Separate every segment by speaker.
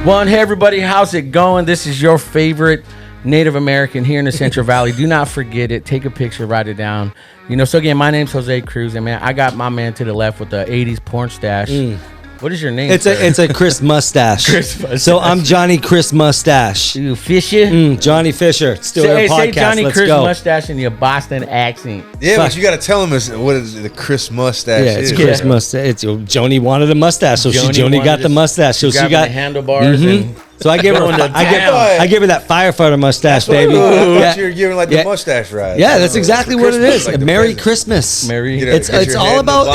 Speaker 1: One, hey everybody, how's it going? This is your favorite Native American here in the Central Valley. Do not forget it. Take a picture, write it down. So again, my name's Jose Cruz, and man, I got my man to the left with the 80s porn stash. What is your name?
Speaker 2: It's a Chris mustache. So I'm Johnny Chris Mustache.
Speaker 1: Ooh, Fisher?
Speaker 2: Johnny Fisher. Still a podcast.
Speaker 1: Say Johnny
Speaker 2: Let's
Speaker 1: Chris
Speaker 2: go.
Speaker 1: Mustache in your Boston accent.
Speaker 3: Yeah, but you got to tell him what is the Chris mustache
Speaker 2: Yeah, it's
Speaker 3: is.
Speaker 2: Chris mustache. It's Joni wanted a mustache, so
Speaker 1: Joni
Speaker 2: Joni got the mustache. So she got
Speaker 1: the handlebars and
Speaker 2: So I gave her I gave her that firefighter mustache, baby.
Speaker 3: I thought
Speaker 2: Yeah.
Speaker 3: you were giving like the mustache ride.
Speaker 2: Yeah, that's exactly what it is.
Speaker 3: Like the
Speaker 2: Merry
Speaker 3: present.
Speaker 2: Christmas.
Speaker 1: Merry.
Speaker 2: It's all about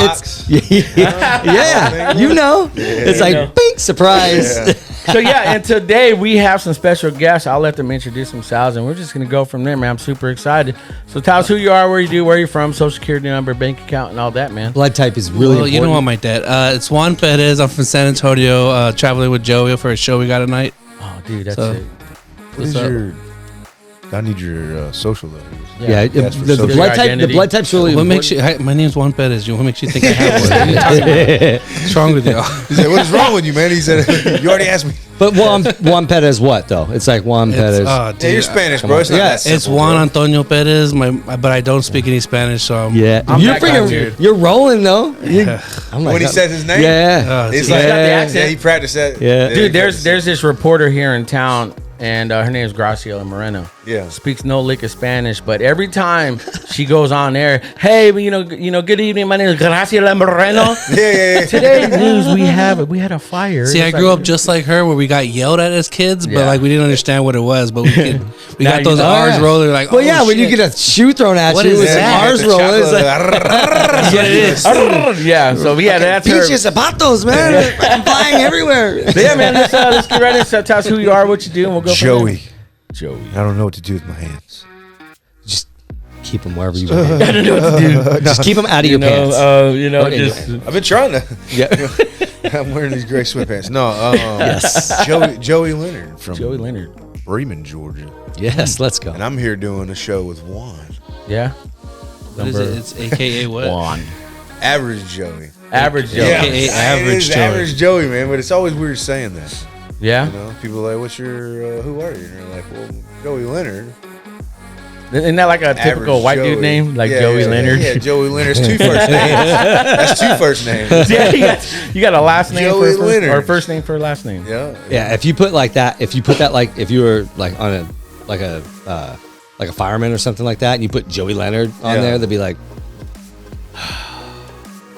Speaker 2: you know. It's like bing surprise.
Speaker 3: Yeah.
Speaker 1: So yeah, and today we have some special guests. I'll let them introduce themselves, and we're just gonna go from there, man. I'm super excited. So tell us who you are, where you do, where you're from, social security number, bank account, and all that, man.
Speaker 2: Blood type is really important.
Speaker 4: You know what, my dad. It's Juan Perez. I'm from San Antonio, traveling with Joey for a show we got tonight.
Speaker 1: Oh, dude, that's
Speaker 4: So-
Speaker 1: it.
Speaker 3: What is your? I need your social though.
Speaker 2: Yeah,
Speaker 3: That's for
Speaker 2: the
Speaker 3: social
Speaker 2: blood type. The
Speaker 1: identity.
Speaker 2: blood type's really
Speaker 4: What
Speaker 2: important.
Speaker 4: makes you? My name's Juan Perez. What makes you think I have one? What are you talking about? What's wrong with you?
Speaker 3: He said, "What is wrong with you, man?" He said, "You already asked me."
Speaker 2: But Juan Perez what though? It's like Juan Perez.
Speaker 3: Yeah, you're Spanish, bro. It's not
Speaker 2: Yeah,
Speaker 3: that simple,
Speaker 4: It's Juan
Speaker 3: bro.
Speaker 4: Antonio Perez. But I don't speak any Spanish, so I'm,
Speaker 2: Yeah,
Speaker 1: I'm
Speaker 2: you're
Speaker 1: that guy,
Speaker 2: freaking.
Speaker 1: dude.
Speaker 2: You're rolling though.
Speaker 4: Yeah.
Speaker 2: I'm like,
Speaker 3: When he says his name,
Speaker 2: yeah,
Speaker 3: it's
Speaker 4: Yeah.
Speaker 3: like
Speaker 1: He's got the accent.
Speaker 3: yeah, he practiced that.
Speaker 2: Yeah.
Speaker 1: Dude, there's this reporter here in town, and her name is Graciela Moreno.
Speaker 3: Yeah.
Speaker 1: Speaks no lick of Spanish, but every time she goes on there, hey, good evening. My name is Graciela Moreno.
Speaker 3: Yeah.
Speaker 1: Today news we had a fire.
Speaker 4: See, I
Speaker 1: It's
Speaker 4: grew
Speaker 1: like-
Speaker 4: up just like her, where we got yelled at as kids,
Speaker 1: Yeah.
Speaker 4: but like we didn't understand what it was. But we
Speaker 1: Now
Speaker 4: got
Speaker 1: you
Speaker 4: those
Speaker 1: know.
Speaker 4: R's
Speaker 2: Yeah.
Speaker 4: rolling. Like,
Speaker 2: Well,
Speaker 4: oh,
Speaker 2: yeah, when you
Speaker 4: shit.
Speaker 2: get a shoe thrown at
Speaker 4: What
Speaker 2: you,
Speaker 4: is
Speaker 2: it's
Speaker 4: that?
Speaker 2: R's rolling. It's like
Speaker 4: That's what it is.
Speaker 1: yeah. So yeah, that's her.
Speaker 2: pinches zapatos, man. I'm flying everywhere.
Speaker 1: But yeah, man. Let's get ready. So tell us who you are, what you do, and we'll go. from there.
Speaker 3: Joey. I don't know what to do with my hands.
Speaker 2: Just keep them wherever you want.
Speaker 1: I don't know what to do.
Speaker 2: Just keep them out of your pants.
Speaker 1: Just
Speaker 3: I've been trying to.
Speaker 2: Yeah.
Speaker 3: I'm wearing these gray sweatpants. No,
Speaker 2: Yes.
Speaker 3: Joey Leonard from
Speaker 1: Joey Leonard.
Speaker 3: Bremen, Georgia,
Speaker 2: Yes, let's go.
Speaker 3: and I'm here doing a show with Juan,
Speaker 1: Yeah.
Speaker 4: What is it? It's AKA what?
Speaker 1: One.
Speaker 3: Average Joey.
Speaker 1: Average Joe.
Speaker 3: Yeah,
Speaker 4: AKA
Speaker 3: it
Speaker 4: Average
Speaker 3: is
Speaker 4: Joey.
Speaker 3: Average Joey, man. But it's always weird saying that.
Speaker 1: Yeah.
Speaker 3: You know, people are like, "What's your? Who are you?" And you're like, "Well, Joey Leonard."
Speaker 1: Isn't that like a typical
Speaker 3: Average
Speaker 1: white
Speaker 3: Joey.
Speaker 1: dude name, like
Speaker 3: Yeah,
Speaker 1: Joey
Speaker 3: yeah,
Speaker 1: Leonard?
Speaker 3: Yeah, Joey Leonard's two first names. That's two first names.
Speaker 1: Yeah, you got a last name
Speaker 3: Joey
Speaker 1: for
Speaker 3: Leonard.
Speaker 1: or first name for a last name.
Speaker 3: Yeah.
Speaker 2: Yeah, if you put like that, if you were like on a fireman or something like that, and you put Joey Leonard on
Speaker 3: Yeah.
Speaker 2: there, they'd be like,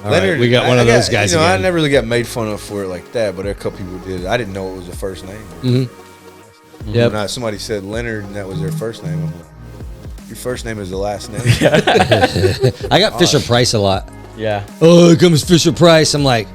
Speaker 2: all
Speaker 3: Leonard,
Speaker 2: right, we got one of those guys
Speaker 3: You know, I
Speaker 2: again.
Speaker 3: never really got made fun of for it like that, but a couple people did. I didn't know it was a first name.
Speaker 2: Mm-hmm. Yep.
Speaker 3: When somebody said Leonard and that was their first name, I'm like, your first name is the last name.
Speaker 2: I got Fisher Price a lot.
Speaker 1: Yeah.
Speaker 2: Oh, here comes Fisher Price. I'm like,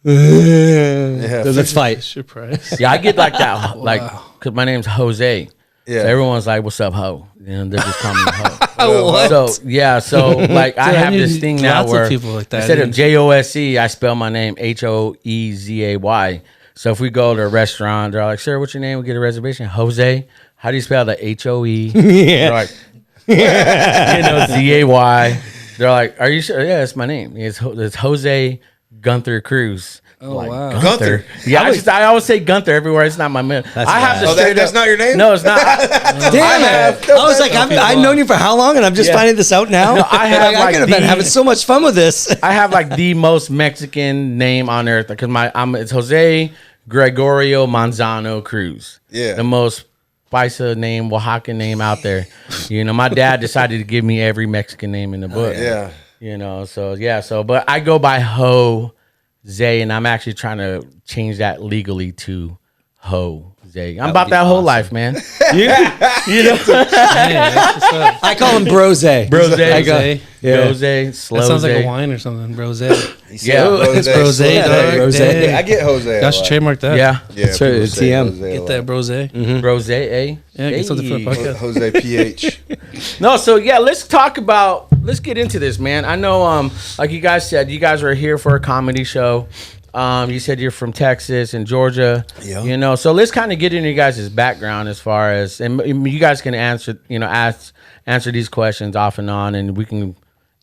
Speaker 2: let's fight.
Speaker 4: Surprise.
Speaker 1: Yeah, I get like that, like, because my name's Jose.
Speaker 3: Yeah.
Speaker 1: So everyone's like, "What's up, ho?" And they're just calling me ho.
Speaker 2: What?
Speaker 1: So like I have this thing now
Speaker 4: lots of
Speaker 1: where
Speaker 4: people like that,
Speaker 1: instead of
Speaker 4: dude.
Speaker 1: Jose, I spell my name Hoezay. So if we go to a restaurant, they're like, "Sir, what's your name? We get a reservation." Jose. How do you spell the Hoe? They're like, Zay. They're like, "Are you sure?" Yeah, it's my name. It's Jose Gunther Cruz.
Speaker 4: Oh,
Speaker 1: Like,
Speaker 4: wow.
Speaker 3: Gunther.
Speaker 1: Yeah, I always say Gunther everywhere. It's not my man. I have
Speaker 2: bad.
Speaker 1: to
Speaker 3: Oh,
Speaker 1: straight
Speaker 3: that's
Speaker 1: up-
Speaker 3: not your name?
Speaker 1: No, it's not.
Speaker 2: Damn it! I was like, I've known you for how long, and I'm just
Speaker 1: Yeah.
Speaker 2: finding this out now.
Speaker 1: No, I have,
Speaker 2: I
Speaker 1: like,
Speaker 2: could have been
Speaker 1: the-
Speaker 2: having so much fun with this.
Speaker 1: I have like the most Mexican name on earth because it's Jose Gregorio Manzano Cruz.
Speaker 3: Yeah.
Speaker 1: The most Paisa name, Oaxacan name out there. My dad decided to give me every Mexican name in the book.
Speaker 3: Yeah.
Speaker 1: But I go by Jose, and I'm actually trying to change that legally to Jose. I'm about that whole life, man.
Speaker 2: I call him Brose.
Speaker 1: Brose.
Speaker 2: I go,
Speaker 4: Jose.
Speaker 2: yeah.
Speaker 1: Jose, slow
Speaker 4: That sounds like
Speaker 1: Jose.
Speaker 4: a wine or something, Brose.
Speaker 1: Yeah.
Speaker 4: It's Brose,
Speaker 2: Yeah,
Speaker 4: dog.
Speaker 2: Brose.
Speaker 4: Dang.
Speaker 3: Yeah, I get Jose. a
Speaker 4: Y'all should
Speaker 3: lot.
Speaker 4: trademark that.
Speaker 1: Yeah.
Speaker 3: Yeah,
Speaker 2: That's right,
Speaker 3: people
Speaker 2: it's
Speaker 3: say
Speaker 2: TM.
Speaker 3: Jose a
Speaker 4: Get
Speaker 3: lot.
Speaker 4: that, Brose.
Speaker 1: Rose, eh?
Speaker 4: Yeah, get something for the podcast.
Speaker 3: Jose PH.
Speaker 1: No, so yeah, let's get into this, man. I know, like you guys said, you guys are here for a comedy show. You said you're from Texas and Georgia.
Speaker 3: Yeah.
Speaker 1: So let's kind of get into your guys' background as far as, and you guys can answer these questions off and on, and we can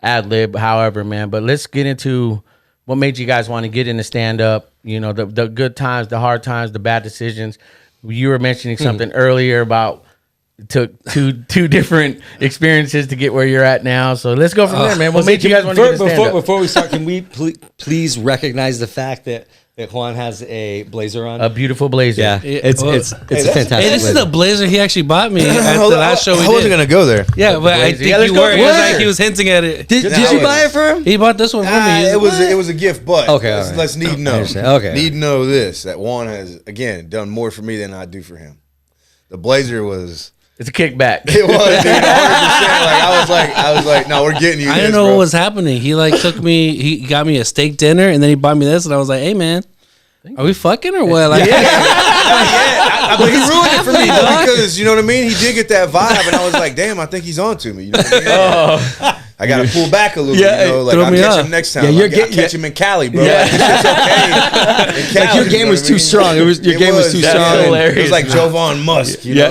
Speaker 1: ad lib, however, man. But let's get into what made you guys want to get into stand up? You know, the good times, the hard times, the bad decisions. You were mentioning something earlier about took two different experiences to get where you're at now. So let's go from there, man. What made you guys want to get into stand up?
Speaker 2: Before we start, can we please recognize the fact that Juan has a blazer on?
Speaker 1: A beautiful blazer.
Speaker 2: Yeah, it's a fantastic.
Speaker 4: Hey, this is the blazer he actually bought me at the last show we did.
Speaker 3: I wasn't gonna go there.
Speaker 4: Yeah, but I think you were. It was like he was hinting at it.
Speaker 2: Did you buy it for him?
Speaker 4: He bought this one for me.
Speaker 3: It was a gift, but
Speaker 2: okay,
Speaker 3: let's need to know.
Speaker 2: Okay,
Speaker 3: need to know this, that Juan has again done more for me than I do for him. The blazer was.
Speaker 1: It's a kickback.
Speaker 3: It was, dude, 100%. I was like, no, we're getting you.
Speaker 4: I didn't know what was happening. He he got me a steak dinner, and then he bought me this, and I was like, hey man, are we fucking or what? Like,
Speaker 3: But he ruined it for me though, because you know what I mean. He did get that vibe, and I was like, damn, I think he's on to me. You know what I mean? I gotta pull back a little bit, you know, like I'll catch him next time. I'll catch him in Cali, bro. Like, this shit's okay. In Cali,
Speaker 2: like your game was too strong. Your game was too strong.
Speaker 1: Hilarious.
Speaker 3: It was like Jovan Musk. You know?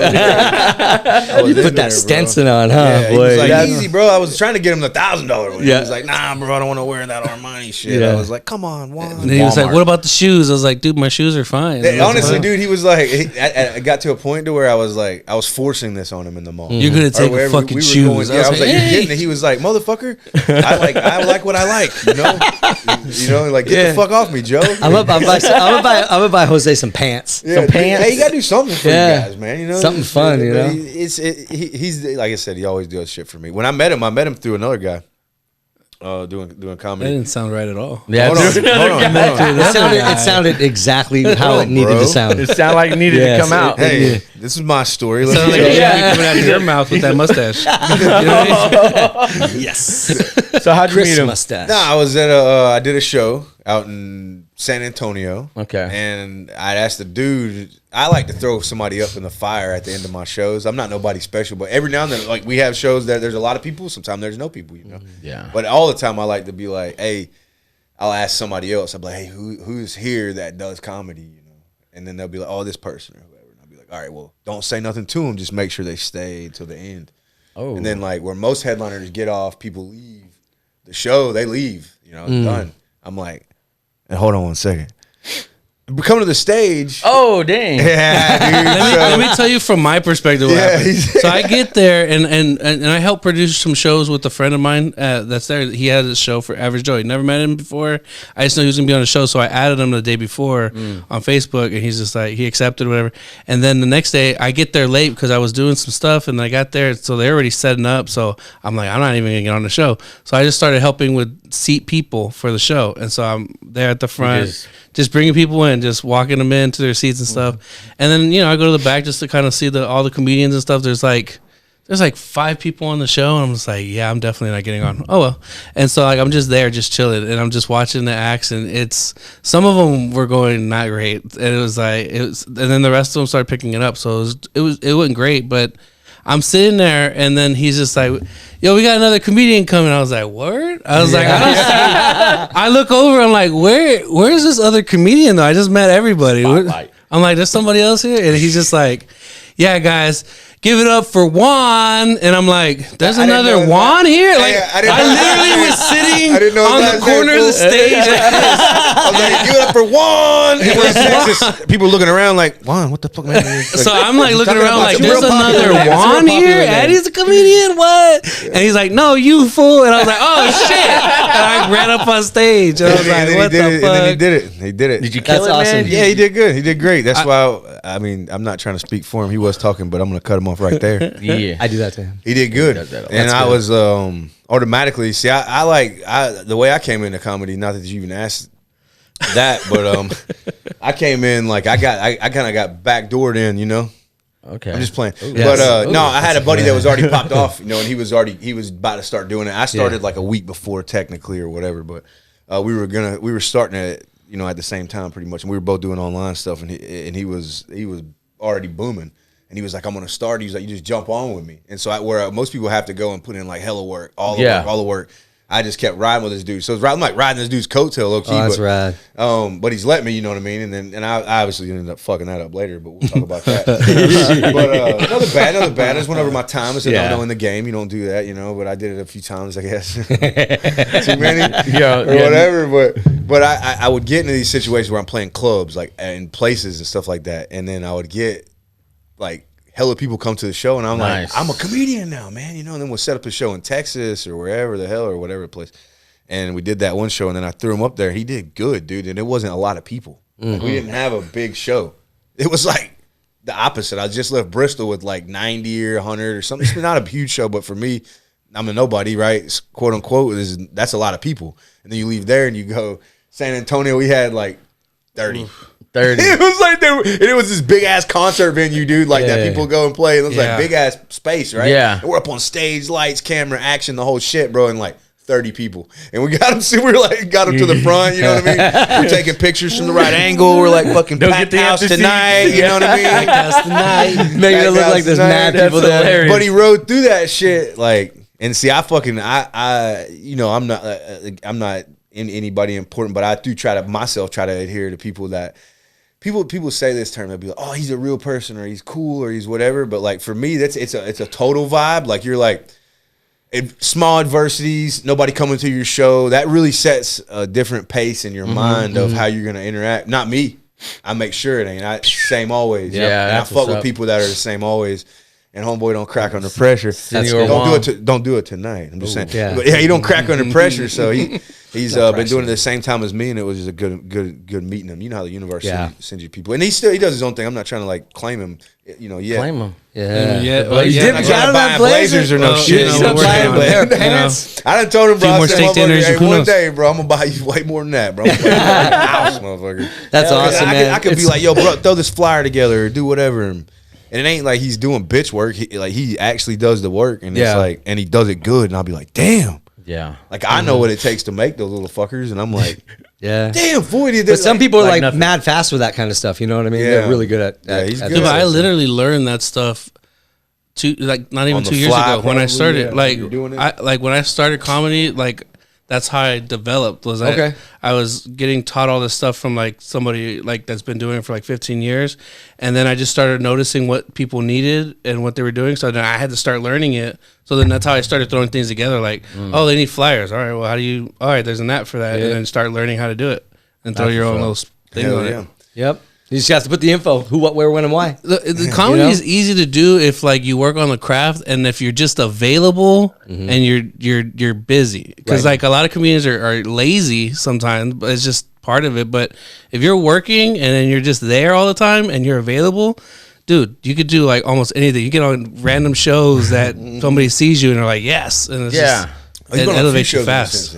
Speaker 2: You put that Stenson on, huh?
Speaker 3: Yeah, he
Speaker 2: boy.
Speaker 3: was like, easy, bro. I was trying to get him the $1,000 one. He
Speaker 2: Yeah.
Speaker 3: was like, nah, bro, I don't want to wear that Armani shit.
Speaker 2: Yeah.
Speaker 3: I was like, come on, Juan.
Speaker 4: and he was like, what about the shoes? I was like, dude, my shoes are fine.
Speaker 3: Honestly, dude, he was like, I got to a point to where I was forcing this on him in the mall.
Speaker 4: You're gonna take
Speaker 3: Or
Speaker 4: a fucking
Speaker 3: were
Speaker 4: shoes.
Speaker 3: Going, I was like,
Speaker 4: hey.
Speaker 3: you're getting it. He was like, motherfucker, I like what I like, you know, like get the fuck off me, Joe.
Speaker 2: I'm gonna buy Jose some pants.
Speaker 3: Yeah,
Speaker 1: some pants.
Speaker 3: Hey, you gotta do something for you guys, man. You know,
Speaker 2: Something fun, you know?
Speaker 3: He's like I said, he always does shit for me. When I met him through another guy, doing
Speaker 4: That
Speaker 3: comedy.
Speaker 4: didn't sound right at all.
Speaker 1: Yeah,
Speaker 3: Hold on.
Speaker 2: It sounded exactly how it needed
Speaker 3: bro.
Speaker 2: to sound.
Speaker 1: it sounded like it needed to come out.
Speaker 3: Hey, this is my story. Let's
Speaker 4: Sounds like
Speaker 3: go.
Speaker 4: it should be coming out of your mouth with that mustache. You know what I mean?
Speaker 2: Yes.
Speaker 1: So how'd you meet
Speaker 2: Chris
Speaker 1: him?
Speaker 2: mustache.
Speaker 3: No, I was at I did a show out in San Antonio.
Speaker 1: Okay.
Speaker 3: And I'd asked the dude, I like to throw somebody up in the fire at the end of my shows. I'm not nobody special, but every now and then, like we have shows that there's a lot of people, sometimes there's no people, you know?
Speaker 1: Yeah.
Speaker 3: But all the time I like to be like, hey, I'll ask somebody else. I'll be like, hey, who's here that does comedy, you know? And then they'll be like, oh, this person or whoever. And I'll be like, all right, well, don't say nothing to them. Just make sure they stay until the end.
Speaker 1: Oh.
Speaker 3: And then like where most headliners get off, people leave the show, they leave, you know, it's done. I'm like, and hold on one second. We come to the stage.
Speaker 1: Oh, dang.
Speaker 3: Yeah, dude.
Speaker 4: Let me tell you from my perspective what happened. So I get there and I help produce some shows with a friend of mine that's there. He had a show for Average Joey. Never met him before. I just know he was gonna be on a show, so I added him the day before on Facebook, and he's just like, he accepted whatever. And then the next day I get there late because I was doing some stuff, and I got there, so they're already setting up. So I'm like, I'm not even gonna get on the show. So I just started helping with seat people for the show, and so I'm there at the front. Just bringing people in, just walking them into their seats and stuff. And then, you know, I go to the back just to kind of see all the comedians and stuff. There's like 5 people on the show, and I'm just like, yeah, I'm definitely not getting on. Oh, well. And so, like, I'm just there, just chilling, and I'm just watching the acts, and some of them were going not great. And and then the rest of them started picking it up. So it wasn't great, but I'm sitting there, and then he's just like, yo, we got another comedian coming. I was like, word? I was like, I don't see. I look over, I'm like, where's this other comedian though? I just met everybody.
Speaker 1: Spotlight.
Speaker 4: I'm like, there's somebody else here? And he's just like, yeah, guys, give it up for Juan. And I'm like, there's another Juan here? Like, I literally was sitting on the corner of the stage.
Speaker 3: I was like, give it up for Juan. And we're in Texas, people looking around like, Juan, what the fuck, man? Like,
Speaker 4: So I'm like looking around like,
Speaker 3: It's
Speaker 4: there's
Speaker 3: real popular
Speaker 4: another
Speaker 3: name. It's
Speaker 4: Juan
Speaker 3: real popular
Speaker 4: here?
Speaker 3: name.
Speaker 4: And he's a comedian? What? And he's like, no, you fool. And I was like, oh, shit. And I ran up on stage. And I was like, what the fuck?
Speaker 3: And then he did it. He did it.
Speaker 1: Did you kill
Speaker 2: That's
Speaker 1: it,
Speaker 2: awesome.
Speaker 1: man?
Speaker 3: Yeah, he did good. He did great. That's why, I mean, I'm not trying to speak for him. He was talking, but I'm going to cut him off right there.
Speaker 1: Yeah.
Speaker 2: I do that to him.
Speaker 3: He did good.
Speaker 1: Does that a lot.
Speaker 3: And
Speaker 2: That's
Speaker 3: I
Speaker 2: good.
Speaker 3: was automatically, see, I the way I came into comedy, not that you even asked that, but I came in like I kind of got backdoored in, you know.
Speaker 1: Okay.
Speaker 3: I'm just playing.
Speaker 4: Yes.
Speaker 3: But no, I had a buddy that was already popped off, you know, and he was about to start doing it. I started like a week before technically or whatever, but we were starting it, you know, at the same time pretty much, and we were both doing online stuff, and he was already booming. And he was like, I'm gonna start. He was like, you just jump on with me. And so where most people have to go and put in like hella work, all the work. I just kept riding with this dude. So I'm like riding this dude's coattail, low key.
Speaker 2: Oh, that's rad.
Speaker 3: But he's let me, you know what I mean. And I obviously ended up fucking that up later. But we'll talk about that. But another bad. I just went over my time. I said, no, no, in the game you don't do that, you know. But I did it a few times, I guess. Too many, or whatever. But But I would get into these situations where I'm playing clubs, like in places and stuff like that, and then I would get like hella people come to the show, and I'm like, I'm a comedian now, man, you know. And then we'll set up a show in Texas or wherever the hell or whatever place, and we did that one show, and then I threw him up there. He did good, dude, and it wasn't a lot of people. Like, we didn't have a big show. It was like the opposite. I just left Bristol with like 90 or 100 or something. It's not a huge show, but for me, I'm a nobody, right? Quote unquote, that's a lot of people. And then you leave there and you go San Antonio. We had like 30. 30. It was like it was this big ass concert venue, dude. Like that people go and play. It was like big ass space, right?
Speaker 1: Yeah.
Speaker 3: And we're up on stage, lights, camera, action, the whole shit, bro. And like 30 people, and we got them. So we're like, got them to the front. You know what I mean? We're taking pictures from the right angle. We're like, fucking packed house tonight. You know what I mean?
Speaker 2: Packed house tonight. Make it look like there's mad people there.
Speaker 1: Hilarious.
Speaker 3: But he rode through that shit like, and see, I you know, I'm not in anybody important, but I do try to adhere to people that people say this term. They'll be like, oh, he's a real person, or he's cool, or he's whatever. But like for me, it's a total vibe. Like you're like. Small adversities, nobody coming to your show, that really sets a different pace in your mind of how you're going to interact. Not me. I make sure it ain't. Same always.
Speaker 1: Yeah,
Speaker 3: and I fuck with people that are the same always. And homeboy don't crack under pressure. Don't do it tonight. I'm just saying. Yeah. But yeah, he don't crack under pressure. So he's been doing it the same time as me, and it was just a good meeting him. You know how the university sends you people, and he does his own thing. I'm not trying to like claim him. You know, yet.
Speaker 1: Claim him.
Speaker 2: Yeah.
Speaker 3: Well,
Speaker 2: you didn't
Speaker 3: buy Blazers or no shit.
Speaker 2: You know,
Speaker 3: I done told him, bro. I said, one day, bro, I'm gonna buy you way more than that, bro. I'm gonna buy you a house, motherfucker.
Speaker 2: That's awesome, man.
Speaker 3: I could be like, yo, bro, throw this flyer together or do whatever. And it ain't like he's doing bitch work. He actually does the work, and it's like, and he does it good. And I'll be like, damn.
Speaker 1: Yeah.
Speaker 3: Like I know what it takes to make those little fuckers, and I'm like, damn, boy, did
Speaker 2: But some people are like mad fast with that kind of stuff. You know what I mean?
Speaker 3: Yeah.
Speaker 2: They're really good at.
Speaker 3: He's good.
Speaker 4: Dude, but I literally learned that stuff. Not even 2 years ago when I started. When I started comedy, like that's how I developed. I was getting taught all this stuff from like somebody like that's been doing it for like 15 years, and then I just started noticing what people needed and what they were doing. So then I had to start learning it. So then that's how I started throwing things together. Like, oh, they need flyers. All right, well, how do you? All right, there's an app for that, and then start learning how to do it and throw your own little thing on it.
Speaker 2: Yep. You just have to put the info: who, what, where, when, and why.
Speaker 4: The comedy is easy to do if like you work on the craft and if you're just available and you're busy. Because like a lot of comedians are lazy sometimes, but it's just part of it. But if you're working and then you're just there all the time and you're available, dude, you could do like almost anything. You get on random shows that somebody sees you and they're like, yes, and it's just it elevates you fast.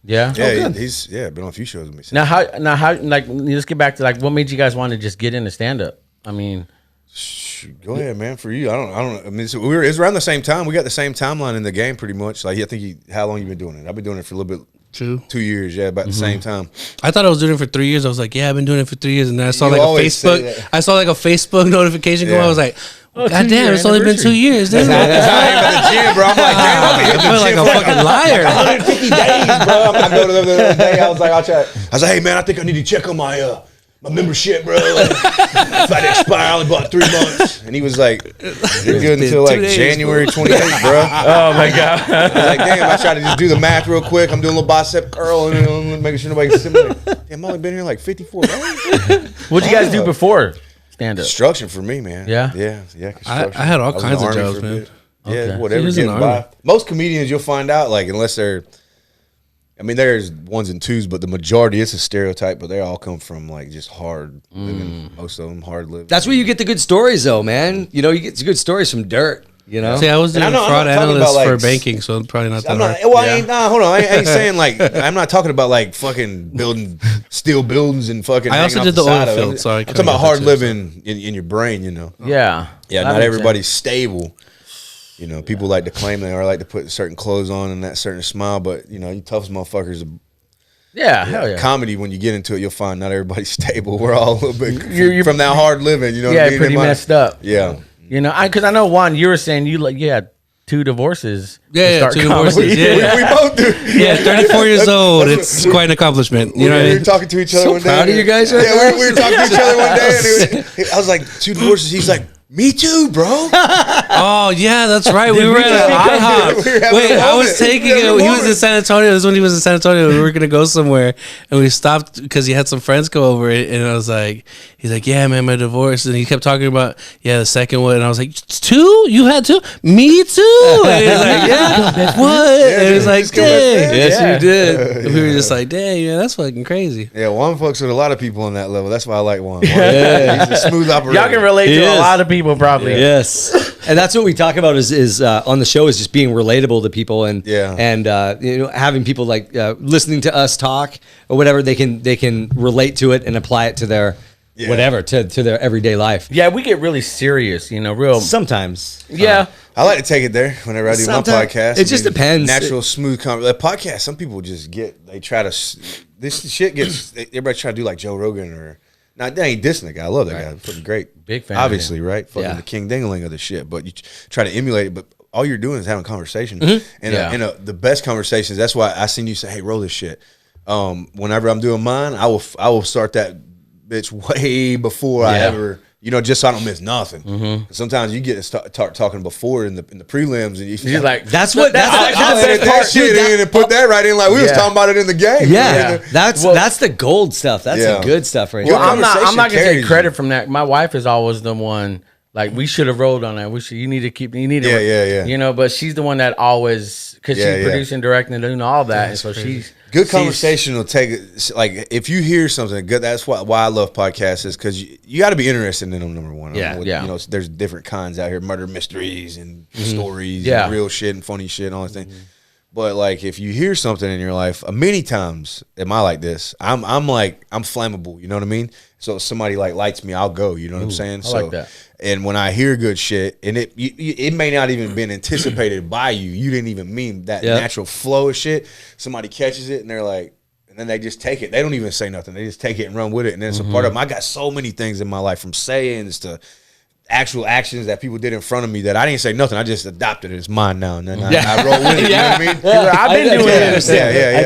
Speaker 1: Yeah.
Speaker 3: Yeah, he's been on a few shows with me.
Speaker 1: Now how like let's get back to like what made you guys want to just get into stand up? I mean,
Speaker 3: go ahead, man. For you, I don't know. I mean, it's around the same time. We got the same timeline in the game, pretty much. Like, I think how long you been doing it? I've been doing it for a little bit. 2 years, about the same time.
Speaker 4: I thought I was doing it for 3 years. I was like, I've been doing it for 3 years, and then I saw like a Facebook notification go. I was like, God damn, it's only been 2 years. That's
Speaker 3: not at the gym, bro. I'm like, damn,
Speaker 4: I feel like a fucking liar.
Speaker 3: 150 days, bro. I go to them the other day. I was like, hey man, I think I need to check on my membership, bro. Like, if I expire, I only bought 3 months. And he was like, you're good until like January 28th, bro.
Speaker 1: Oh my God.
Speaker 3: I was like, damn, I tried to just do the math real quick. I'm doing a little bicep curl and making sure nobody can see me. Damn, I've only been here like 54 days.
Speaker 1: What'd you guys do before stand up?
Speaker 3: Construction for me, man.
Speaker 1: Yeah?
Speaker 3: Yeah. Construction.
Speaker 4: I had all kinds of jobs, man.
Speaker 3: Yeah, whatever. Getting by. Most comedians, you'll find out, like, unless they're, I mean, there's ones and twos, but the majority, it's a stereotype, but they all come from like just hard living. Most of them hard living.
Speaker 2: That's where you get the good stories, though, man. You know, you get good stories from dirt. You know,
Speaker 4: see, I was doing fraud analyst for banking, so I'm probably not that hard.
Speaker 3: Hold on, I ain't saying like I'm not talking about like fucking building steel buildings and fucking.
Speaker 4: I also did the oil field, so
Speaker 3: I'm talking about hard living in your brain. You know.
Speaker 1: Yeah.
Speaker 3: Not everybody's stable. You know, people like to claim they are, like to put certain clothes on and that certain smile, but you know, you toughest motherfuckers.
Speaker 1: Hell yeah.
Speaker 3: Comedy, when you get into it, you'll find not everybody's stable. We're all a little bit you're from that hard living. You know, what I mean?
Speaker 1: Pretty messed up.
Speaker 3: Yeah,
Speaker 1: you know, because I know Juan, you were saying you had 2 divorces.
Speaker 4: Yeah, 2 divorces. Yeah,
Speaker 3: we both do.
Speaker 4: Yeah, 34 years old. It's quite an accomplishment. You know what I mean?
Speaker 3: We were talking to each other one day.
Speaker 2: Proud of you guys.
Speaker 3: Yeah, we were talking to each other one day, and I was like, 2 divorces. He's like, Me too, bro.
Speaker 4: Oh yeah, that's right. We were at an IHOP. Wait, I was taking it. He was in San Antonio. This is when he was in San Antonio. We were gonna go somewhere, and we stopped because he had some friends go over it. And I was like, he's like, yeah, man, my divorce. And he kept talking about, yeah, the second one. And I was like, 2? You had 2? Me too. And he's like, yeah, what? And he was like, dang, yes, you did. And we were just like, dang, man, that's fucking crazy.
Speaker 3: Yeah, Juan fucks with a lot of people on that level. That's why I like Juan. He's a smooth operator.
Speaker 1: Y'all can relate to a lot of people, probably.
Speaker 2: Yes, and that's what we talk about is on the show is just being relatable to people and having people like listening to us talk or whatever they can relate to it and apply it to their whatever to their everyday life.
Speaker 1: Yeah, we get really serious, real.
Speaker 2: Sometimes.
Speaker 1: Yeah.
Speaker 3: I like to take it there whenever I do my podcast.
Speaker 2: It just depends.
Speaker 3: Natural, smooth podcast. Some people just they try to. This shit gets. Everybody try to do like Joe Rogan or. Now, they ain't dissing the guy. I love that guy. Fucking great.
Speaker 1: Big fan.
Speaker 3: Obviously, right? Fucking the king dingling of the shit. But you try to emulate it. But all you're doing is having a conversation. And the best conversations, that's why I seen you say, hey, roll this shit. Whenever I'm doing mine, I will start that bitch way before I ever, just so I don't miss nothing. Sometimes you get to start talking before in the prelims, and you're
Speaker 1: like,
Speaker 2: that's
Speaker 3: that shit in and put that right in, like we was talking about it in the game.
Speaker 2: Yeah, that's the gold stuff. That's the good stuff right
Speaker 1: there.
Speaker 2: Well,
Speaker 1: I'm not gonna take credit from that. My wife is always the one. Like, we should have rolled on that. You need to, but she's the one that always, because she's producing, directing, and doing all that. And so she's
Speaker 3: good conversation will take it. Like, if you hear something good, that's why I love podcasts, is because you got to be interested in them. Number one, there's different kinds out here, murder mysteries and stories, and real shit and funny shit and all that thing. But like, if you hear something in your life, many times am I like this. I'm flammable. You know what I mean? So if somebody like lights me, I'll go. You know what I'm saying?
Speaker 1: I like that.
Speaker 3: And when I hear good shit, and it may not even been anticipated by you, you didn't even mean that natural flow of shit. Somebody catches it and they're like, and then they just take it. They don't even say nothing. They just take it and run with it. And then it's a part of them. I got so many things in my life, from sayings to actual actions that people did in front of me that I didn't say nothing. I just adopted it. It's mine now. And then I roll with it. You know what I mean?
Speaker 1: I've been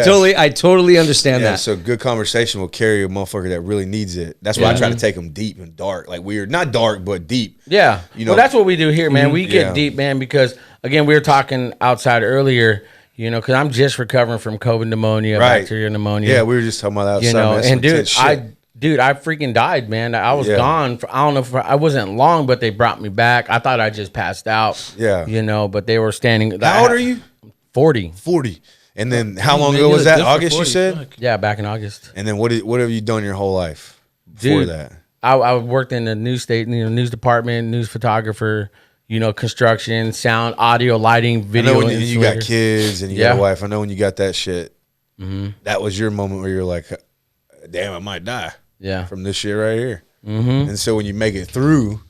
Speaker 1: doing it.
Speaker 2: I totally understand that.
Speaker 3: So good conversation will carry a motherfucker that really needs it. That's why I try to take them deep and dark. Like, weird. Not dark, but deep.
Speaker 1: Yeah. Well, that's what we do here, man. We get deep, man, because, again, we were talking outside earlier, because I'm just recovering from COVID pneumonia, bacterial pneumonia.
Speaker 3: Yeah, we were just talking about that outside.
Speaker 1: And, dude, I freaking died, man. I was gone. I don't know if I wasn't long, but they brought me back. I thought I just passed out.
Speaker 3: Yeah.
Speaker 1: But they were standing.
Speaker 3: How old are you?
Speaker 1: 40.
Speaker 3: 40. And then how long ago was that? August, you said?
Speaker 1: Yeah, back in August.
Speaker 3: And then what have you done your whole life before that?
Speaker 1: I worked in the news news department, news photographer, construction, sound, audio, lighting, video.
Speaker 3: I know when you got kids and you got a wife. I know when you got that shit. That was your moment where you're like, damn, I might die.
Speaker 1: Yeah,
Speaker 3: from this shit right here. And so when you make it through,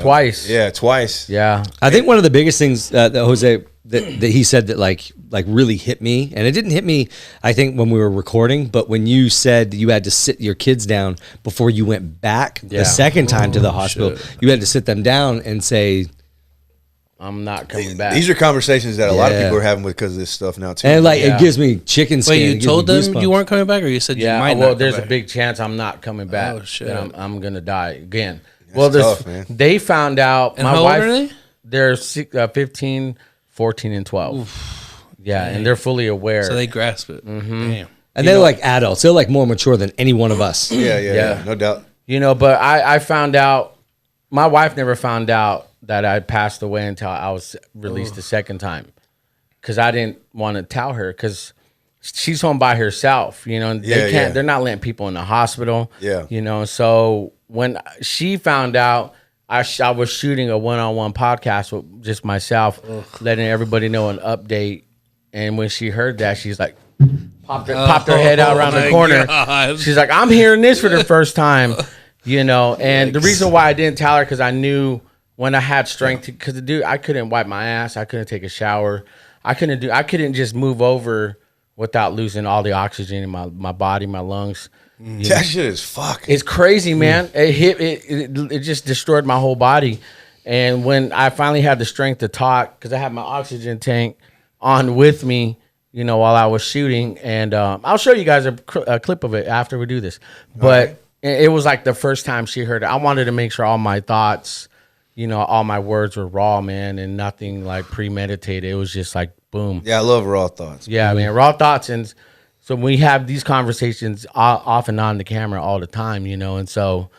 Speaker 1: twice.
Speaker 3: Yeah, twice.
Speaker 1: Yeah,
Speaker 2: I think one of the biggest things that Jose that he said that like really hit me, and it didn't hit me, I think, when we were recording, but when you said you had to sit your kids down before you went back the second time to the hospital, you had to sit them down and say,
Speaker 1: I'm not coming back.
Speaker 3: These are conversations that a lot of people are having because of this stuff now too.
Speaker 2: And it gives me chicken skin.
Speaker 4: Wait, you told them you weren't coming back, or you said you might not?
Speaker 1: Well, there's a big chance I'm not coming back. Oh shit! I'm gonna die again. That's tough, man. They found out.
Speaker 4: And my wife, how old are they?
Speaker 1: They're 15, 14, and 12. Oof. Yeah, and they're fully aware.
Speaker 4: So they grasp it. Damn.
Speaker 2: And they're like adults. They're like more mature than any one of us.
Speaker 3: Yeah, no doubt.
Speaker 1: But I found out. My wife never found out that I passed away until I was released the second time, because I didn't want to tell her, because she's home by herself. And they can't. They're not letting people in the hospital. Yeah. So when she found out, I was shooting a one-on-one podcast with just myself, letting everybody know an update. And when she heard that, she's like, popped her head out around the corner. God. She's like, I'm hearing this for the first time. And the reason why I didn't tell her, because I knew when I had strength, because I couldn't wipe my ass, I couldn't take a shower, I couldn't just move over without losing all the oxygen in my body, my lungs.
Speaker 3: That shit is fuck.
Speaker 1: It's crazy, man. It just destroyed my whole body. And when I finally had the strength to talk, because I had my oxygen tank on with me, while I was shooting, and I'll show you guys a clip of it after we do this. But it was like the first time she heard it. I wanted to make sure all my thoughts, you know, all my words were raw, man, and nothing like premeditated. It was just like boom.
Speaker 3: Yeah, I love raw thoughts.
Speaker 1: Yeah, I mean, raw thoughts. And so we have these conversations off and on the camera all the time, you know. And so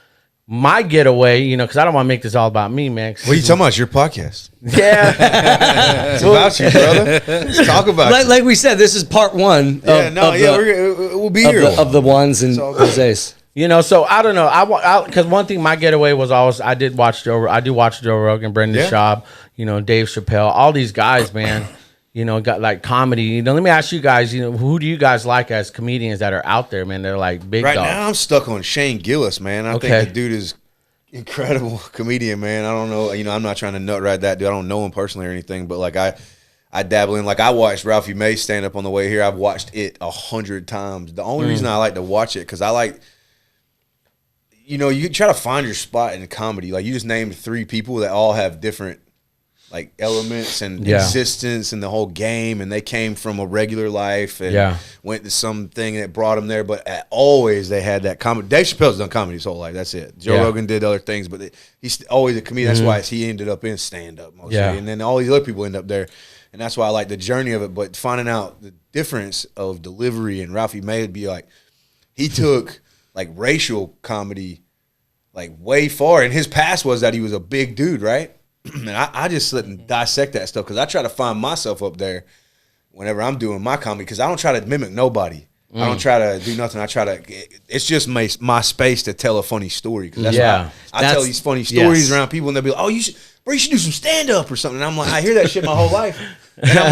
Speaker 1: my getaway, you know, because I don't want to make this all about me, man.
Speaker 3: What are you talking about? It's your podcast.
Speaker 1: Yeah.
Speaker 3: It's about you, brother. Let's talk about it.
Speaker 2: Like we said, this is part one.
Speaker 3: We'll be here.
Speaker 2: Of the ones and Jose's.
Speaker 1: You know, so I don't know. Because one thing, my getaway was always I do watch Joe Rogan, Brendan Schaub, you know, Dave Chappelle, all these guys, man. You know, got like comedy. You know, let me ask you guys. You know, who do you guys like as comedians that are out there, man? They're like big
Speaker 3: right
Speaker 1: dogs.
Speaker 3: now, I'm stuck on Shane Gillis, man. I think the dude is incredible comedian, man. I don't know. You know, I'm not trying to nut ride that dude. I don't know him personally or anything, but like I dabble in. Like I watched Ralphie May stand up on the way here. I've watched it 100 times. The only reason I like to watch it because I like. You know, you try to find your spot in comedy. Like you just named 3 people that all have different like elements and existence and the whole game, and they came from a regular life and went to something that brought them there. But always they had that comedy. Dave Chappelle's done comedy his whole life. That's it. Joe Rogan did other things, but he's always a comedian. That's why he ended up in stand up mostly, and then all these other people end up there, and that's why I like the journey of it. But finding out the difference of delivery, and Ralphie May would be like, he took like racial comedy like way far, and his past was that he was a big dude, right? And I just sit and dissect that stuff because I try to find myself up there whenever I'm doing my comedy because I don't try to mimic nobody. I don't try to do nothing. I try to. It's just my space to tell a funny story because that's why I tell these funny stories around people and they'll be like, "Oh, you should do some stand up or something." And I'm like, I hear that shit my whole life, and I'm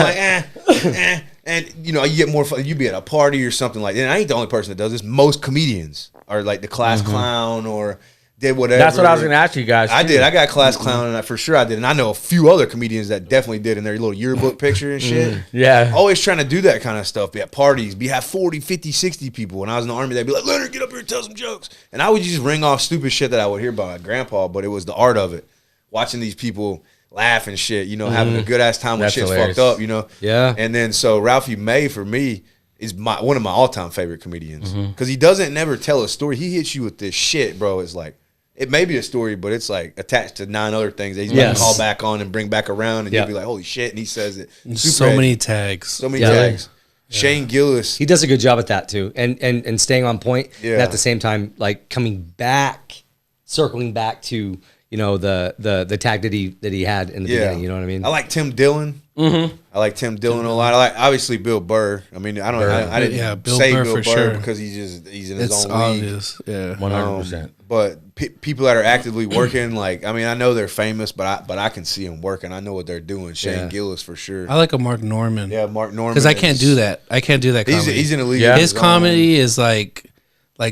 Speaker 3: like, and you know, you get more fun. You be at a party or something like that. And I ain't the only person that does this. Most comedians are like the class clown or. Did whatever.
Speaker 1: That's what I was going to ask you guys.
Speaker 3: I did. I got class clown, and for sure I did. And I know a few other comedians that definitely did in their little yearbook picture and shit.
Speaker 1: Yeah.
Speaker 3: Always trying to do that kind of stuff. Be at parties. Have 40, 50, 60 people. When I was in the Army, they'd be like, Leonard, get up here and tell some jokes. And I would just ring off stupid shit that I would hear by my grandpa, but it was the art of it. Watching these people laugh and shit, you know, having a good-ass time when shit's fucked up, you know.
Speaker 2: Yeah.
Speaker 3: And then so Ralphie May, for me, is one of my all-time favorite comedians. Because he doesn't never tell a story. He hits you with this shit, bro. It's like, it may be a story, but it's like attached to 9 other things that he's going to call back on and bring back around, and you'll be like, "Holy shit!" And he says it.
Speaker 4: So many tags.
Speaker 3: So many tags. Yeah. Shane Gillis,
Speaker 2: he does a good job at that too, and staying on point.
Speaker 3: Yeah.
Speaker 2: And at the same time, like coming back, circling back to the tag that he had in the beginning. You know what I mean?
Speaker 3: I like Tim Dillon. I like Tim Dillon a lot. I like obviously Bill Burr. I mean, I didn't say Bill Burr
Speaker 4: sure.
Speaker 3: because he's in his
Speaker 4: It's
Speaker 3: own
Speaker 4: obvious.
Speaker 3: league.
Speaker 4: Yeah,
Speaker 1: 100%.
Speaker 3: But people that are actively working, like, I mean, I know they're famous, but I can see them working. I know what they're doing. Shane Gillis for sure.
Speaker 4: I like a Mark Norman.
Speaker 3: Yeah, Mark Norman.
Speaker 4: Because I can't do that. I can't do that comedy.
Speaker 3: He's in a league.
Speaker 1: Yeah.
Speaker 4: His comedy is like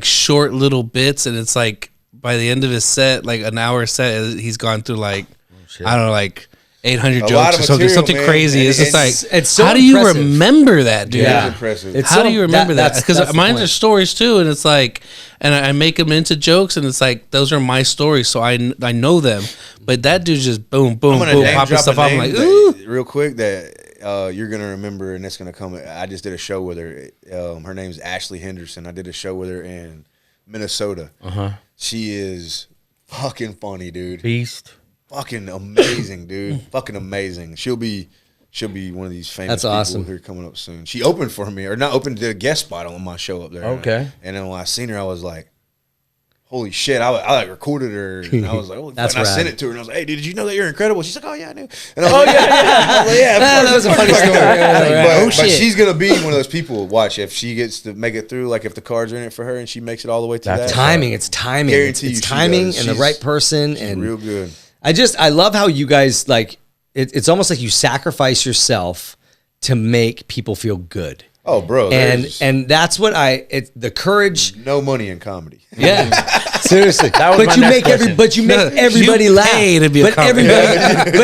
Speaker 4: short little bits, and it's like by the end of his set, like an hour set, he's gone through like I don't know, like 800 jokes or something,
Speaker 3: man.
Speaker 4: crazy. It's just like,
Speaker 2: it's so
Speaker 4: how do you
Speaker 2: impressive.
Speaker 4: remember that, dude?
Speaker 3: Yeah, impressive.
Speaker 4: How do you remember that?
Speaker 2: That's
Speaker 4: Because
Speaker 2: the
Speaker 4: mine
Speaker 2: point.
Speaker 4: are stories too, and it's like, and I make them into jokes, and it's like those are my stories, so I know them. But that dude just boom, boom, boom, popping stuff off. I'm like, ooh,
Speaker 3: real quick that you're gonna remember, and it's gonna come. I just did a show with her. Her name's Ashley Henderson. I did a show with her in Minnesota. She is fucking funny, dude.
Speaker 1: Beast.
Speaker 3: Fucking amazing, dude. Fucking amazing. She'll be one of these famous
Speaker 2: That's
Speaker 3: people
Speaker 2: awesome.
Speaker 3: who are coming up soon. She opened for me, or not opened, did a guest spot on my show up there.
Speaker 1: Okay.
Speaker 3: And then when I seen her, I was like, holy shit. I like recorded her, and I was like, holy
Speaker 2: That's
Speaker 3: fuck. And I
Speaker 2: rad.
Speaker 3: sent it to her, and I was like, hey, did you know that you're incredible? She's like, oh, yeah, I knew. And I was like, I was like, yeah,
Speaker 2: that was a funny story.
Speaker 3: But she's going to be one of those people, watch, if she gets to make it through, like if the cards are in it for her and she makes it all the way to that.
Speaker 2: Timing. It's timing.
Speaker 3: Guarantee
Speaker 2: It's
Speaker 3: you she
Speaker 2: timing
Speaker 3: does.
Speaker 2: and the
Speaker 3: She's-
Speaker 2: right person.
Speaker 3: She's
Speaker 2: And
Speaker 3: real good.
Speaker 2: I love how you guys like it's almost like you sacrifice yourself to make people feel good.
Speaker 3: Oh, bro.
Speaker 2: And
Speaker 3: there's
Speaker 2: that's what the courage.
Speaker 3: no money in comedy.
Speaker 2: Yeah. Seriously.
Speaker 1: That was
Speaker 2: but
Speaker 1: my
Speaker 2: you
Speaker 1: next
Speaker 2: make
Speaker 1: question.
Speaker 2: everybody
Speaker 4: You
Speaker 2: laugh.
Speaker 4: pay to be a
Speaker 2: but
Speaker 4: comic.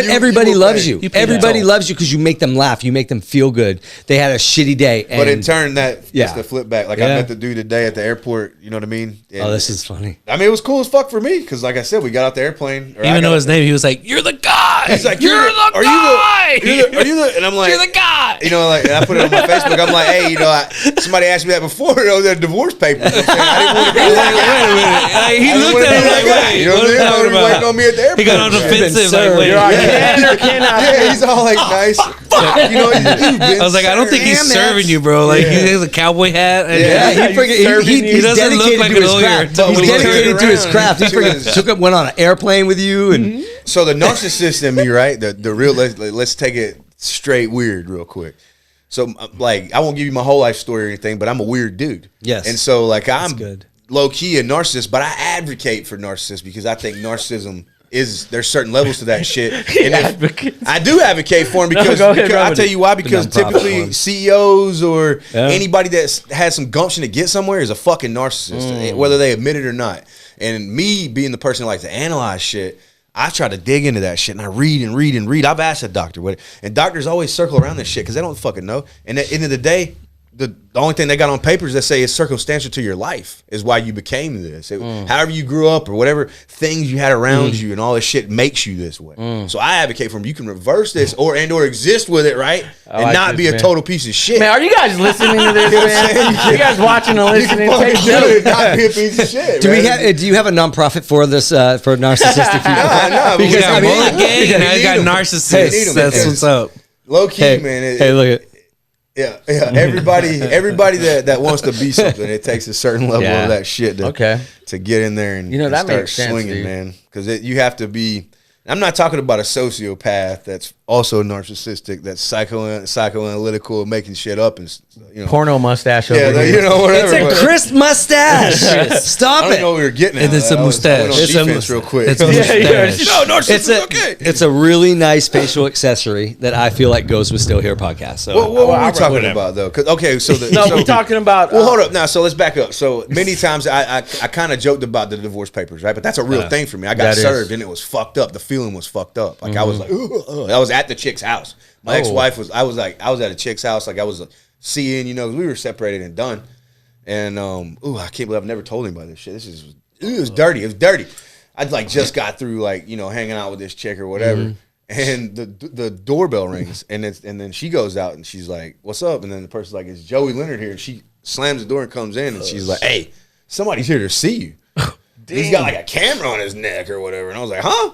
Speaker 2: everybody
Speaker 3: will
Speaker 2: loves
Speaker 3: pay.
Speaker 2: you.
Speaker 4: You pay
Speaker 2: Everybody
Speaker 4: to
Speaker 2: loves you because you make them laugh. You make them feel good. They had a shitty day. And,
Speaker 3: But in turn, that's
Speaker 2: Yeah.
Speaker 3: the flip back. Like,
Speaker 2: Yeah.
Speaker 3: I met the dude today at the airport. You know what I mean? And
Speaker 2: oh, this is funny.
Speaker 3: I mean, it was cool as fuck for me because, like I said, we got out the airplane.
Speaker 4: even though his name, he was like, "You're the guy."
Speaker 3: He's like,
Speaker 4: You're the guy.
Speaker 3: Are you the? And I'm like,
Speaker 4: You're the guy.
Speaker 3: You know, like, and I put it on my Facebook. I'm like, hey, you know, somebody asked me that before. You know, they're divorce papers. You know what I'm saying? I didn't want to be like,
Speaker 4: Wait a minute. Like, he
Speaker 3: I didn't
Speaker 4: looked
Speaker 3: wanna
Speaker 4: at
Speaker 3: be
Speaker 4: him
Speaker 3: that
Speaker 4: like,
Speaker 3: guy.
Speaker 4: wait,
Speaker 3: You know
Speaker 4: what
Speaker 3: what
Speaker 4: are you
Speaker 3: I'm
Speaker 4: talking
Speaker 3: saying? Waiting on
Speaker 4: about?
Speaker 3: me at the airport.
Speaker 4: He got on defensive. Like, wait.
Speaker 1: You're like, can or cannot.
Speaker 3: Yeah, he's all like nice. You know, he's been
Speaker 4: I was like, I don't think he's
Speaker 3: served.
Speaker 4: serving you, bro. Like, he has a cowboy hat. And
Speaker 3: Yeah,
Speaker 2: He's
Speaker 4: doesn't look
Speaker 2: dedicated
Speaker 4: like
Speaker 2: to
Speaker 4: a
Speaker 2: his
Speaker 4: lawyer.
Speaker 2: craft.
Speaker 3: But
Speaker 2: He's
Speaker 3: when he
Speaker 2: dedicated
Speaker 3: turned
Speaker 2: to his
Speaker 3: around,
Speaker 2: craft. He
Speaker 3: he was-
Speaker 2: freaking went on an airplane with you, and
Speaker 3: So the narcissist in me, right? The real. Let's take it straight weird, real quick. So, like, I won't give you my whole life story or anything, but I'm a weird dude.
Speaker 2: Yes.
Speaker 3: And so, like, I'm
Speaker 2: good.
Speaker 3: low key a narcissist, but I advocate for narcissists because I think narcissism there's certain levels to that shit. And I do advocate for him because,
Speaker 1: go ahead,
Speaker 3: because
Speaker 1: run
Speaker 3: I'll
Speaker 1: with
Speaker 3: tell
Speaker 1: it.
Speaker 3: you why. Because
Speaker 2: The nonprofit
Speaker 3: typically
Speaker 2: ones.
Speaker 3: CEOs or anybody that has some gumption to get somewhere is a fucking narcissist, whether they admit it or not. And me being the person who likes to analyze shit, I try to dig into that shit and I read and read and read. I've asked a doctor what, and doctors always circle around this shit because they don't fucking know. And at the end of the day, the only thing they got on papers that say it's circumstantial to your life is why you became this. However you grew up or whatever things you had around you and all this shit makes you this way. So I advocate for them. You can reverse this or exist with it, right? And
Speaker 1: like
Speaker 3: not
Speaker 1: this,
Speaker 3: be a
Speaker 1: man.
Speaker 3: total piece of shit.
Speaker 1: Man, are you guys listening to this, man? You guys watching and
Speaker 3: you can
Speaker 1: listening?
Speaker 3: fucking
Speaker 1: Take
Speaker 3: do it and
Speaker 1: notes.
Speaker 3: not be a piece of shit.
Speaker 2: do we
Speaker 3: man.
Speaker 2: have? Do you have a nonprofit for this for narcissistic people?
Speaker 3: No,
Speaker 4: He
Speaker 3: because
Speaker 4: got
Speaker 3: I mean,
Speaker 4: bullet gang and now he got
Speaker 3: need 'em.
Speaker 4: narcissists.
Speaker 3: Hey, need 'em.
Speaker 4: That's what's up.
Speaker 3: Low key,
Speaker 2: Hey,
Speaker 3: man.
Speaker 2: hey, look at.
Speaker 3: Yeah. Everybody that wants to be something, it takes a certain level
Speaker 2: Yeah.
Speaker 3: of that shit to get in there and,
Speaker 1: You know,
Speaker 3: and
Speaker 1: that
Speaker 3: start
Speaker 1: makes sense,
Speaker 3: swinging,
Speaker 1: dude.
Speaker 3: man. Because you have to be. I'm not talking about a sociopath that's also narcissistic, that's psychoanalytical, and making shit up and
Speaker 1: Porno mustache
Speaker 3: Yeah,
Speaker 1: over here.
Speaker 3: you know whatever.
Speaker 2: It's a
Speaker 3: but
Speaker 2: Chris mustache.
Speaker 3: I
Speaker 2: Stop
Speaker 3: don't
Speaker 2: it.
Speaker 3: know what we were getting at.
Speaker 4: And it's a
Speaker 3: I was going
Speaker 4: mustache.
Speaker 3: on
Speaker 4: It's a
Speaker 3: defense real quick.
Speaker 4: It's a
Speaker 1: Yeah,
Speaker 4: mustache.
Speaker 3: No, narcissism
Speaker 2: It's
Speaker 3: is
Speaker 2: a
Speaker 3: okay.
Speaker 2: it's a really nice facial accessory that I feel like goes with Still Here podcast. So
Speaker 3: What were
Speaker 1: I'll
Speaker 3: we talking
Speaker 1: whatever.
Speaker 3: about though? 'Cause, okay, so
Speaker 1: No, we're talking about.
Speaker 3: Well, hold up now. So let's back up. So many times I kind of joked about the divorce papers, right? But that's a real thing for me. I got
Speaker 1: That is.
Speaker 3: served and it was fucked up. The feeling was fucked up. Like I was like, ugh. I was at the chick's house. My ex-wife was. I was at a chick's house. Like I was seeing. You know, we were separated and done. And I can't believe I've never told anybody this shit. It was dirty. It was dirty. I'd like just got through like hanging out with this chick or whatever. And the doorbell rings and then she goes out and she's like, "What's up?" And then the person's like, "It's Joey Leonard here." And she slams the door and comes in and she's like, "Hey, somebody's here to see you." He's got like a camera on his neck or whatever. And I was like, "Huh?"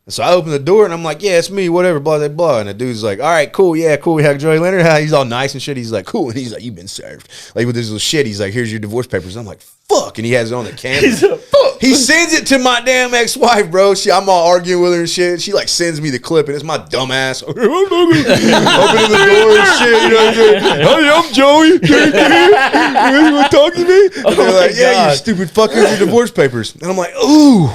Speaker 3: And so I open the door and I'm like, "Yeah, it's me, whatever, blah, blah, blah." And the dude's like, "All right, cool, yeah, cool. We have Joey Leonard." He's all nice and shit. He's like, "Cool." And he's like, "You've been served." Like with this little shit, he's like, "Here's your divorce papers." I'm like, "Fuck." And he has it on the camera. He sends it to my damn ex-wife, bro. I'm all arguing with her and shit. She like sends me the clip and it's my dumb ass opening the door and shit. You know what I'm saying? "Hey, I'm Joey. You want to talk to me?" And they're like, "Yeah, you stupid fucker, your divorce papers." And I'm like, "Ooh."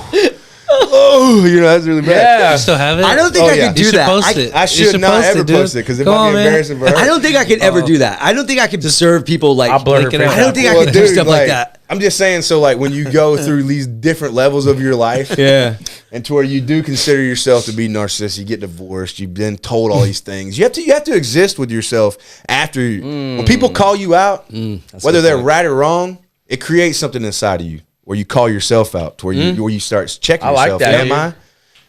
Speaker 3: Oh, that's really bad.
Speaker 1: Yeah.
Speaker 4: You still have it?
Speaker 2: I don't think I
Speaker 3: yeah.
Speaker 2: could
Speaker 4: You
Speaker 2: do
Speaker 4: should
Speaker 2: that.
Speaker 4: post it.
Speaker 3: I
Speaker 4: You
Speaker 3: should not
Speaker 4: post
Speaker 3: ever
Speaker 4: dude.
Speaker 3: post it because it
Speaker 4: Come
Speaker 3: might
Speaker 4: on,
Speaker 3: be
Speaker 4: man.
Speaker 3: embarrassing for her.
Speaker 2: I don't think I could ever do that. I don't think I could serve people like.
Speaker 1: I'll blur her
Speaker 4: Link it
Speaker 1: face
Speaker 4: out.
Speaker 2: I don't think I
Speaker 3: Well,
Speaker 2: could do
Speaker 3: dude,
Speaker 2: stuff like that.
Speaker 3: I'm just saying, so like when you go through these different levels of your life,
Speaker 2: Yeah.
Speaker 3: and to where you do consider yourself to be narcissistic, you get divorced, you've been told all these things. You have to exist with yourself after when people call you out, whether they're right or wrong, it creates something inside of you where you call yourself out, to where you start checking
Speaker 1: I like
Speaker 3: yourself.
Speaker 1: that,
Speaker 3: Am
Speaker 1: dude.
Speaker 3: I?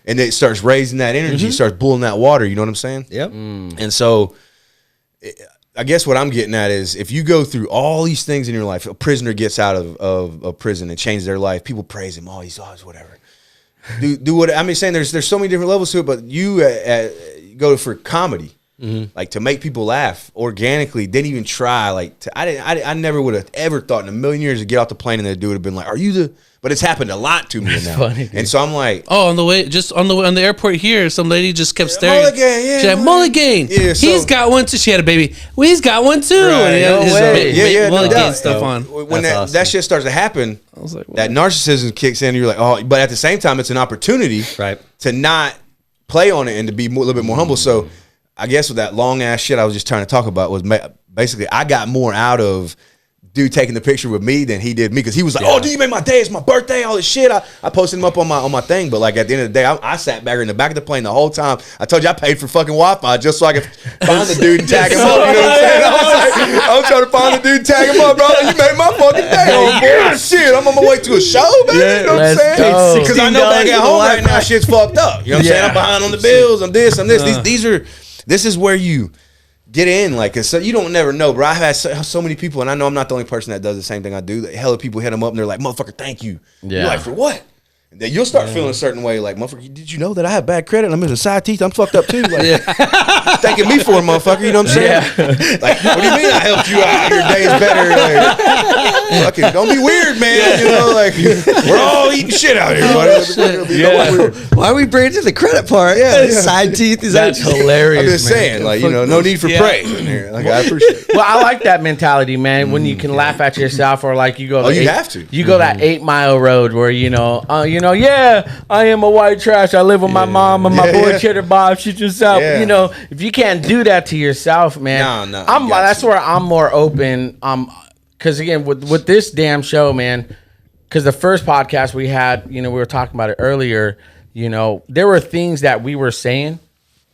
Speaker 3: And it starts raising that energy, starts boiling that water. You know what I'm saying?
Speaker 2: Yep.
Speaker 3: And so I guess what I'm getting at is if you go through all these things in your life, a prisoner gets out of prison and changes their life, people praise him, he's whatever. Do what I mean, saying there's so many different levels to it, but you go for comedy, like to make people laugh organically. Didn't even try. Like I never would have ever thought in a million years to get off the plane and the dude would have been like, "Are you the?" But it's happened a lot to me now,
Speaker 1: funny, dude.
Speaker 3: and so I'm like,
Speaker 4: Oh, on the airport here, some lady just kept staring.
Speaker 3: Mulligan, yeah,
Speaker 4: She's like, Mulligan.
Speaker 3: Yeah, so-
Speaker 4: He's got one too. She had a baby. Well, he's got one too.
Speaker 3: Right,
Speaker 4: And he had
Speaker 1: no
Speaker 4: his,
Speaker 1: way.
Speaker 3: Yeah, no
Speaker 4: Mulligan
Speaker 3: doubt.
Speaker 4: stuff on.
Speaker 3: when
Speaker 2: That's
Speaker 3: that
Speaker 2: awesome.
Speaker 3: shit starts to happen,
Speaker 4: I was like,
Speaker 3: that narcissism kicks in. And you're like, oh, but at the same time, it's an opportunity,
Speaker 2: Right.
Speaker 3: to not play on it and to be a little bit more humble. So, I guess with that long ass shit I was just trying to talk about was basically I got more out of dude taking the picture with me than he did me, because he was like, "Oh, dude, you made my day. It's my birthday. All this shit." I posted him up on my thing, but like at the end of the day, I sat back in the back of the plane the whole time. I told you I paid for fucking Wi-Fi just so I could find the dude and tag him up. You know what I'm saying? I was trying to find the dude, and tag him up, bro. You made my fucking day. Oh boy, shit! I'm on my way to a show, baby. You know what I'm saying? Because I know back at home right now, shit's fucked up. You know what I'm saying? I'm behind on the bills. I'm this. I'm this. This is where you get in, like, cause so you don't never know, bro. I've had so many people, and I know I'm not the only person that does the same thing I do. Hella people hit them up, and they're like, "Motherfucker, thank you." Yeah. You're like, "For what?" And then you'll start feeling a certain way, like, "Motherfucker, did you know that I have bad credit? I'm missing side teeth. I'm fucked up too." Like, thanking me for it, motherfucker. You know what I'm saying? Yeah. Like, what do you mean I helped you out? Your day is better. Like, fucking, don't be weird, man. You know, like, we're all eating shit out here, buddy.
Speaker 2: Why are we bringing to the credit part? Side teeth.
Speaker 1: That's hilarious.
Speaker 3: I'm just saying, like, you know, no need for praise in here. Like, I appreciate it.
Speaker 1: Well, I like that mentality, man. When you can laugh at yourself, or like you go.
Speaker 3: Oh, you have to.
Speaker 1: You go that 8 Mile road where yeah, I am a white trash. I live with my mom and my boy Cheddar Bob. She's just out.
Speaker 3: Yeah.
Speaker 1: You know, if you can't do that to yourself, man,
Speaker 3: No,
Speaker 1: that's where I'm more open. Because again, with this damn show, man, because the first podcast we had, we were talking about it earlier. There were things that we were saying,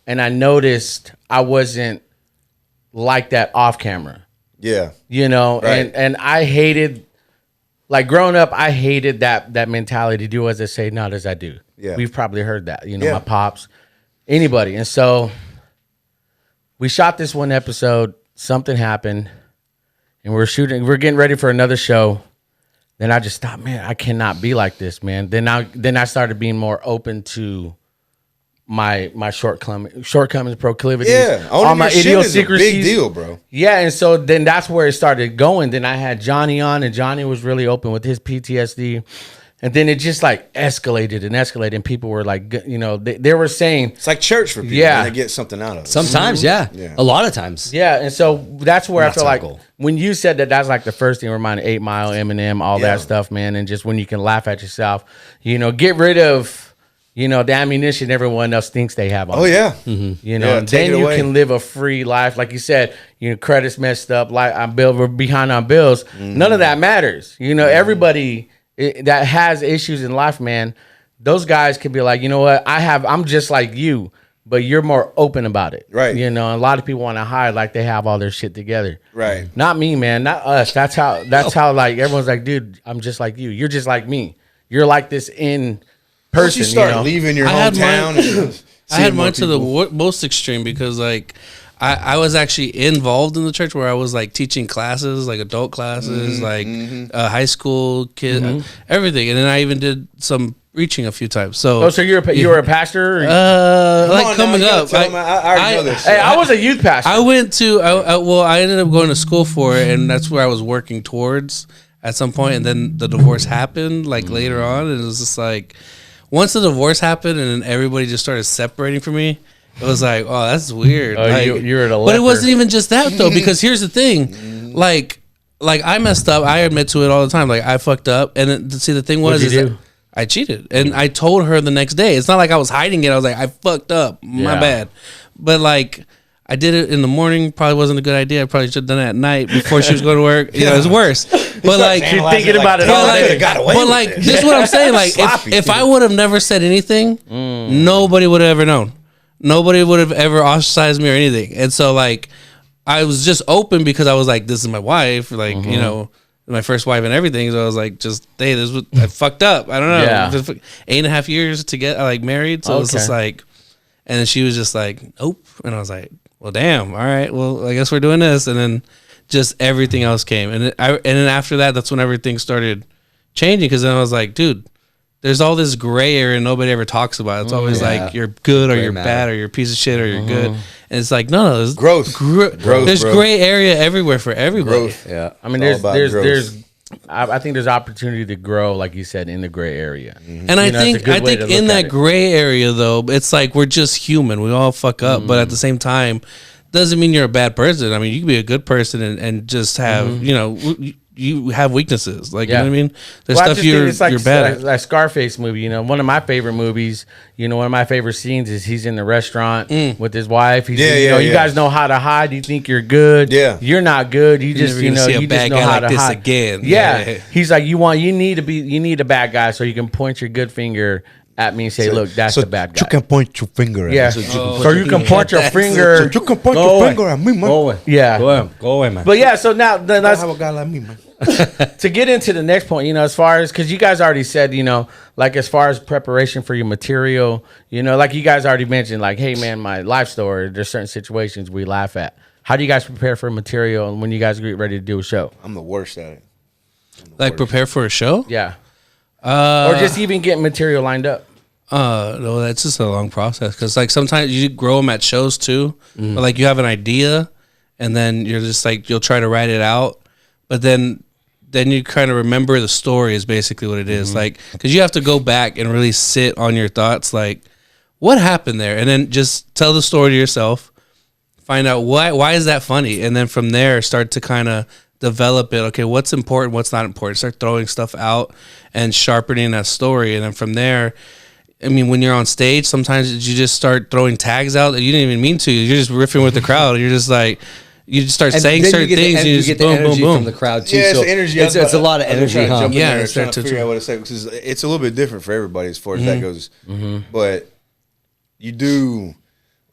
Speaker 1: and I noticed I wasn't like that off camera.
Speaker 3: Yeah.
Speaker 1: Right. And I hated. Like growing up, I hated that mentality. Do as I say, not as I do.
Speaker 3: Yeah.
Speaker 1: We've probably heard that. My pops, anybody. And so we shot this one episode. Something happened, and we're getting ready for another show. Then I just thought, man, I cannot be like this, man. Then I started being more open to my shortcomings, proclivities,
Speaker 3: all my idiosyncrasies. Big deal, bro.
Speaker 1: Yeah, and so then that's where it started going. Then I had Johnny on, and Johnny was really open with his PTSD, and then it just like escalated, and people were like, they were saying
Speaker 3: it's like church for people. Yeah, they get something out of it.
Speaker 2: Sometimes, yeah, a lot of times,
Speaker 1: yeah. And so that's where I feel like when you said that's like the first thing reminded 8 Mile, Eminem, all that stuff, man, and just when you can laugh at yourself, get rid of. The ammunition everyone else thinks they have on.
Speaker 3: Oh, yeah.
Speaker 1: Mm-hmm. And then you can live a free life. Like you said, credit's messed up. Like we're behind on bills. Mm-hmm. None of that matters. Everybody that has issues in life, man, those guys can be like, you know what? I'm just like you, but you're more open about it.
Speaker 3: Right.
Speaker 1: A lot of people want to hide like they have all their shit together.
Speaker 3: Right.
Speaker 1: Not me, man. Not us. That's how like everyone's like, dude, I'm just like you. You're just like me. You're like this in person.
Speaker 3: Once you start leaving your hometown.
Speaker 4: I had mine to the most extreme because like I was actually involved in the church where I was like teaching classes, like adult classes, high school kids, everything, and then I even did some preaching a few times. So
Speaker 1: you were a pastor?
Speaker 4: Coming up,
Speaker 3: I already know this.
Speaker 1: Hey, I was a youth pastor.
Speaker 4: I ended up going to school for it, and that's where I was working towards at some point, and then the divorce happened like later on, and it was just like. Once the divorce happened and then everybody just started separating from me, it was like, oh, that's weird.
Speaker 1: Oh, you're at a leper.
Speaker 4: But it wasn't even just that though, because here's the thing, like I messed up. I admit to it all the time. Like I fucked up, and the thing was, I cheated, and I told her the next day. It's not like I was hiding it. I was like, I fucked up, my bad. But like. I did it in the morning. Probably wasn't a good idea. I probably should have done it at night before she was going to work. It's worse. But like
Speaker 1: you're thinking about it all day.
Speaker 4: But like this is what I'm saying. Like if I would have never said anything, nobody would have ever known. Nobody would have ever ostracized me or anything. And so like I was just open because I was like, this is my wife. Like my first wife and everything. So I was like, hey, this was I fucked up. I don't know.
Speaker 1: Yeah.
Speaker 4: 8.5 years to get like married. So it's just like, and then she was just like, nope. And I was like. Well, damn. All right. Well, I guess we're doing this, and then just everything else came, and then after that, that's when everything started changing. Because then I was like, dude, there's all this gray area and nobody ever talks about it. It's always like you're good or you're bad or you're a piece of shit or you're good, and it's like no, there's
Speaker 3: growth.
Speaker 4: There's gray area everywhere for everybody.
Speaker 3: Growth.
Speaker 1: Yeah. I mean, there's I think there's opportunity to grow, like you said, in the gray area.
Speaker 4: And I think in that gray area, though, it's like we're just human. We all fuck up, but at the same time, doesn't mean you're a bad person. I mean, you can be a good person and just have, you have weaknesses. Like,
Speaker 1: Yeah.
Speaker 4: you know what I mean? There's
Speaker 1: Well, I
Speaker 4: stuff
Speaker 1: just think
Speaker 4: you're
Speaker 1: it's like
Speaker 4: bad at.
Speaker 1: that Scarface movie. You know, one of my favorite movies. You know, one of my favorite scenes is he's in the restaurant with his wife. He's,
Speaker 3: Yeah,
Speaker 1: you know,
Speaker 3: yeah,
Speaker 1: you
Speaker 3: yeah.
Speaker 1: guys know how to hide. You think you're good.
Speaker 3: Yeah.
Speaker 1: You're not good. You just,
Speaker 4: never
Speaker 1: you
Speaker 4: gonna
Speaker 1: know,
Speaker 4: see a
Speaker 1: you
Speaker 4: bad
Speaker 1: just know
Speaker 4: guy
Speaker 1: how
Speaker 4: like
Speaker 1: to
Speaker 4: this
Speaker 1: hide.
Speaker 4: again.
Speaker 1: Yeah.
Speaker 4: Yeah.
Speaker 1: He's like, you need a bad guy so you can point your good finger at me and say, look, that's the bad guy.
Speaker 3: You can point your finger at
Speaker 1: Yeah.
Speaker 3: me.
Speaker 1: So you can point your finger.
Speaker 3: You can point
Speaker 2: Go
Speaker 3: your
Speaker 2: away.
Speaker 3: finger at me, man.
Speaker 2: Go away.
Speaker 1: Yeah.
Speaker 2: Go away, man.
Speaker 1: But yeah, so now then
Speaker 3: I
Speaker 1: let's
Speaker 3: have a guy like me, man.
Speaker 1: to get into the next point, you know, as far as, because you guys already said, you know, like as far as preparation for your material, you know, like you guys already mentioned, like, hey man, my life story, there's certain situations we laugh at. How do you guys prepare for material and when you guys get ready to do a show?
Speaker 3: I'm the worst at it.
Speaker 4: Like, prepare for a show?
Speaker 1: Yeah. Or just even get material lined up.
Speaker 4: No, that's just a long process. Because, like, sometimes you grow them at shows too. But, like, you have an idea and then you're just like, you'll try to write it out. But then you kind of remember the story is basically what it is. Like, because you have to go back and really sit on your thoughts, like, what happened there? And then just tell the story to yourself, find out why is that funny? And then from there, start to kind of develop it. Okay, what's important, what's not important? Start throwing stuff out and sharpening that story. And then from there, I mean, when you're on stage, sometimes you just start throwing tags out that you didn't even mean to. You're just riffing with the crowd. You're just like, you just start saying
Speaker 2: then
Speaker 4: certain things. And you just
Speaker 2: get the
Speaker 4: boom, boom,
Speaker 2: energy
Speaker 4: boom.
Speaker 2: from the crowd too.
Speaker 3: Yeah, it's
Speaker 2: so
Speaker 3: the energy.
Speaker 2: It's a lot of energy, huh?
Speaker 4: Yeah,
Speaker 3: Yeah,
Speaker 4: it's
Speaker 3: trying
Speaker 4: that
Speaker 3: to
Speaker 4: too.
Speaker 3: figure out what to say because it's a little bit different for everybody as far as that goes. But you do.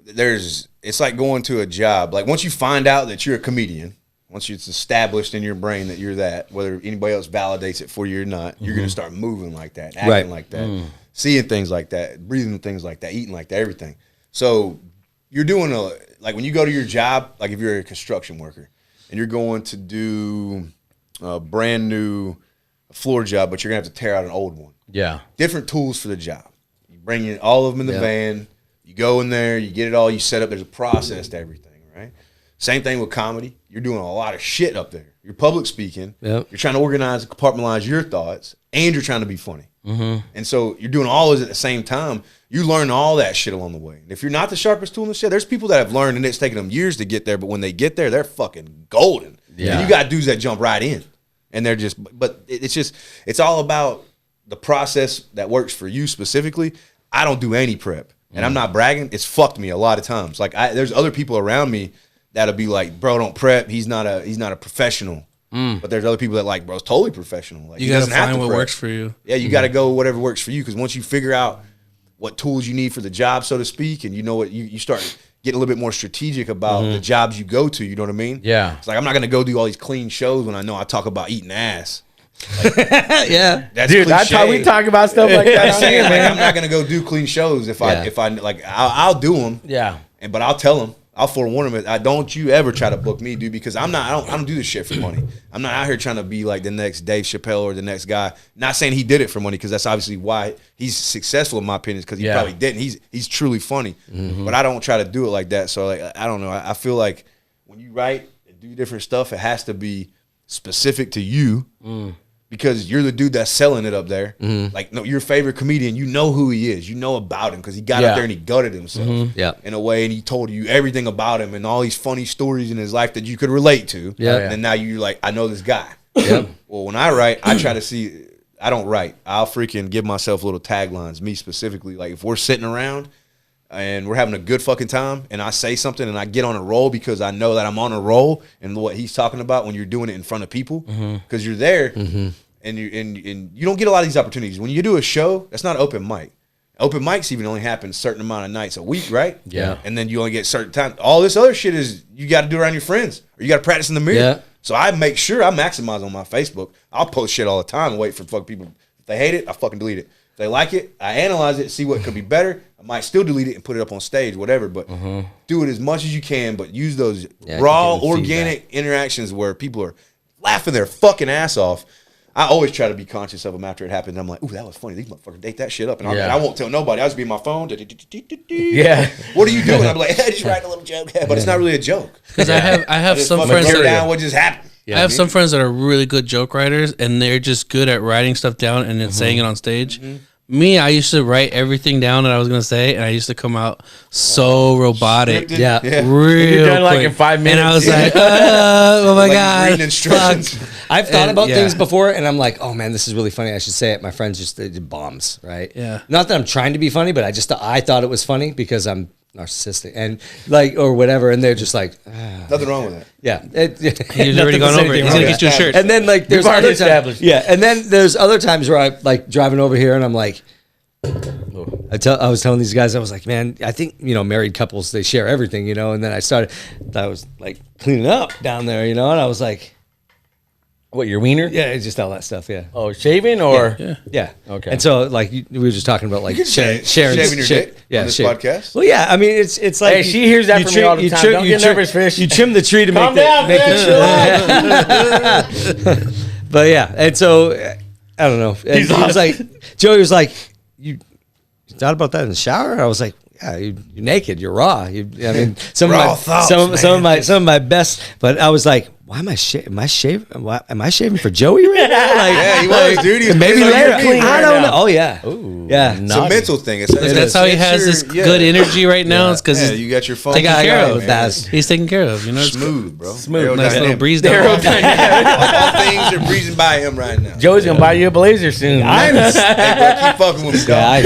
Speaker 3: It's like going to a job. Like once you find out that you're a comedian, once it's established in your brain that you're that, whether anybody else validates it for you or not, you're gonna start moving like that, acting
Speaker 2: Right.
Speaker 3: like that, seeing things like that, breathing things like that, eating like that, everything. So you're doing like when you go to your job, like if you're a construction worker and you're going to do a brand new floor job, but you're gonna have to tear out an old one.
Speaker 1: Yeah.
Speaker 3: Different tools for the job. You bring in all of them in the van. You go in there. You get it all. You set up. There's a process to everything, right? Same thing with comedy. You're doing a lot of shit up there. You're public speaking.
Speaker 2: Yep.
Speaker 3: You're trying to organize and compartmentalize your thoughts, and you're trying to be funny. And so you're doing all those at the same time. You learn all that shit along the way. And if you're not the sharpest tool in the shed, there's people that have learned, and it's taken them years to get there. But when they get there, they're fucking golden.
Speaker 1: Yeah.
Speaker 3: And you got dudes that jump right in, and they're just. But it's all about the process that works for you specifically. I don't do any prep, and I'm not bragging. It's fucked me a lot of times. Like there's other people around me that'll be like, "Bro, don't prep. He's not a professional." But there's other people that like, "Bro, it's totally professional." Like
Speaker 4: You
Speaker 3: he
Speaker 4: got to
Speaker 3: doesn't have
Speaker 4: find
Speaker 3: to
Speaker 4: what
Speaker 3: prep.
Speaker 4: works for you.
Speaker 3: Yeah, you got to go whatever works for you because once you figure out what tools you need for the job, so to speak, and you know what you start getting a little bit more strategic about the jobs you go to. You know what I mean?
Speaker 1: Yeah.
Speaker 3: It's like I'm not gonna go do all these clean shows when I know I talk about eating ass.
Speaker 2: Yeah.
Speaker 3: That's
Speaker 1: Dude, that's how we talk about stuff like that.
Speaker 3: I'm
Speaker 1: on
Speaker 3: saying,
Speaker 1: here,
Speaker 3: like,
Speaker 1: man.
Speaker 3: I'm not gonna go do clean shows if I like I'll do them.
Speaker 1: Yeah.
Speaker 3: But I'll tell them. I'll forewarn them. I don't you ever try to book me, dude, because I don't do this shit for money. I'm not out here trying to be like the next Dave Chappelle or the next guy. Not saying he did it for money because that's obviously why he's successful in my opinion because he probably didn't. He's truly funny, but I don't try to do it like that. So like I don't know. I feel like when you write and do different stuff, it has to be specific to you. Because you're the dude that's selling it up there. Like, no, your favorite comedian, you know who he is. You know about him because he got up there and he gutted himself in a way, and he told you everything about him and all these funny stories in his life that you could relate to.
Speaker 2: Yeah.
Speaker 3: And then now you're like, I know this guy. Well, when I write, I try to see, I don't write. I'll freaking give myself little taglines, me specifically. Like, if we're sitting around and we're having a good fucking time and I say something and I get on a roll because I know that I'm on a roll and what he's talking about when you're doing it in front of people because you're there and you don't get a lot of these opportunities. When you do a show, that's not an open mic. Open mics even only happen a certain amount of nights a week, right?
Speaker 1: Yeah.
Speaker 3: And then you only get certain time. All this other shit is you got to do around your friends or you got to practice in the mirror.
Speaker 2: Yeah.
Speaker 3: So I make sure I maximize on my Facebook. I'll post shit all the time and wait for fucking people. If they hate it, I fucking delete it. If they like it, I analyze it, see what could be better. I might still delete it and put it up on stage, whatever. But do it as much as you can. But use those raw,
Speaker 2: give them
Speaker 3: organic interactions where people are laughing their fucking ass off. I always try to be conscious of them after it happens. I'm like, ooh, that was funny. These motherfuckers date that shit up. And I won't tell nobody. I'll just be on my phone.
Speaker 1: Yeah.
Speaker 3: What are you doing? I'm like, hey, just writing a little joke. But it's not really a joke.
Speaker 4: Because I have
Speaker 3: Just
Speaker 4: some
Speaker 3: fucking
Speaker 4: friends
Speaker 3: tear
Speaker 4: that
Speaker 3: down what just happened.
Speaker 4: I have some friends that are really good joke writers, and they're just good at writing stuff down and then saying it on stage. Me, I used to write everything down that I was gonna say, and I used to come out so robotic.
Speaker 3: Scripted?
Speaker 2: Yeah.
Speaker 4: Real
Speaker 1: You're done like
Speaker 4: quick.
Speaker 1: in 5 minutes.
Speaker 4: And I was like, oh my
Speaker 3: Like
Speaker 4: god,
Speaker 3: reading instructions.
Speaker 4: fuck.
Speaker 2: I've thought about
Speaker 4: yeah.
Speaker 2: things before, and I'm like, oh man, this is really funny. I should say it. My friends just they did bombs, right?
Speaker 4: Yeah.
Speaker 2: Not that I'm trying to be funny, but I thought it was funny because I'm narcissistic and like or whatever, and they're just like,
Speaker 3: Nothing wrong with that.
Speaker 2: yeah.
Speaker 4: He's already gone over it. He's gonna get you a shirt.
Speaker 2: And then like there's
Speaker 1: already
Speaker 2: other times,
Speaker 1: established.
Speaker 2: yeah, and then there's other times where I like driving over here, and I'm like. I was telling these guys, I was like, man, I think, married couples, they share everything, and then I was like cleaning up down there, and I was like,
Speaker 1: What, your wiener?
Speaker 2: yeah, it's just all that stuff. Yeah.
Speaker 1: Oh, shaving or?
Speaker 2: Yeah.
Speaker 1: Okay.
Speaker 2: And so like we were just talking about like sharing
Speaker 3: shaving your dick on this podcast?
Speaker 2: Well, yeah, I mean, it's like,
Speaker 1: Hey, she hears that from me all the time. Don't get nervous, fish.
Speaker 2: You trim the tree to
Speaker 1: Calm
Speaker 2: make
Speaker 1: down,
Speaker 2: make
Speaker 1: fish.
Speaker 2: But yeah. And so I don't know. And he was like, Joey was like, you thought about that in the shower? And I was like, yeah, you're naked, you're raw. I mean, some
Speaker 3: Raw
Speaker 2: of
Speaker 3: thoughts,
Speaker 2: some of my best. But I was like, why am I shaving? Am I shaving for Joey right now? Like,
Speaker 3: Yeah, he was, dude. He was
Speaker 2: maybe
Speaker 3: like,
Speaker 2: later.
Speaker 3: you're clean
Speaker 2: I
Speaker 1: right
Speaker 2: don't
Speaker 1: now.
Speaker 2: know. Oh yeah, yeah.
Speaker 3: It's a mental thing.
Speaker 4: That's how he has this good energy right now. It's because
Speaker 3: Yeah, you got your phone.
Speaker 4: taken
Speaker 2: I
Speaker 4: care
Speaker 2: got
Speaker 4: of.
Speaker 2: it, Baz.
Speaker 4: He's taken care of. It's
Speaker 3: Smooth, bro.
Speaker 1: Smooth.
Speaker 4: nice little
Speaker 3: Aerodynamic.
Speaker 4: breeze down.
Speaker 3: All things are breezing by him right now.
Speaker 1: Joey's going to buy you a blazer soon.
Speaker 3: Hey, bro, keep fucking with me, dog.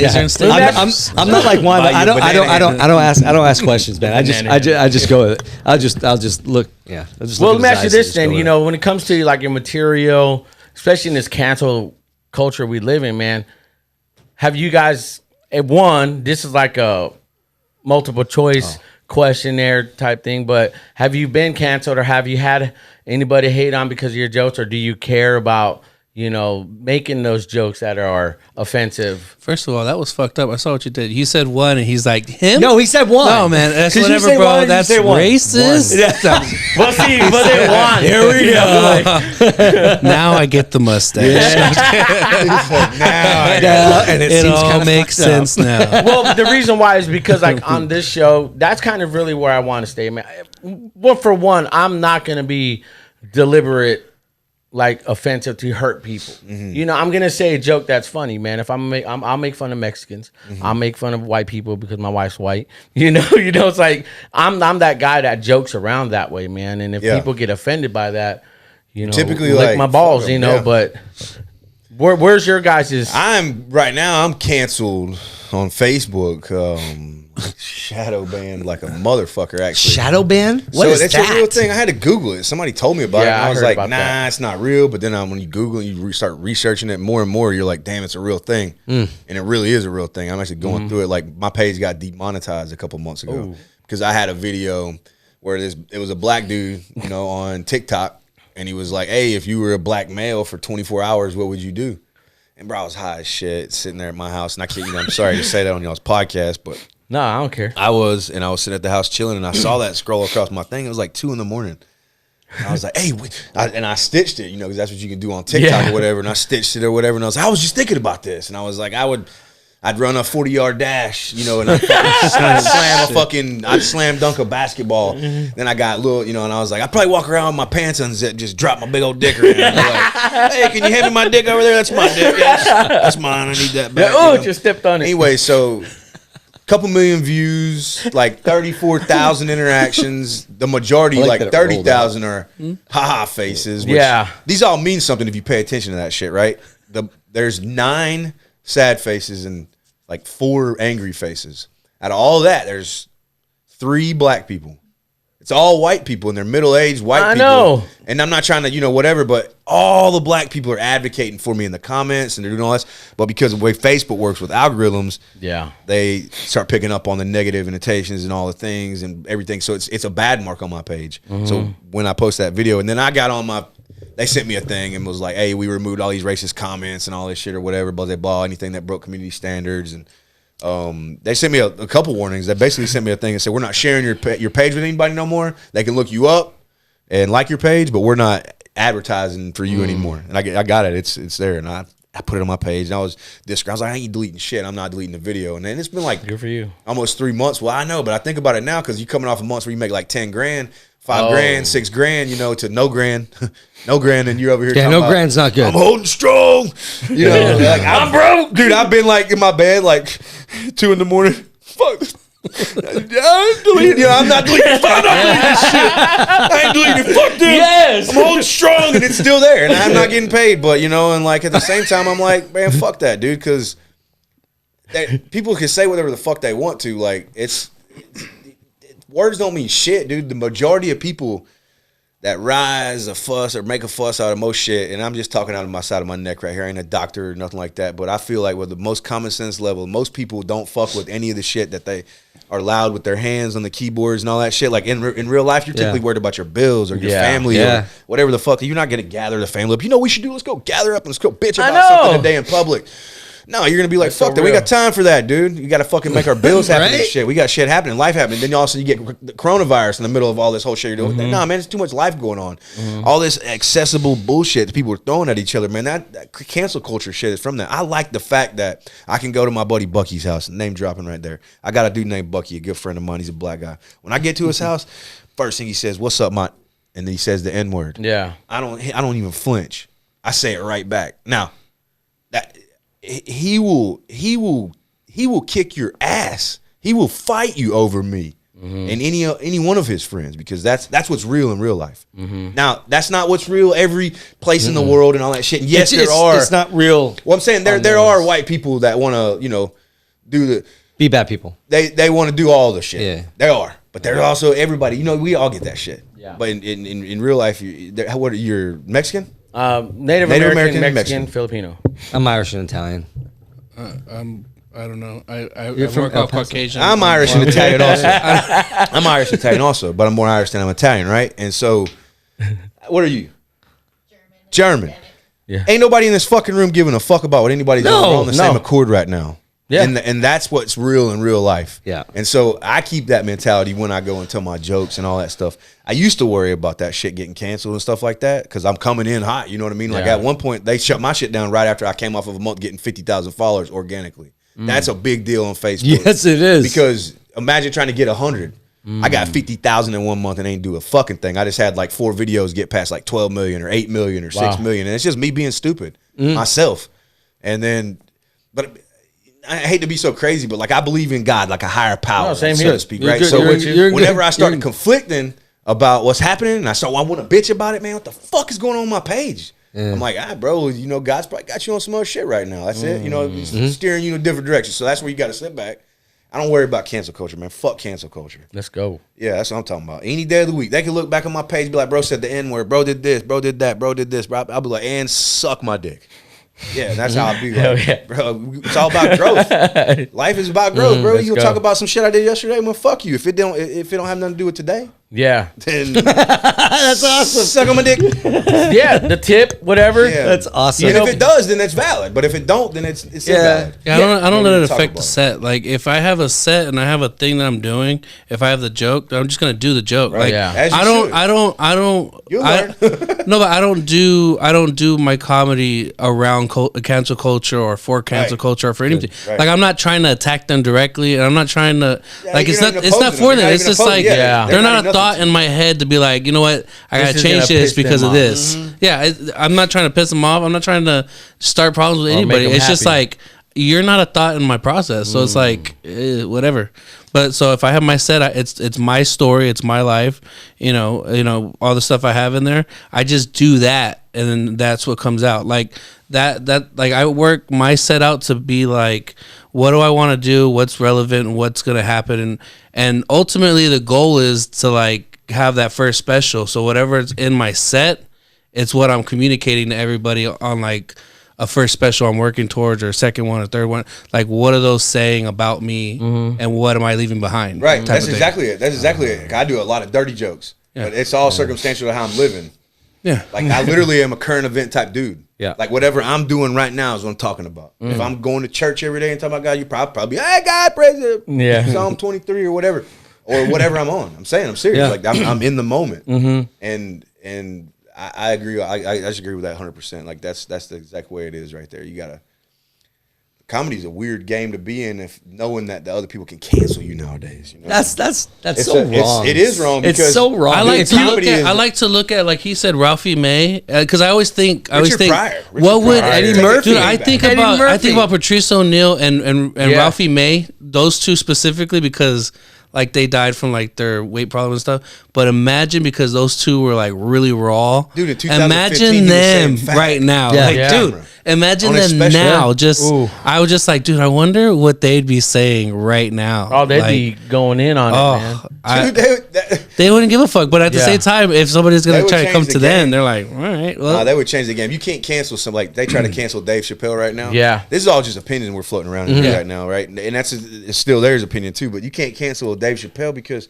Speaker 4: Laser and stick.
Speaker 2: I'm not like one.
Speaker 3: Buy you a
Speaker 2: I don't ask questions, man. I just go with it. I'll just look. Yeah.
Speaker 1: Well, let me ask you this then. When it comes to like your material, especially in this cancel culture we live in, man, have you guys, this is like a multiple choice questionnaire type thing, but have you been canceled or have you had anybody hate on because of your jokes, or do you care about, making those jokes that are offensive?
Speaker 4: First of all, that was fucked up. I saw what you did. You said one, and he's like, him?
Speaker 2: No, he said one.
Speaker 4: No, man, that's
Speaker 2: 'Cause you
Speaker 4: whatever,
Speaker 2: say
Speaker 4: bro.
Speaker 2: one, you
Speaker 4: That's
Speaker 2: say one.
Speaker 4: racist.
Speaker 1: Well, see, but they want.
Speaker 2: Here we go.
Speaker 4: Now I get the mustache.
Speaker 2: And
Speaker 4: It
Speaker 2: seems
Speaker 4: all
Speaker 2: kinda
Speaker 4: makes
Speaker 2: fucked up.
Speaker 4: sense now.
Speaker 1: Well, the reason why is because like on this show, that's kind of really where I want to stay, man. Well, for one, I'm not going to be deliberate, like offensive to hurt people. I'm gonna say a joke that's funny, man. If I'll make fun of Mexicans. I'll make fun of white people because my wife's white. It's like I'm that guy that jokes around that way, man. And if people get offended by that,
Speaker 3: Typically,
Speaker 1: lick
Speaker 3: like,
Speaker 1: my balls,
Speaker 3: fuck 'em, yeah.
Speaker 1: But where's your guys'?
Speaker 3: I'm canceled on Facebook. Shadow banned like a motherfucker. Actually,
Speaker 2: Shadow ban? What is
Speaker 3: that's
Speaker 2: that?
Speaker 3: a real thing. I had to Google it. Somebody told me about it.
Speaker 1: Yeah,
Speaker 3: And
Speaker 1: I
Speaker 3: I was
Speaker 1: heard
Speaker 3: like,
Speaker 1: about
Speaker 3: nah,
Speaker 1: that.
Speaker 3: it's not real. But then when you Google it, you start researching it more and more. You're like, damn, it's a real thing, and it really is a real thing. I'm actually going through it. Like my page got demonetized a couple months ago because I had a video where it was a black dude, on TikTok, and he was like, hey, if you were a black male for 24 hours, what would you do? And bro, I was high as shit sitting there at my house, and I can't. I'm sorry to say that on y'all's podcast, but.
Speaker 1: No, I don't care.
Speaker 3: I was sitting at the house chilling, and I saw that scroll across my thing. It was like 2 a.m. And I was like, hey, and I stitched it, because that's what you can do on TikTok or whatever. And I stitched it or whatever. And I was like, I was just thinking about this. And I was like, I'd run a 40-yard dash, and I'd slam dunk a basketball. Then I got little, and I was like, I'd probably walk around with my pants unzipped, just drop my big old dick around. Like, hey, can you hand me my dick over there? That's my dick. Yes, that's mine. I need that back.
Speaker 1: Just stepped on it.
Speaker 3: Anyway, so couple million views, like 34,000 interactions. The majority,
Speaker 2: like
Speaker 3: like
Speaker 2: that it rolled
Speaker 3: 30,000 are haha faces. Which, these all mean something if you pay attention to that shit, right? There's 9 sad faces and like 4 angry faces. Out of all that, there's 3 black people. It's all white people, and they're middle-aged white people. I know. And I'm not trying to, whatever, but all the black people are advocating for me in the comments, and they're doing all this. But because of the way Facebook works with algorithms, they start picking up on the negative annotations and all the things and everything. So it's a bad mark on my page. So when I post that video, and then I got on they sent me a thing and was like, hey, we removed all these racist comments and all this shit or whatever, blah, blah, blah, anything that broke community standards. And they sent me a couple warnings. They basically sent me a thing and said, we're not sharing your page with anybody no more. They can look you up and like your page, but we're not advertising for you anymore. And I got it. It's there. And I put it on my page. And I was like, I ain't deleting shit. I'm not deleting the video. And then it's been like
Speaker 1: good for you.
Speaker 3: Almost 3 months. Well, I know, but I think about it now because you're coming off of months where you make like 10 grand. $5 grand, $6 grand, you know, to no grand, no grand, and you're over here.
Speaker 2: Yeah,
Speaker 3: talking
Speaker 2: no
Speaker 3: about,
Speaker 2: grand's not good.
Speaker 3: I'm holding strong, you know. Like, I'm broke, dude. I've been like in my bed like 2 a.m. Fuck. I'm deleting, you know, I'm not deleting. I'm not deleting this shit. I ain't deleting. Fuck them.
Speaker 1: Yes.
Speaker 3: I'm holding strong, and it's still there, and I'm not getting paid. But you know, and like at the same time, I'm like, man, fuck that, dude, because people can say whatever the fuck they want to. Like words don't mean shit, dude. The majority of people that rise a fuss or make a fuss out of most shit, and I'm just talking out of my side of my neck right here. I ain't a doctor or nothing like that, but I feel like with the most common sense level, most people don't fuck with any of the shit that they are loud with their hands on the keyboards and all that shit. Like in real life, you're typically worried about your bills or your family or whatever the fuck. You're not going to gather the family up. You know what we should do? Let's go gather up and let's go bitch about something today in public. No, you're going to be like, fuck that. We got time for that, dude. You got to fucking make our bills happen and shit. We got shit happening, life happening. Then all of a sudden you get the coronavirus in the middle of all this whole shit you're doing. Nah, man, it's too much life going on. All this accessible bullshit that people are throwing at each other, man, that cancel culture shit is from that. I like the fact that I can go to my buddy Bucky's house, name dropping right there. I got a dude named Bucky, a good friend of mine. He's a black guy. When I get to his house, first thing he says, "What's up, mate?" And then he says the N word.
Speaker 1: Yeah.
Speaker 3: I don't even flinch. I say it right back. Now, that he will kick your ass. He will fight you over me and any one of his friends, because that's what's real in real life. Now, that's not what's real every place in the world and all that shit. And yes, there are.
Speaker 2: It's not real.
Speaker 3: Well, I'm saying there are white people that want to, you know,
Speaker 2: Be bad people.
Speaker 3: They want to do all the shit.
Speaker 2: Yeah.
Speaker 3: They are. But there's also everybody. You know, we all get that shit.
Speaker 1: Yeah.
Speaker 3: But in real life, what are you, Mexican?
Speaker 1: Native American, Mexican, Filipino.
Speaker 2: I'm Irish and Italian.
Speaker 4: I don't know. I
Speaker 2: from
Speaker 4: work
Speaker 2: El
Speaker 4: off
Speaker 2: Paso?
Speaker 4: Caucasian.
Speaker 3: I'm Irish and Italian also. I'm Irish and Italian also, but I'm more Irish than I'm Italian, right? And so, what are you? German.
Speaker 1: Yeah.
Speaker 3: Ain't nobody in this fucking room giving a fuck about what anybody's doing. We're on the same accord right now.
Speaker 1: Yeah.
Speaker 3: And that's what's real in real life.
Speaker 2: Yeah.
Speaker 3: And so I keep that mentality when I go and tell my jokes and all that stuff. I used to worry about that shit getting canceled and stuff like that because I'm coming in hot. You know what I mean? Like at one point, they shut my shit down right after I came off of a month getting 50,000 followers organically. That's a big deal on Facebook.
Speaker 2: Yes, it is.
Speaker 3: Because imagine trying to get 100. I got 50,000 in 1 month and ain't do a fucking thing. I just had like 4 videos get past like 12 million or 8 million or 6 million. And it's just me being stupid myself. And then, but I hate to be so crazy, but like I believe in God, like a higher power, so to speak, right? So whenever I started conflicting about what's happening, and I want to bitch about it, man, what the fuck is going on my page? I'm like, bro, you know, God's probably got you on some other shit right now. That's it. You know, he's steering you in a different direction. So that's where you got to sit back. I don't worry about cancel culture, man. Fuck cancel culture.
Speaker 1: Let's go.
Speaker 3: Yeah, that's what I'm talking about. Any day of the week, they can look back on my page, and be like, bro said the N word, bro did this, bro did that, bro did this, bro. I'll be like, and suck my dick. Yeah, that's how I'll be. Like, bro, it's all about growth. Life is about growth, bro. You talk about some shit I did yesterday, well, fuck you. If it don't have nothing to do with today,
Speaker 1: then
Speaker 2: that's awesome.
Speaker 3: Suck on my dick.
Speaker 1: Yeah, the tip, whatever.
Speaker 3: Yeah.
Speaker 2: That's awesome.
Speaker 3: And if it does, then it's valid. But if it don't, then it's invalid.
Speaker 4: Yeah, I don't let it affect the set. Like if I have a set and I have a thing that I'm doing, if I have the joke, I'm just gonna do the joke.
Speaker 3: Right.
Speaker 4: Like
Speaker 3: As you
Speaker 4: I don't.
Speaker 3: You'll learn.
Speaker 4: No, but I don't do my comedy around cancel culture or for cancel culture or for anything.
Speaker 3: Right.
Speaker 4: Like I'm not trying to attack them directly, and I'm not trying to like
Speaker 3: you're
Speaker 4: it's not for them. It's just like they're not a thought in my head to be like, you know what, I gotta change this because of this. Yeah, I'm not trying to piss them off. I'm not trying to start problems with anybody. It's just like you're not a thought in my process, so it's like whatever. But so if I have my set, it's my story, it's my life. You know all the stuff I have in there. I just do that, and then that's what comes out. Like that like I work my set out to be like, what do I want to do? What's relevant? What's gonna happen? And ultimately the goal is to like have that first special. So whatever is in my set, it's what I'm communicating to everybody on like a first special I'm working towards, or a second one or third one. Like what are those saying about me, and what am I leaving behind?
Speaker 3: Right. That's exactly it. That's exactly it. I do a lot of dirty jokes, but it's all circumstantial to how I'm living.
Speaker 4: Yeah.
Speaker 3: Like I literally am a current event type dude.
Speaker 2: Yeah.
Speaker 3: Like whatever I'm doing right now is what I'm talking about. If I'm going to church every day and talking about God, you probably hey God praise it.
Speaker 1: Yeah.
Speaker 3: Psalm 23 or whatever. Or whatever I'm on. I'm saying I'm serious.
Speaker 2: Yeah.
Speaker 3: Like I'm in the moment. And I agree. I just agree with that 100%. Like that's the exact way it is right there. You gotta comedy's a weird game to be in if knowing that the other people can cancel you nowadays. You know?
Speaker 2: That's so wrong.
Speaker 3: It is wrong.
Speaker 2: It's
Speaker 3: because
Speaker 2: so wrong.
Speaker 4: I like
Speaker 3: comedy
Speaker 4: to look at like he said, Ralphie May, because I always think
Speaker 3: Pryor.
Speaker 4: what would
Speaker 2: Eddie Murphy.
Speaker 4: Dude, I think about Patrice O'Neal and Ralphie May, those two specifically, because like they died from like their weight problem and stuff. But imagine, because those two were like really raw.
Speaker 3: Dude, in 2015,
Speaker 4: imagine them right now.
Speaker 2: Yeah.
Speaker 4: Like,
Speaker 1: Yeah.
Speaker 4: dude, imagine
Speaker 3: On a
Speaker 4: them
Speaker 3: special-
Speaker 4: now. Just
Speaker 1: Ooh.
Speaker 4: I was just like, dude, I wonder what they'd be saying right now.
Speaker 1: Oh, they'd
Speaker 4: Like,
Speaker 1: be going in on it, man.
Speaker 3: Dude,
Speaker 4: they wouldn't give a fuck. But at the
Speaker 1: Yeah.
Speaker 4: same time, if somebody's
Speaker 3: They
Speaker 4: gonna
Speaker 3: would
Speaker 4: try to
Speaker 3: change
Speaker 4: come
Speaker 3: the
Speaker 4: to them,
Speaker 3: game.
Speaker 4: they're like, all right, well,
Speaker 3: they would change the game. You can't cancel some, like they try to cancel Dave Chappelle right now.
Speaker 1: Yeah.
Speaker 3: This is all just opinions we're floating around in here right now, right? And it's still their opinion too. But you can't cancel Dave Chappelle because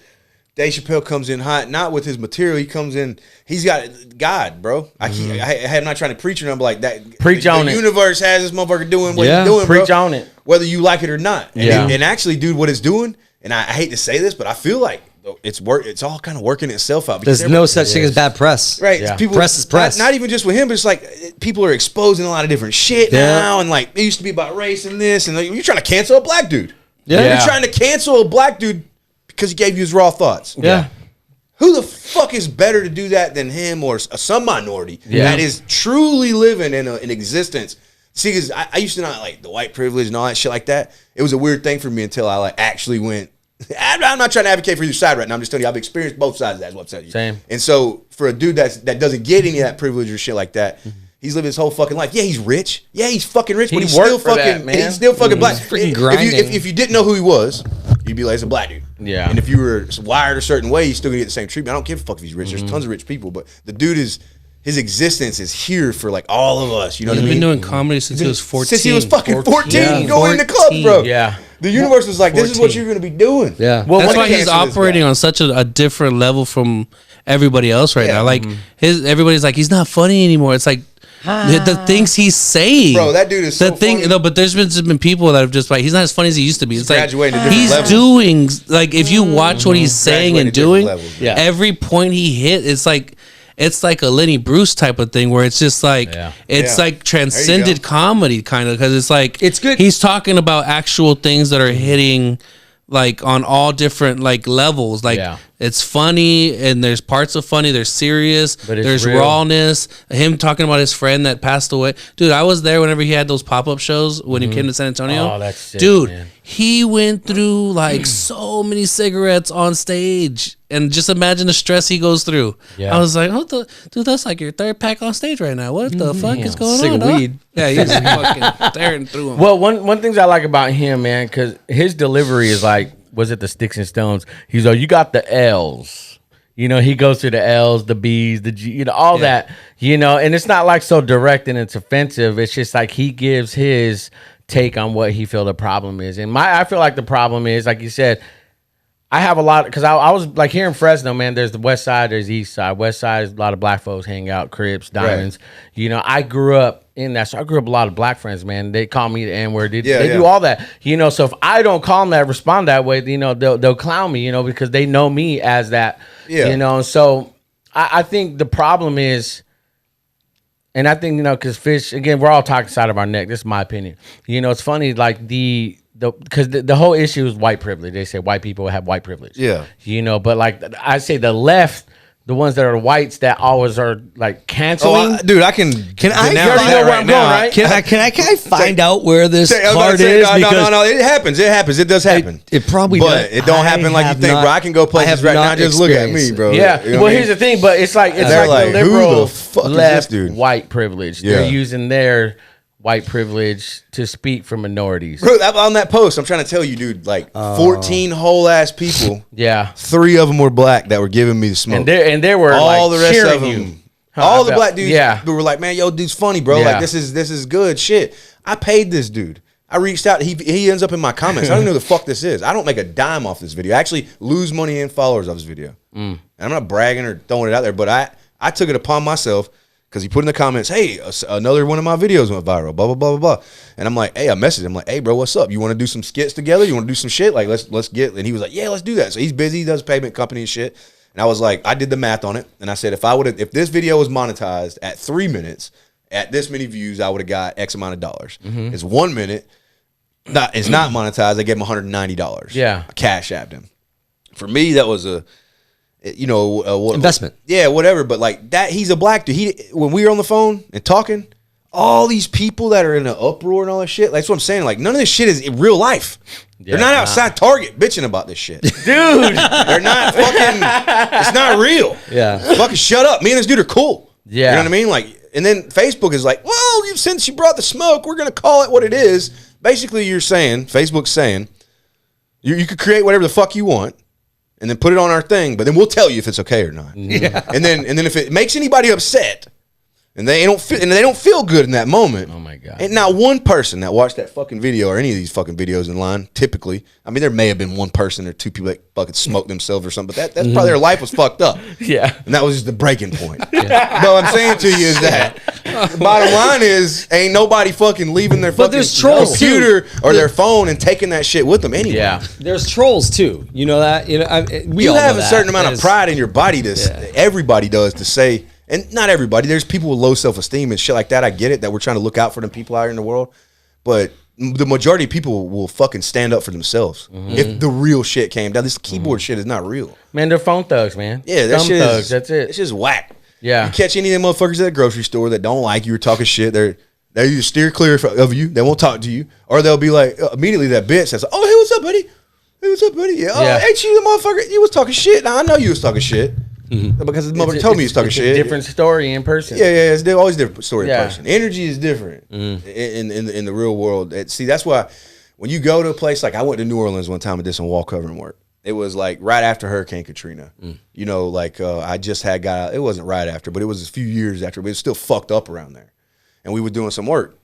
Speaker 3: Dave Chappelle comes in hot, not with his material. He comes in, he's got God, bro. I'm not trying to preach or nothing, but like that.
Speaker 1: Preach on it.
Speaker 3: The universe has this motherfucker doing what
Speaker 2: Yeah.
Speaker 3: he's doing,
Speaker 1: Preach
Speaker 3: bro.
Speaker 1: on it.
Speaker 3: Whether you like it or not. And,
Speaker 1: Yeah.
Speaker 3: and actually, dude, what it's doing, and I hate to say this, but I feel like it's all kind of working itself out. because
Speaker 2: There's no such thing as bad press.
Speaker 3: Right,
Speaker 1: Yeah.
Speaker 3: people
Speaker 2: Press is press.
Speaker 3: Not even just with him, but it's like people are exposing a lot of different shit
Speaker 2: Yeah.
Speaker 3: now, and like it used to be about race and this, and like, you're trying to cancel a black dude.
Speaker 2: Yeah.
Speaker 3: You're trying to cancel a black dude because he gave you his raw thoughts.
Speaker 1: Yeah.
Speaker 3: Who the fuck is better to do that than him or some minority
Speaker 1: Yeah.
Speaker 3: that is truly living in an existence? See, because I used to not like the white privilege and all that shit like that. It was a weird thing for me until I like actually went. I'm not trying to advocate for either side right now. I'm just telling you I've experienced both sides of that. Is what I'm telling you.
Speaker 1: Same.
Speaker 3: And so for a dude that doesn't get any of that privilege or shit like that, he's living his whole fucking life. Yeah, he's rich. Yeah, he's fucking rich, but
Speaker 1: He
Speaker 3: he's
Speaker 1: worked
Speaker 3: still
Speaker 1: for that,
Speaker 3: fucking.
Speaker 1: man.
Speaker 3: He's still fucking black.
Speaker 2: freaking
Speaker 3: If
Speaker 2: grinding.
Speaker 3: if you didn't know who he was, you'd be like, it's a black dude.
Speaker 1: Yeah.
Speaker 3: And if you were wired a certain way, he's still gonna get the same treatment. I don't give a fuck if he's rich. There's tons of rich people, but the dude his existence is here for like all of us. You know what I
Speaker 4: he's
Speaker 3: mean?
Speaker 4: been doing comedy since he was 14.
Speaker 3: Since he was fucking 14,
Speaker 1: Yeah.
Speaker 3: going to clubs, bro.
Speaker 1: Yeah.
Speaker 3: The universe was like, this is what
Speaker 4: 14.
Speaker 3: you're going to be doing.
Speaker 2: Yeah.
Speaker 1: Well,
Speaker 4: That's
Speaker 1: what
Speaker 4: why he's
Speaker 3: cancel this
Speaker 4: operating
Speaker 3: guy.
Speaker 4: on such a different level from everybody else right
Speaker 3: Yeah.
Speaker 4: now. Like everybody's like, he's not funny anymore. It's like the things he's saying,
Speaker 3: Bro, that dude is so funny.
Speaker 4: No, but there's been people that have just like, he's not as funny as he used to be. It's like
Speaker 3: graduating to different
Speaker 4: he's
Speaker 3: levels.
Speaker 4: doing like, if you watch what he's saying and
Speaker 3: Graduating to different
Speaker 4: doing,
Speaker 3: levels,
Speaker 2: yeah.
Speaker 4: every point he hit, it's like a Lenny Bruce type of thing where it's just like
Speaker 1: Yeah.
Speaker 4: it's
Speaker 3: Yeah.
Speaker 4: like transcended
Speaker 3: go.
Speaker 4: comedy kind of, because it's like
Speaker 2: It's good.
Speaker 4: He's talking about actual things that are hitting like on all different like levels. Like
Speaker 1: Yeah.
Speaker 4: it's funny and there's parts of funny. There's serious.
Speaker 1: But it's
Speaker 4: there's
Speaker 1: real.
Speaker 4: rawness. Him talking about his friend that passed away. Dude, I was there whenever he had those pop up shows when he came to San Antonio.
Speaker 1: Oh, that's sick,
Speaker 4: dude.
Speaker 1: man.
Speaker 4: He went through like so many cigarettes on stage, and just imagine the stress he goes through.
Speaker 1: Yeah.
Speaker 4: I was like, dude, that's like your third pack on stage right now. What the fuck is going
Speaker 2: Sick
Speaker 4: on?
Speaker 2: of
Speaker 4: dog?
Speaker 2: weed.
Speaker 4: Yeah, he's fucking tearing through them.
Speaker 1: Well, one things I like about him, man, because his delivery is like, was it the Sticks and Stones? He's like, you got the L's. You know, he goes through the L's, the B's, the G, you know, all that, you know, and it's not like so direct and it's offensive. It's just like he gives his take on what he feel the problem is. And I feel like the problem is, like you said, I have a lot, because I was like here in Fresno, man, there's the west side, there's the east side. West side is a lot of black folks hang out, Crips, Diamonds. You know, I grew up in that, so I grew up with a lot of black friends, man. They call me the N-word. They do all that. You know, so if I don't call them that, respond that way, you know, they'll clown me, you know, because they know me as that.
Speaker 3: Yeah.
Speaker 1: You know, so I think the problem is, and I think, you know, because Fish, again, we're all talking side of our neck. This is my opinion. You know, it's funny, like because the whole issue is white privilege. They say white people have white privilege.
Speaker 3: Yeah.
Speaker 1: You know, but like I say the left, the ones that are whites that always are like canceling.
Speaker 3: Dude, I can.
Speaker 2: I-
Speaker 3: denounce
Speaker 2: you already
Speaker 3: that
Speaker 1: know where I'm going, right?
Speaker 2: Can I find out where this
Speaker 3: I was about to
Speaker 2: part
Speaker 3: say,
Speaker 2: is?
Speaker 3: no,
Speaker 2: Because
Speaker 3: no. It happens. It does happen.
Speaker 2: It probably
Speaker 3: but
Speaker 2: does.
Speaker 3: it don't happen like you
Speaker 2: have
Speaker 3: think,
Speaker 2: not-
Speaker 3: bro. I can go
Speaker 2: I
Speaker 3: places
Speaker 2: have
Speaker 3: right now.
Speaker 2: not
Speaker 3: Just look at me,
Speaker 2: experienced
Speaker 3: bro.
Speaker 1: Yeah.
Speaker 3: You know
Speaker 1: Well,
Speaker 3: what I
Speaker 1: here's
Speaker 3: mean?
Speaker 1: the thing, but it's like
Speaker 3: They're
Speaker 1: like the
Speaker 3: like, who
Speaker 1: liberal
Speaker 3: the fuck is
Speaker 1: left
Speaker 3: this dude?
Speaker 1: white privilege.
Speaker 3: Yeah.
Speaker 1: They're using their white privilege to speak for minorities.
Speaker 3: Bro, on that post, I'm trying to tell you, dude, like 14 whole ass people.
Speaker 1: Yeah.
Speaker 3: 3 of them were black that were giving me the smoke.
Speaker 1: And they were
Speaker 3: all
Speaker 1: like
Speaker 3: the rest
Speaker 1: cheering
Speaker 3: of them,
Speaker 1: you. Huh,
Speaker 3: all
Speaker 1: I
Speaker 3: the
Speaker 1: bet.
Speaker 3: black dudes,
Speaker 1: Yeah.
Speaker 3: who were like, "Man, yo, dude's funny, bro.
Speaker 1: Yeah.
Speaker 3: Like this is good shit." I paid this dude. I reached out. He ends up in my comments. I don't know who the fuck this is. I don't make a dime off this video. I actually lose money and followers off this video. And I'm not bragging or throwing it out there, but I took it upon myself. Because he put in the comments, hey, another one of my videos went viral, blah, blah, blah, blah, blah. And I'm like, hey, I messaged him, like, hey, bro, what's up? You want to do some skits together? You want to do some shit? Like, let's get, and he was like, yeah, let's do that. So he's busy, he does payment company and shit. And I was like, I did the math on it. And I said, if this video was monetized at 3 minutes, at this many views, I would have got X amount of dollars. It's 1 minute. It's not monetized. I gave him $190.
Speaker 1: Yeah.
Speaker 3: I cash apped him. For me, that was a
Speaker 2: investment.
Speaker 3: Yeah, whatever. But like that, he's a black dude. When we were on the phone and talking, all these people that are in an uproar and all that shit. That's what I'm saying. Like none of this shit is in real life.
Speaker 1: Yeah,
Speaker 3: they're not outside Target bitching about this shit,
Speaker 1: dude.
Speaker 3: They're not fucking. It's not real.
Speaker 2: Yeah.
Speaker 3: Fucking shut up. Me and this dude are cool.
Speaker 1: Yeah.
Speaker 3: You know what I mean? Like, and then Facebook is like, well, since you brought the smoke, we're gonna call it what it is. Basically, Facebook's saying, you could create whatever the fuck you want. And then put it on our thing, but then we'll tell you if it's okay or not.
Speaker 2: Yeah.
Speaker 3: And then if it makes anybody upset, and they don't feel good in that moment.
Speaker 1: Oh my God.
Speaker 3: And not one person that watched that fucking video or any of these fucking videos in line, typically, I mean, there may have been one person or two people that fucking smoked themselves or something, but that's probably their life was fucked up.
Speaker 1: Yeah.
Speaker 3: And that was just the breaking point. But what I'm saying to you is that the bottom line is ain't nobody fucking leaving their fucking
Speaker 2: there's trolls
Speaker 3: computer or their phone and taking that shit with them anyway.
Speaker 1: Yeah.
Speaker 2: There's trolls too. You know that. You know, we
Speaker 3: You
Speaker 2: all
Speaker 3: have
Speaker 2: know
Speaker 3: a
Speaker 2: that.
Speaker 3: certain amount of
Speaker 2: There's-
Speaker 3: pride in your body everybody does to say, and not everybody, there's people with low self-esteem and shit like that. I get it that we're trying to look out for them people out here in the world, but the majority of people will fucking stand up for themselves if the real shit came down. This keyboard shit is not real.
Speaker 1: Man, they're phone thugs, man.
Speaker 3: Yeah, that
Speaker 1: Dumb
Speaker 3: shit
Speaker 1: thugs.
Speaker 3: is,
Speaker 1: That's it.
Speaker 3: It's just whack.
Speaker 1: Yeah.
Speaker 3: You catch any of them motherfuckers at the grocery store that don't like you or talking shit, they either steer clear of you, they won't talk to you, or they'll be like, immediately that bitch that's like, oh, hey, what's up, buddy? Hey, what's up, buddy? Yeah. Oh,
Speaker 1: Yeah.
Speaker 3: ain't you the motherfucker? You was talking shit. Now, I know you was talking shit. Because the motherfucker told me he was talking
Speaker 1: it's
Speaker 3: shit.
Speaker 1: A different story in person.
Speaker 3: Yeah, it's always a different story
Speaker 1: Yeah.
Speaker 3: in person. Energy is different in the real world. See, that's why when you go to a place like I went to New Orleans one time and did some wall covering work. It was like right after Hurricane Katrina. You know, like I just had got. It wasn't right after, but it was a few years after. But it was still fucked up around there, and we were doing some work.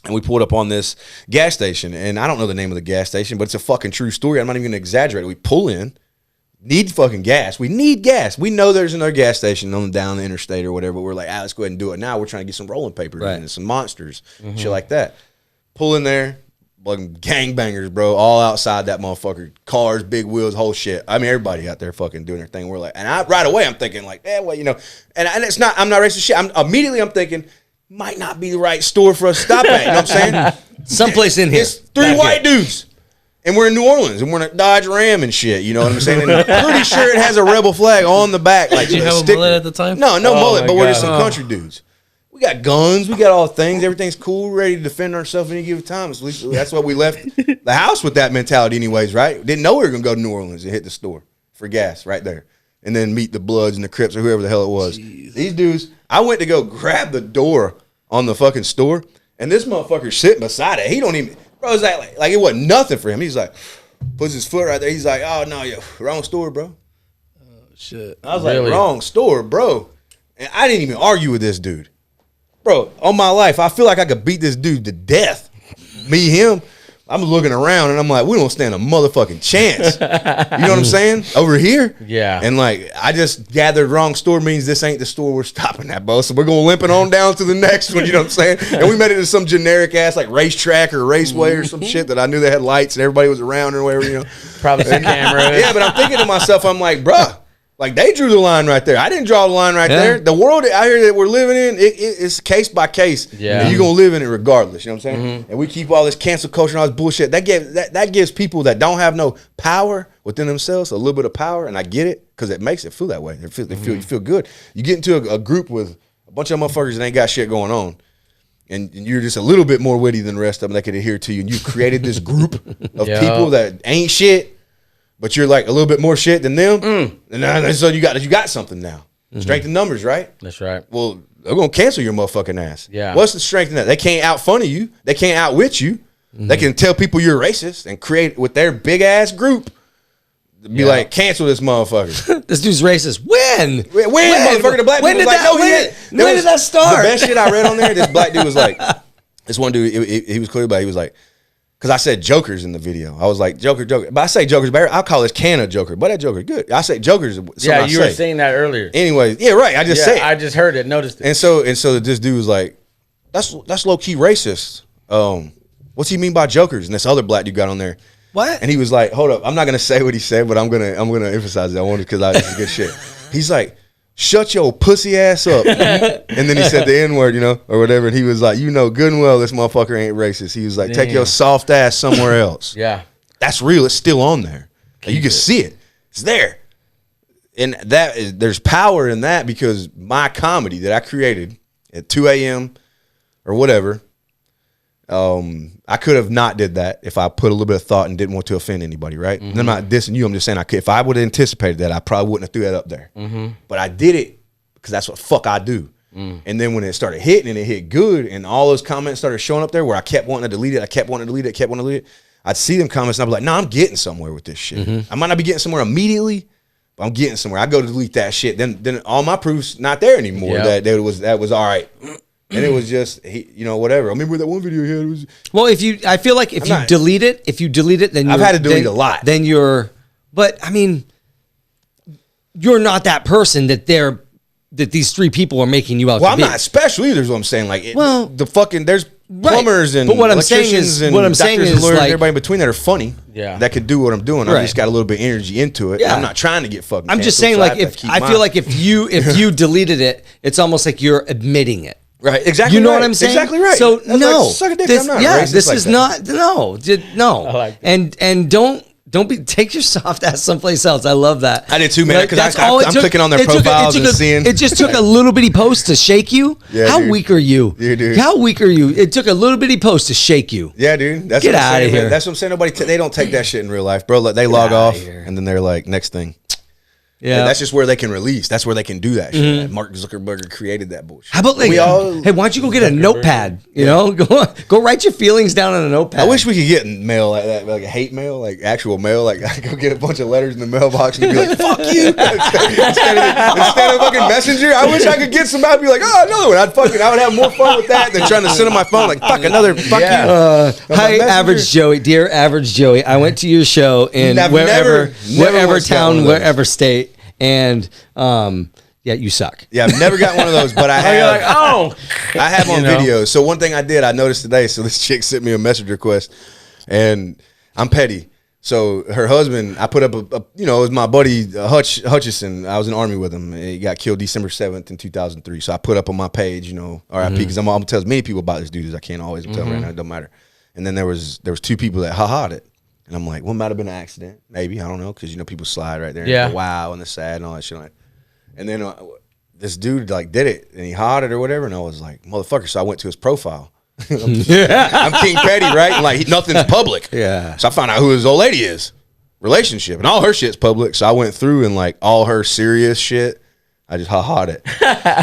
Speaker 3: And we pulled up on this gas station, and I don't know the name of the gas station, but it's a fucking true story. I'm not even going to exaggerate it. We pull in, need fucking gas. We need gas. We know there's another gas station on down the interstate or whatever. But we're like, let's go ahead and do it now. We're trying to get some rolling papers and some monsters, shit like that. Pull in there, fucking gangbangers, bro, all outside that motherfucker. Cars, big wheels, whole shit. I mean, everybody out there fucking doing their thing. We're like, and right away I'm thinking like, well, you know, and it's not. I'm not racist shit. I'm thinking. Might not be the right store for us to stop at. You know what I'm saying?
Speaker 2: Someplace in here.
Speaker 3: It's three white dudes. And we're in New Orleans. And we're in a Dodge Ram and shit. You know what I'm saying? And I'm pretty sure it has a rebel flag on the back. Like,
Speaker 4: Did you have a mullet at the time?
Speaker 3: No, no mullet.
Speaker 1: my
Speaker 3: But we're just
Speaker 1: God.
Speaker 3: some country dudes. We got guns. We got all things. Everything's cool. We're ready to defend ourselves any given time. At least that's why we left the house with that mentality anyways, right? Didn't know we were going to go to New Orleans and hit the store for gas right there. And then meet the Bloods and the Crips or whoever the hell it was. Jeez. These dudes, I went to go grab the door on the fucking store, and this motherfucker's sitting beside it. He don't even, bro, it's like it wasn't nothing for him. He's like, puts his foot right there. He's like, oh, no, wrong store, bro.
Speaker 4: Shit.
Speaker 3: I was
Speaker 1: Really?
Speaker 3: like, wrong store, bro. And I didn't even argue with this dude. Bro, on my life, I feel like I could beat this dude to death. Me, him. I'm looking around and I'm like, we don't stand a motherfucking chance. You know what I'm saying? Over here.
Speaker 1: Yeah.
Speaker 3: And like, I just gathered wrong store means this ain't the store we're stopping at, bro. So we're going limping on down to the next one. You know what I'm saying? And we made it to some generic ass like racetrack or raceway or some shit that I knew they had lights and everybody was around or whatever, you know.
Speaker 1: Probably some cameras.
Speaker 3: Yeah, but I'm thinking to myself, I'm like, bruh, like they drew the line right there. I didn't draw the line right there. The world out here that we're living in, it's case by case.
Speaker 1: Yeah.
Speaker 3: And you're going to live in it regardless. You know what I'm saying? And we keep all this cancel culture and all this bullshit. That gives people that don't have no power within themselves a little bit of power. And I get it because it makes it feel that way. You feel good. You get into a group with a bunch of motherfuckers that ain't got shit going on. And you're just a little bit more witty than the rest of them that can adhere to you. And you created this group of
Speaker 1: Yeah.
Speaker 3: people that ain't shit. But you're like a little bit more shit than them, and so you got something now. Strength in numbers, right?
Speaker 1: That's right.
Speaker 3: Well, they're gonna cancel your motherfucking ass.
Speaker 1: Yeah.
Speaker 3: What's the strength in that? They can't out funny you. They can't outwit you. They can tell people you're racist and create with their big ass group. Be like, cancel this motherfucker.
Speaker 2: This dude's racist. When?
Speaker 3: Motherfucker? The black
Speaker 2: when
Speaker 3: dude
Speaker 2: did
Speaker 3: was
Speaker 2: that?
Speaker 3: like, no,
Speaker 2: when did that start?
Speaker 3: The best shit I read on there. This black dude was like, this one dude. He was clear about. He was like. Because I said jokers in the video. I was like, Joker. But I say jokers, but I'll call this can a joker. But that joker, good. I say jokers.
Speaker 1: Yeah, you were saying that earlier.
Speaker 3: Anyways, yeah, right. I just say it.
Speaker 1: I just heard it, noticed it.
Speaker 3: And so this dude was like, that's low key racist. What's he mean by jokers? And this other black dude got on there.
Speaker 2: What?
Speaker 3: And he was like, hold up, I'm not gonna say what he said, but I'm gonna emphasize that one because this is good shit. He's like, shut your pussy ass up. And then he said the N-word, you know, or whatever. And he was like, you know good and well this motherfucker ain't racist. He was like, take your soft ass somewhere else.
Speaker 1: Yeah.
Speaker 3: That's real. It's still on there. Like, you can see it. It's there. And there's power in that, because my comedy that I created at 2 a.m. or whatever, I could have not did that if I put a little bit of thought and didn't want to offend anybody, right? And I'm not dissing you. I'm just saying if I would have anticipated that, I probably wouldn't have threw that up there. But I did it because that's what the fuck I do. And then when it started hitting and it hit good and all those comments started showing up there where I kept wanting to delete it, I'd see them comments and I'd be like, no, I'm getting somewhere with this shit. I might not be getting somewhere immediately, but I'm getting somewhere. I go to delete that shit. Then all my proof's not there anymore.
Speaker 1: Yep.
Speaker 3: That was all right. And it was just, you know, whatever. I remember that one video he had. It was,
Speaker 2: well, I feel like if you delete it, then
Speaker 3: I've had to delete a lot.
Speaker 2: Then but I mean, you're not that person that these three people are making you out.
Speaker 3: Well,
Speaker 2: to
Speaker 3: I'm
Speaker 2: be.
Speaker 3: not special either. Is what I'm saying. Like, there's
Speaker 2: Right.
Speaker 3: plumbers and
Speaker 2: but what I'm
Speaker 3: electricians
Speaker 2: saying is,
Speaker 3: and
Speaker 2: what I'm
Speaker 3: doctors
Speaker 2: saying
Speaker 3: and
Speaker 2: is,
Speaker 3: lawyers and
Speaker 2: like,
Speaker 3: everybody in between that are funny.
Speaker 1: Yeah.
Speaker 3: That could do what I'm doing.
Speaker 2: Right.
Speaker 3: I just got a little bit of energy into it.
Speaker 2: Yeah.
Speaker 3: I'm not trying to get fucking.
Speaker 2: I'm just
Speaker 3: canceled,
Speaker 2: saying,
Speaker 3: so
Speaker 2: like, I feel like if you deleted it, it's almost like you're admitting it.
Speaker 3: Right, exactly.
Speaker 2: You know
Speaker 3: right.
Speaker 2: what I'm saying?
Speaker 3: Exactly right.
Speaker 2: So
Speaker 3: That's
Speaker 2: no,
Speaker 3: like, suck a dick.
Speaker 2: this,
Speaker 3: I'm not
Speaker 2: yeah,
Speaker 3: racist
Speaker 2: this
Speaker 3: like
Speaker 2: is
Speaker 3: that.
Speaker 2: no.
Speaker 1: I like that.
Speaker 2: And don't take your soft ass someplace else. I love that.
Speaker 3: I did too, man,
Speaker 2: Like,
Speaker 3: 'cause
Speaker 2: that's
Speaker 3: I'm
Speaker 2: all it took.
Speaker 3: clicking on their
Speaker 2: It took
Speaker 3: profiles and seeing.
Speaker 2: It just took a little bitty post to shake you.
Speaker 3: Yeah,
Speaker 2: How
Speaker 3: dude.
Speaker 2: weak are you?
Speaker 3: Yeah, dude.
Speaker 2: How weak are you? It took a little bitty post to shake you.
Speaker 3: Yeah, dude. That's
Speaker 2: Get
Speaker 3: what I'm
Speaker 2: outta
Speaker 3: saying,
Speaker 2: here.
Speaker 3: man. That's what I'm saying. Nobody, they don't take that shit in real life, bro. Like, they log
Speaker 2: outta
Speaker 3: off
Speaker 2: here.
Speaker 3: and then they're like, next thing.
Speaker 2: Yeah,
Speaker 3: That's just where they can release. That's where they can do that shit. Mark Zuckerberg created that bullshit.
Speaker 2: How about like,
Speaker 3: We all-
Speaker 2: hey, why don't you go get a notepad? You know, go write your feelings down on a notepad.
Speaker 3: I wish we could get mail like that, like a hate mail, like actual mail. Like, I go get a bunch of letters in the mailbox and be like, "Fuck you," instead of fucking messenger. I wish I could get somebody be like, "Oh, another one." I would have more fun with that than trying to sit on my phone like, "Fuck another, fuck you."
Speaker 2: Hi,
Speaker 3: messenger.
Speaker 2: Average Joey, dear Average Joey. I went to your show in
Speaker 3: I've
Speaker 2: wherever
Speaker 3: never once got one
Speaker 2: town,
Speaker 3: of those.
Speaker 2: wherever state, and yeah, you suck.
Speaker 3: Yeah, I've never got one of those, but I have.
Speaker 1: You're like, oh.
Speaker 3: I have on
Speaker 1: You know?
Speaker 3: video. So one thing I did, I noticed today. So this chick sent me a message request, and I'm petty. So her husband, I put up it was my buddy Hutchison. I was in the Army with him. He got killed December 7th in 2003. So I put up on my page, RIP, because I'm gonna tell as many people about this dude as I can. Always tell right now, it don't matter. And then there was two people that ha-ha'd it. And I'm like, well, it might have been an accident. Maybe, I don't know, because people slide right there. And
Speaker 1: Yeah.
Speaker 3: the wow and the sad and all that shit. And then this dude like did it and he hot it or whatever, and I was like, motherfucker. So I went to his profile. I'm King Petty, right? And like nothing's public.
Speaker 2: Yeah.
Speaker 3: So I found out who his old lady is, relationship, and all her shit's public. So I went through and like all her serious shit, I just ha-ha'd it.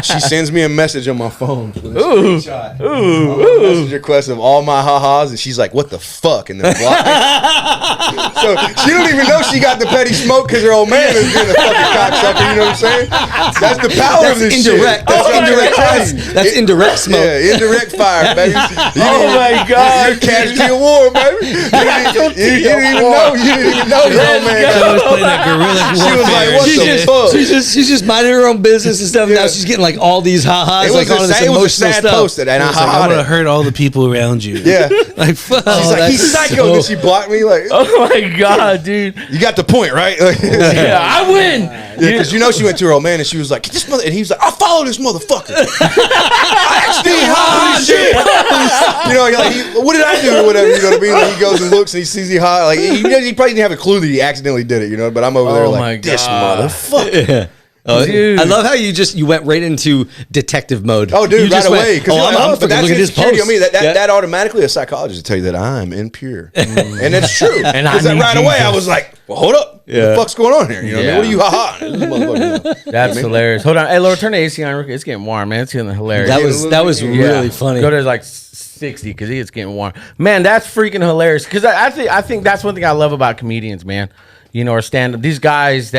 Speaker 3: She sends me a message on my phone.
Speaker 1: Ooh.
Speaker 3: Message request of all my ha-has, and she's like, "What the fuck?" And then block me. So she don't even know she got the petty smoke because her old man is being a fucking cocksucker. You know what I'm saying? That's the power of this
Speaker 2: indirect.
Speaker 3: shit.
Speaker 2: That's
Speaker 3: what I'm
Speaker 2: indirect.
Speaker 3: trying to tell you.
Speaker 2: That's indirect smoke.
Speaker 3: Yeah, indirect fire, baby.
Speaker 1: Oh my God.
Speaker 3: You're casualty of war, baby. You didn't even know. You didn't even know your old man.
Speaker 4: I was playing that guerrilla
Speaker 3: She was like, "What the fuck?"
Speaker 2: She's just minding her own business and stuff.
Speaker 3: Yeah.
Speaker 2: Now she's getting like all these ha-has,
Speaker 3: It
Speaker 2: like
Speaker 3: was
Speaker 2: all this
Speaker 3: it was a
Speaker 2: emotional
Speaker 3: sad
Speaker 2: stuff.
Speaker 3: post that, and I
Speaker 4: I was like, I
Speaker 3: ha-ha'd
Speaker 4: would
Speaker 3: it.
Speaker 4: have hurt all the people around you.
Speaker 3: Yeah.
Speaker 4: Like, fuck.
Speaker 3: She's like, "He's
Speaker 2: that's
Speaker 3: psycho."
Speaker 2: so-
Speaker 3: Then she blocked me. Like,
Speaker 1: Oh my God, dude.
Speaker 3: you got the point, right? Like,
Speaker 1: Yeah, I win.
Speaker 3: yeah, because she went to her old man and she was like, "Get this mother," and he was like, "I follow this motherfucker." I actually hot shit. Like, what did I do or whatever? You know what I mean? Like, he goes and looks and he sees he hot. Like he probably didn't have a clue that he accidentally did it. But I'm over there
Speaker 1: Oh
Speaker 3: like,
Speaker 1: my
Speaker 3: this
Speaker 1: God.
Speaker 3: motherfucker.
Speaker 1: Dude.
Speaker 2: I love how you went right into detective mode.
Speaker 3: Oh, dude,
Speaker 2: You
Speaker 3: right
Speaker 2: just went,
Speaker 3: away.
Speaker 2: oh, I'm
Speaker 3: But
Speaker 2: freaking look at his
Speaker 3: insecurity.
Speaker 2: post.
Speaker 3: I mean, that
Speaker 2: Yeah.
Speaker 3: automatically a psychologist will tell you that I'm impure, and it's true.
Speaker 1: And I
Speaker 3: Because
Speaker 1: need
Speaker 3: right away
Speaker 1: Jesus.
Speaker 3: I was like, well, hold up, what
Speaker 2: Yeah.
Speaker 3: the fuck's going on here? You know what I mean?
Speaker 1: Yeah.
Speaker 3: What are you ha-ha? This motherfucker.
Speaker 1: That's hilarious. Hold on. Hey, Laura, turn the AC on. It's getting warm, man. It's getting hilarious.
Speaker 2: That was
Speaker 1: Yeah.
Speaker 2: really funny.
Speaker 1: Go to like 60 because it's getting warm. Man, that's freaking hilarious. Because I think that's one thing I love about comedians, man. Or stand up. These guys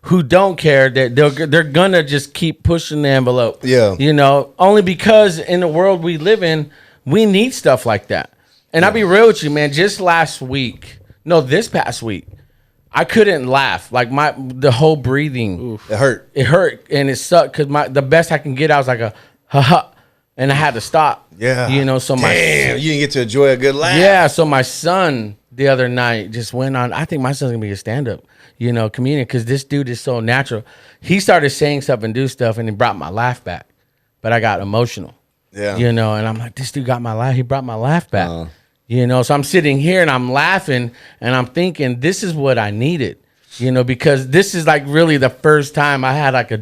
Speaker 1: who don't care, that they're gonna just keep pushing the envelope.
Speaker 3: Yeah.
Speaker 1: Only because in the world we live in, we need stuff like that. And I'll be real with you, man. Just this past week, I couldn't laugh. Like the whole breathing.
Speaker 3: It hurt.
Speaker 1: It hurt and it sucked because the best I can get, I was like a ha, and I had to stop.
Speaker 3: Yeah.
Speaker 1: So
Speaker 3: Damn, you didn't get to enjoy a good laugh.
Speaker 1: yeah. So my son the other night just went on. I think my son's gonna be a stand-up, comedian, because this dude is so natural. He started saying stuff and do stuff, and he brought my laugh back. But I got emotional.
Speaker 3: Yeah.
Speaker 1: And I'm like, this dude got my laugh. He brought my laugh back. So I'm sitting here and I'm laughing and I'm thinking, this is what I needed, because this is like really the first time I had like a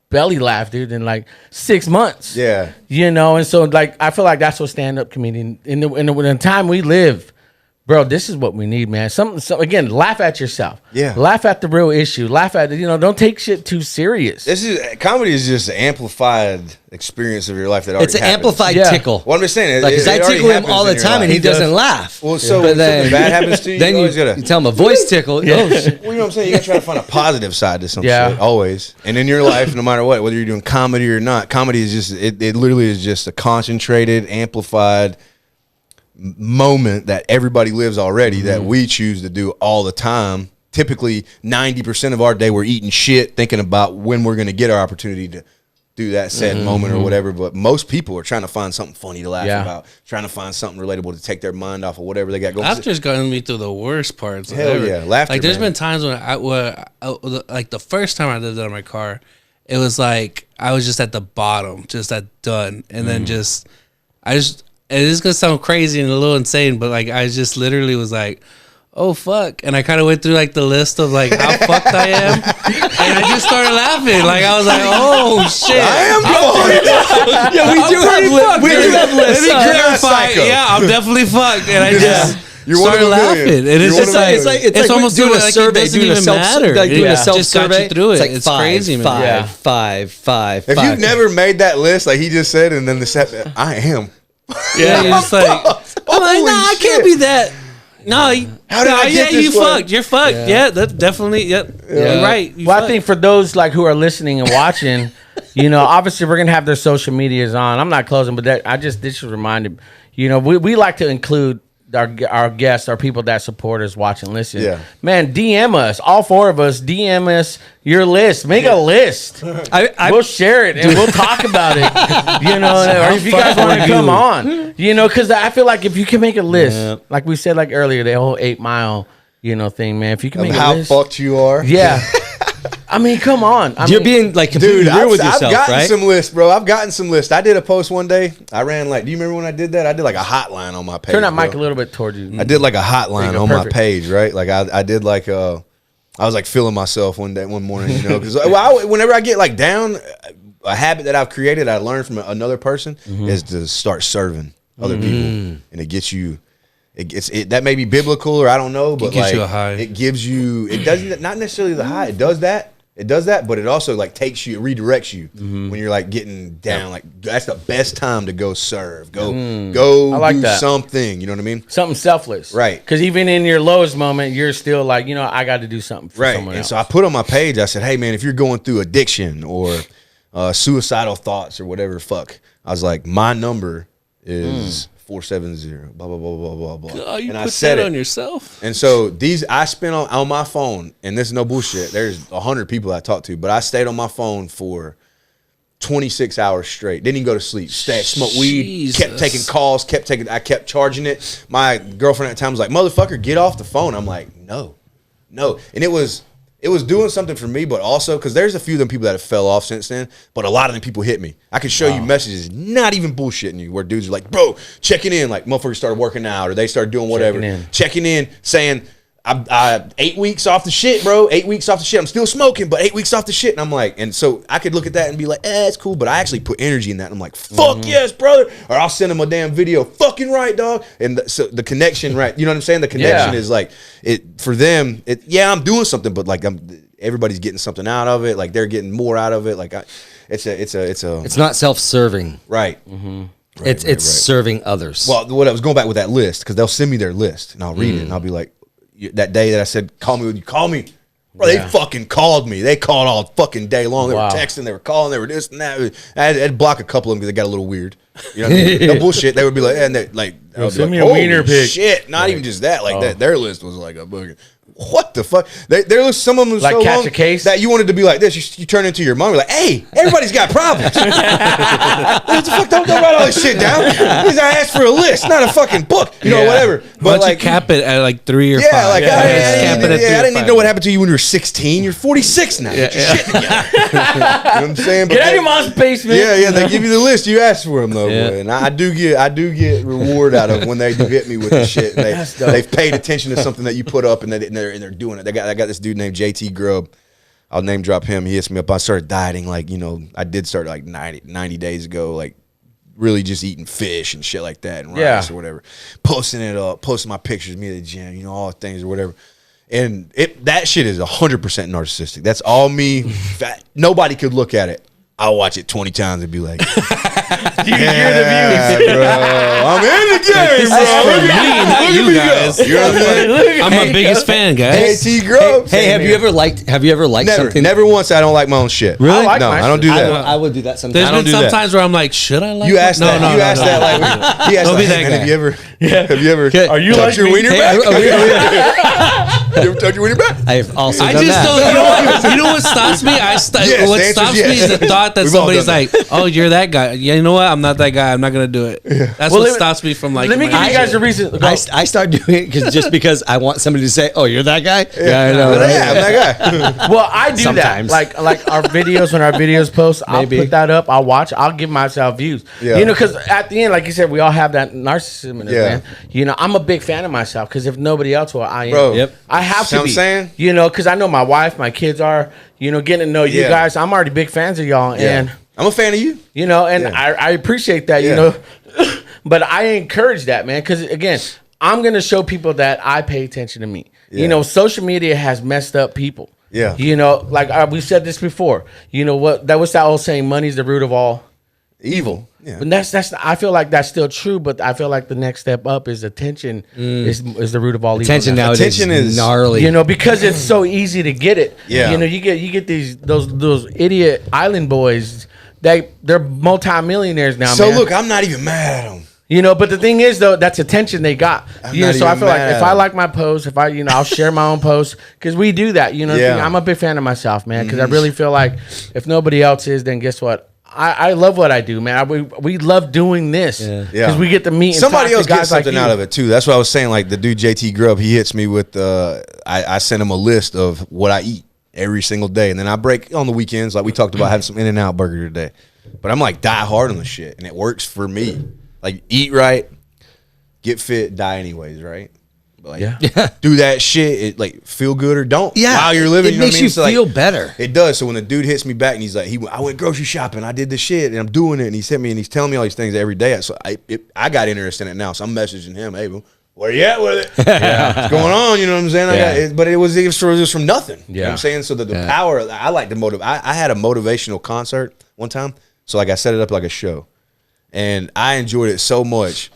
Speaker 1: belly laugh, dude, in like 6 months.
Speaker 3: Yeah.
Speaker 1: And so like I feel like that's what stand-up comedian in the time we live, bro, this is what we need, man. So again, laugh at yourself.
Speaker 3: Yeah.
Speaker 1: Laugh at the real issue. Laugh at don't take shit too serious.
Speaker 3: Comedy is just an amplified experience of your life that already
Speaker 2: It's an
Speaker 3: happens.
Speaker 2: amplified tickle.
Speaker 3: What I'm just saying,
Speaker 2: Because I tickle him all the time and he doesn't laugh.
Speaker 3: Well, so
Speaker 2: but
Speaker 3: when
Speaker 2: then,
Speaker 3: something bad happens to you,
Speaker 2: then
Speaker 3: you always gotta.
Speaker 2: you tell him a voice tickle. Oh, shit.
Speaker 3: Well, you know what I'm saying? You gotta try to find a positive side to some
Speaker 1: Yeah.
Speaker 3: shit, always. And in your life, no matter what, whether you're doing comedy or not, comedy is just, it literally is just a concentrated, amplified moment that everybody lives already that we choose to do all the time. Typically, 90% of our day, we're eating shit, thinking about when we're going to get our opportunity to do that said moment or whatever. But most people are trying to find something funny to laugh about, trying to find something relatable to take their mind off of whatever they got going.
Speaker 4: Laughter's gotten me through the worst parts.
Speaker 3: Hell
Speaker 4: ever.
Speaker 3: yeah, laughter.
Speaker 4: Like there's
Speaker 3: man.
Speaker 4: been times when like the first time I did that in my car, it was like I was just at the bottom, just at done, and then it is gonna sound crazy and a little insane, but like I just literally was like, oh fuck, and I kind of went through like the list of like how fucked I am, and I just started laughing. Like I was like, oh shit,
Speaker 3: I am
Speaker 2: Yeah, we do have lists.
Speaker 4: Let me clarify. Yeah, I'm definitely fucked, and I just.
Speaker 3: You're one of
Speaker 4: started
Speaker 3: a million.
Speaker 4: laughing, and it's
Speaker 3: You're
Speaker 4: just
Speaker 3: one of a
Speaker 4: like
Speaker 3: million.
Speaker 4: it's almost
Speaker 2: doing a
Speaker 4: like
Speaker 2: survey,
Speaker 4: it doesn't
Speaker 2: doing a
Speaker 4: even
Speaker 2: self,
Speaker 4: matter.
Speaker 2: like doing a
Speaker 4: Just got you
Speaker 2: self-survey.
Speaker 4: through it.
Speaker 2: It's like
Speaker 4: It's
Speaker 2: five,
Speaker 4: crazy, man.
Speaker 1: Yeah.
Speaker 2: five.
Speaker 3: If you've never made that list, like he just said, and then the set, I am.
Speaker 4: Yeah, you're just like, I'm like,
Speaker 3: Holy
Speaker 4: nah, I
Speaker 3: shit.
Speaker 4: can't be that. No,
Speaker 3: How did I get
Speaker 4: you
Speaker 3: this way?
Speaker 4: fucked. You're fucked. Yeah, that definitely. Yep, you're right. You
Speaker 1: Well, I
Speaker 4: fucked.
Speaker 1: think for those like who are listening and watching, obviously we're gonna have their social medias on. I'm not closing, but this just reminded, we like to include our guests, our people that support us, watch and listen.
Speaker 3: Yeah.
Speaker 1: Man, DM us, all four of us. DM us your list. Make a list. We'll share it and we'll talk about it. Or if you guys want to come on, because I feel like if you can make a list, like we said like earlier, the whole 8 Mile, thing, man. If you can
Speaker 3: Of
Speaker 1: make a
Speaker 3: how
Speaker 1: list,
Speaker 3: fucked you are.
Speaker 1: yeah. I mean, come on.
Speaker 2: You're being like completely
Speaker 3: Dude,
Speaker 2: real with
Speaker 3: I've
Speaker 2: yourself,
Speaker 3: gotten
Speaker 2: right?
Speaker 3: some lists, bro. I've gotten some lists. I did a post one day. I ran do you remember when I did that? I did like a hotline on my page.
Speaker 1: Turn that mic
Speaker 3: bro.
Speaker 1: a little bit towards you.
Speaker 3: I did like a hotline
Speaker 1: go,
Speaker 3: on
Speaker 1: perfect.
Speaker 3: my page, right? Like I did like I was like feeling myself one morning, because whenever I get like down, a habit that I've created, I learned from another person is to start serving other people, and it gets you. That may be biblical or I don't know, but
Speaker 4: gives
Speaker 3: like
Speaker 4: you a high.
Speaker 3: it gives you. It doesn't not necessarily the high. It does that. It does that, but it also like takes you, it redirects you when you're like getting down. Like that's the best time to go serve. Go
Speaker 1: I like
Speaker 3: do
Speaker 1: that.
Speaker 3: something. You know what I mean?
Speaker 1: Something selfless.
Speaker 3: Right.
Speaker 1: Because even in your lowest moment, you're still like, I got to do something for
Speaker 3: Right.
Speaker 1: someone
Speaker 3: And
Speaker 1: else.
Speaker 3: so I put on my page, I said, hey man, if you're going through addiction or suicidal thoughts or whatever, fuck. I was like, my number is 470, blah, blah, blah, blah, blah, blah.
Speaker 4: Oh, you
Speaker 3: and I
Speaker 4: put
Speaker 3: said
Speaker 4: that
Speaker 3: it.
Speaker 4: on yourself.
Speaker 3: And so these I spent on my phone, and this is no bullshit. There's 100 people I talked to, but I stayed on my phone for 26 hours straight. Didn't even go to sleep. Smoked weed, kept
Speaker 4: Jesus.
Speaker 3: taking calls, I kept charging it. My girlfriend at the time was like, motherfucker, get off the phone. I'm like, no. And it was doing something for me, but also because there's a few of them people that have fell off since then, but a lot of them people hit me. I could show you messages, not even bullshitting you, where dudes are like, bro, checking in, like motherfuckers started working out or they started doing whatever. Checking in, saying, I 8 weeks off the shit, bro. 8 weeks off the shit. I'm still smoking, but 8 weeks off the shit. And I'm like, and so I could look at that and be like, it's cool, but I actually put energy in that. And I'm like, fuck yes, brother. Or I'll send them a damn video. Fucking right, dog. And so the connection, right? You know what I'm saying? The connection is like, it for them. I'm doing something, but like everybody's getting something out of it. Like they're getting more out of it. Like
Speaker 2: It's not self-serving.
Speaker 3: right.
Speaker 2: It's serving others.
Speaker 3: Well, what I was going back with that list, because they'll send me their list and I'll read it and I'll be like, that day that I said, call me, would you call me? Bro, they fucking called me. They called all fucking day long. They were texting, they were calling, they were this and that. I had to block a couple of them because they got a little weird. You know what I mean? No bullshit. They would be like, and they like,
Speaker 1: send me a wiener pic.
Speaker 3: Shit, not even just that. Like that, their list was like a booger. what the fuck? There was some of them
Speaker 1: Like
Speaker 3: so
Speaker 1: catch
Speaker 3: long
Speaker 1: a case?
Speaker 3: that you wanted to be like this. You turn into your mom. You're like, hey, everybody's got problems. What the fuck? Don't write all this shit down. Because I asked for a list, not a fucking book. You know, whatever.
Speaker 4: Why
Speaker 3: But
Speaker 4: don't
Speaker 3: like,
Speaker 4: you cap it at like 3 or 5?
Speaker 3: yeah, like I didn't even know what happened to you when you were 16. You're 46 now. Get your shit together. You know what I'm saying? But
Speaker 1: Get out of your mom's basement.
Speaker 3: yeah, they give you the list. You asked for them though,
Speaker 2: Yeah.
Speaker 3: boy. And I do get reward out of when they do hit me with the shit. And they've paid attention to something that you put up, and they're doing it. I got this dude named JT Grubb. I'll name drop him. He hits me up. I started dieting, like, you know, I did start like 90 days ago, like really just eating fish and shit like that and rice or whatever. Posting it up, posting my pictures of me at the gym, you know, all the things or whatever. And that shit is 100% narcissistic. That's all me. Nobody could look at it. I'll watch it 20 times and be like,
Speaker 1: You hear the views.
Speaker 3: bro, I'm in the game, bro.
Speaker 4: For me, not
Speaker 3: Look at
Speaker 4: you
Speaker 3: me
Speaker 4: guys.
Speaker 3: go. You know what I'm saying?
Speaker 4: I'm my biggest fan, guys.
Speaker 3: JT Grubb.
Speaker 2: Hey, have you ever liked
Speaker 3: Never,
Speaker 2: something?
Speaker 3: never once. I don't like my own shit.
Speaker 2: Really?
Speaker 1: I like
Speaker 3: No,
Speaker 1: my
Speaker 3: I don't do
Speaker 1: shit.
Speaker 3: that.
Speaker 2: I would do that sometimes.
Speaker 4: There's
Speaker 3: I don't
Speaker 4: been
Speaker 3: do
Speaker 4: some
Speaker 3: that.
Speaker 4: times where I'm like, should I like
Speaker 3: You asked
Speaker 4: no,
Speaker 3: that.
Speaker 4: No,
Speaker 3: you
Speaker 4: no,
Speaker 3: asked
Speaker 4: no.
Speaker 3: that. Like, he asked,
Speaker 4: Don't
Speaker 3: like,
Speaker 4: be that
Speaker 3: hey, man,
Speaker 4: guy.
Speaker 3: have you ever
Speaker 2: Okay.
Speaker 1: Are you
Speaker 3: touched
Speaker 1: like
Speaker 3: your
Speaker 1: me?
Speaker 3: wiener
Speaker 2: Hey,
Speaker 3: back?
Speaker 2: are we-
Speaker 3: You ever touched your wiener back?
Speaker 2: I've also
Speaker 4: I
Speaker 2: done
Speaker 4: just
Speaker 2: that.
Speaker 4: don't. You know what stops me?
Speaker 3: Yes,
Speaker 4: what
Speaker 3: the answer's
Speaker 4: stops me
Speaker 3: yes.
Speaker 4: is the thought that
Speaker 3: We've all
Speaker 4: somebody's
Speaker 3: done
Speaker 4: like, "Oh, you're that guy." Yeah, you know what? I'm not that guy. I'm not gonna do it. That's
Speaker 1: Well,
Speaker 4: what
Speaker 1: let-
Speaker 4: stops me from like.
Speaker 1: Let me give you guys a reason. Go.
Speaker 2: I start doing it just because I want somebody to say, "Oh, you're that guy." Yeah, I know.
Speaker 3: But
Speaker 2: Right?
Speaker 3: yeah, I'm that guy.
Speaker 1: Well, I do
Speaker 2: Sometimes.
Speaker 1: that. Like our videos, when our videos post, I'll
Speaker 2: Maybe.
Speaker 1: put that up. I'll watch. I'll give myself views.
Speaker 3: Yeah.
Speaker 1: You know, because at the end, like you said, we all have that narcissism in us,
Speaker 3: Yeah.
Speaker 1: man. You know, I'm a big fan of myself because if nobody else will, I am.
Speaker 3: Bro.
Speaker 2: Yep.
Speaker 1: I have
Speaker 3: See
Speaker 1: to
Speaker 3: what
Speaker 1: be.
Speaker 3: I'm saying?
Speaker 1: You know, because I know my wife, my kids are. You know, getting to know you
Speaker 3: Yeah.
Speaker 1: guys. I'm already big fans of y'all,
Speaker 3: Yeah.
Speaker 1: and
Speaker 3: I'm a fan of you.
Speaker 1: you know, and
Speaker 3: Yeah.
Speaker 1: I appreciate that.
Speaker 3: Yeah.
Speaker 1: You know, but I encourage that, man, because again, I'm gonna show people that I pay attention to me.
Speaker 3: Yeah.
Speaker 1: You know, social media has messed up people.
Speaker 3: Yeah.
Speaker 1: You know, like we said this before. You know what? That was that old saying: "Money's the root of all."
Speaker 3: Evil. Yeah.
Speaker 1: But that's. I feel like that's still true. But I feel like the next step up is attention. Is the root of all
Speaker 2: Attention
Speaker 1: evil.
Speaker 2: nowadays
Speaker 3: Attention
Speaker 2: is
Speaker 3: is-
Speaker 2: gnarly.
Speaker 1: You know, because it's so easy to get it.
Speaker 3: Yeah.
Speaker 1: You know, you get those idiot island boys. They're multimillionaires now.
Speaker 3: So
Speaker 1: man.
Speaker 3: look, I'm not even mad at him.
Speaker 1: You know, but the thing is though, that's attention they got.
Speaker 3: I'm
Speaker 1: You know,
Speaker 3: not
Speaker 1: so I
Speaker 3: even
Speaker 1: feel like
Speaker 3: mad
Speaker 1: if
Speaker 3: at
Speaker 1: I
Speaker 3: them.
Speaker 1: like my post, if I, you know, I'll share my own posts because we do that. You know,
Speaker 3: Yeah. Mm-hmm.
Speaker 1: I'm a big fan of myself, man, because I really feel like if nobody else is, then guess what? I love what I do, man. We love doing this
Speaker 2: Yeah.
Speaker 1: because we get to meet and
Speaker 3: Somebody
Speaker 1: talk
Speaker 3: else
Speaker 1: to guys
Speaker 3: gets something
Speaker 1: like
Speaker 3: out
Speaker 1: you.
Speaker 3: of it too. That's what I was saying. Like the dude JT Grubb, he hits me with. I send him a list of what I eat every single day, and then I break on the weekends. Like we talked about having some In-N-Out burger today, but I'm like die hard on the shit, and it works for me. Like eat right, get fit, die anyways, right? But like, do that shit. It like feel good or don't.
Speaker 2: Yeah,
Speaker 3: while you're living,
Speaker 2: it
Speaker 3: you know
Speaker 2: makes
Speaker 3: what I mean?
Speaker 2: you
Speaker 3: So, like,
Speaker 2: feel better.
Speaker 3: It does. So when the dude hits me back and he's like, I went grocery shopping, I did this shit, and I'm doing it, and he sent me and he's telling me all these things every day. So I got interested in it now. So I'm messaging him, hey, bro, where you at with it? What's going on? You know what I'm saying?
Speaker 1: Yeah.
Speaker 3: But it was from nothing. You know what
Speaker 1: Yeah.
Speaker 3: I'm saying? So the power, I like to motivate. I had a motivational concert one time. So like I set it up like a show, and I enjoyed it so much.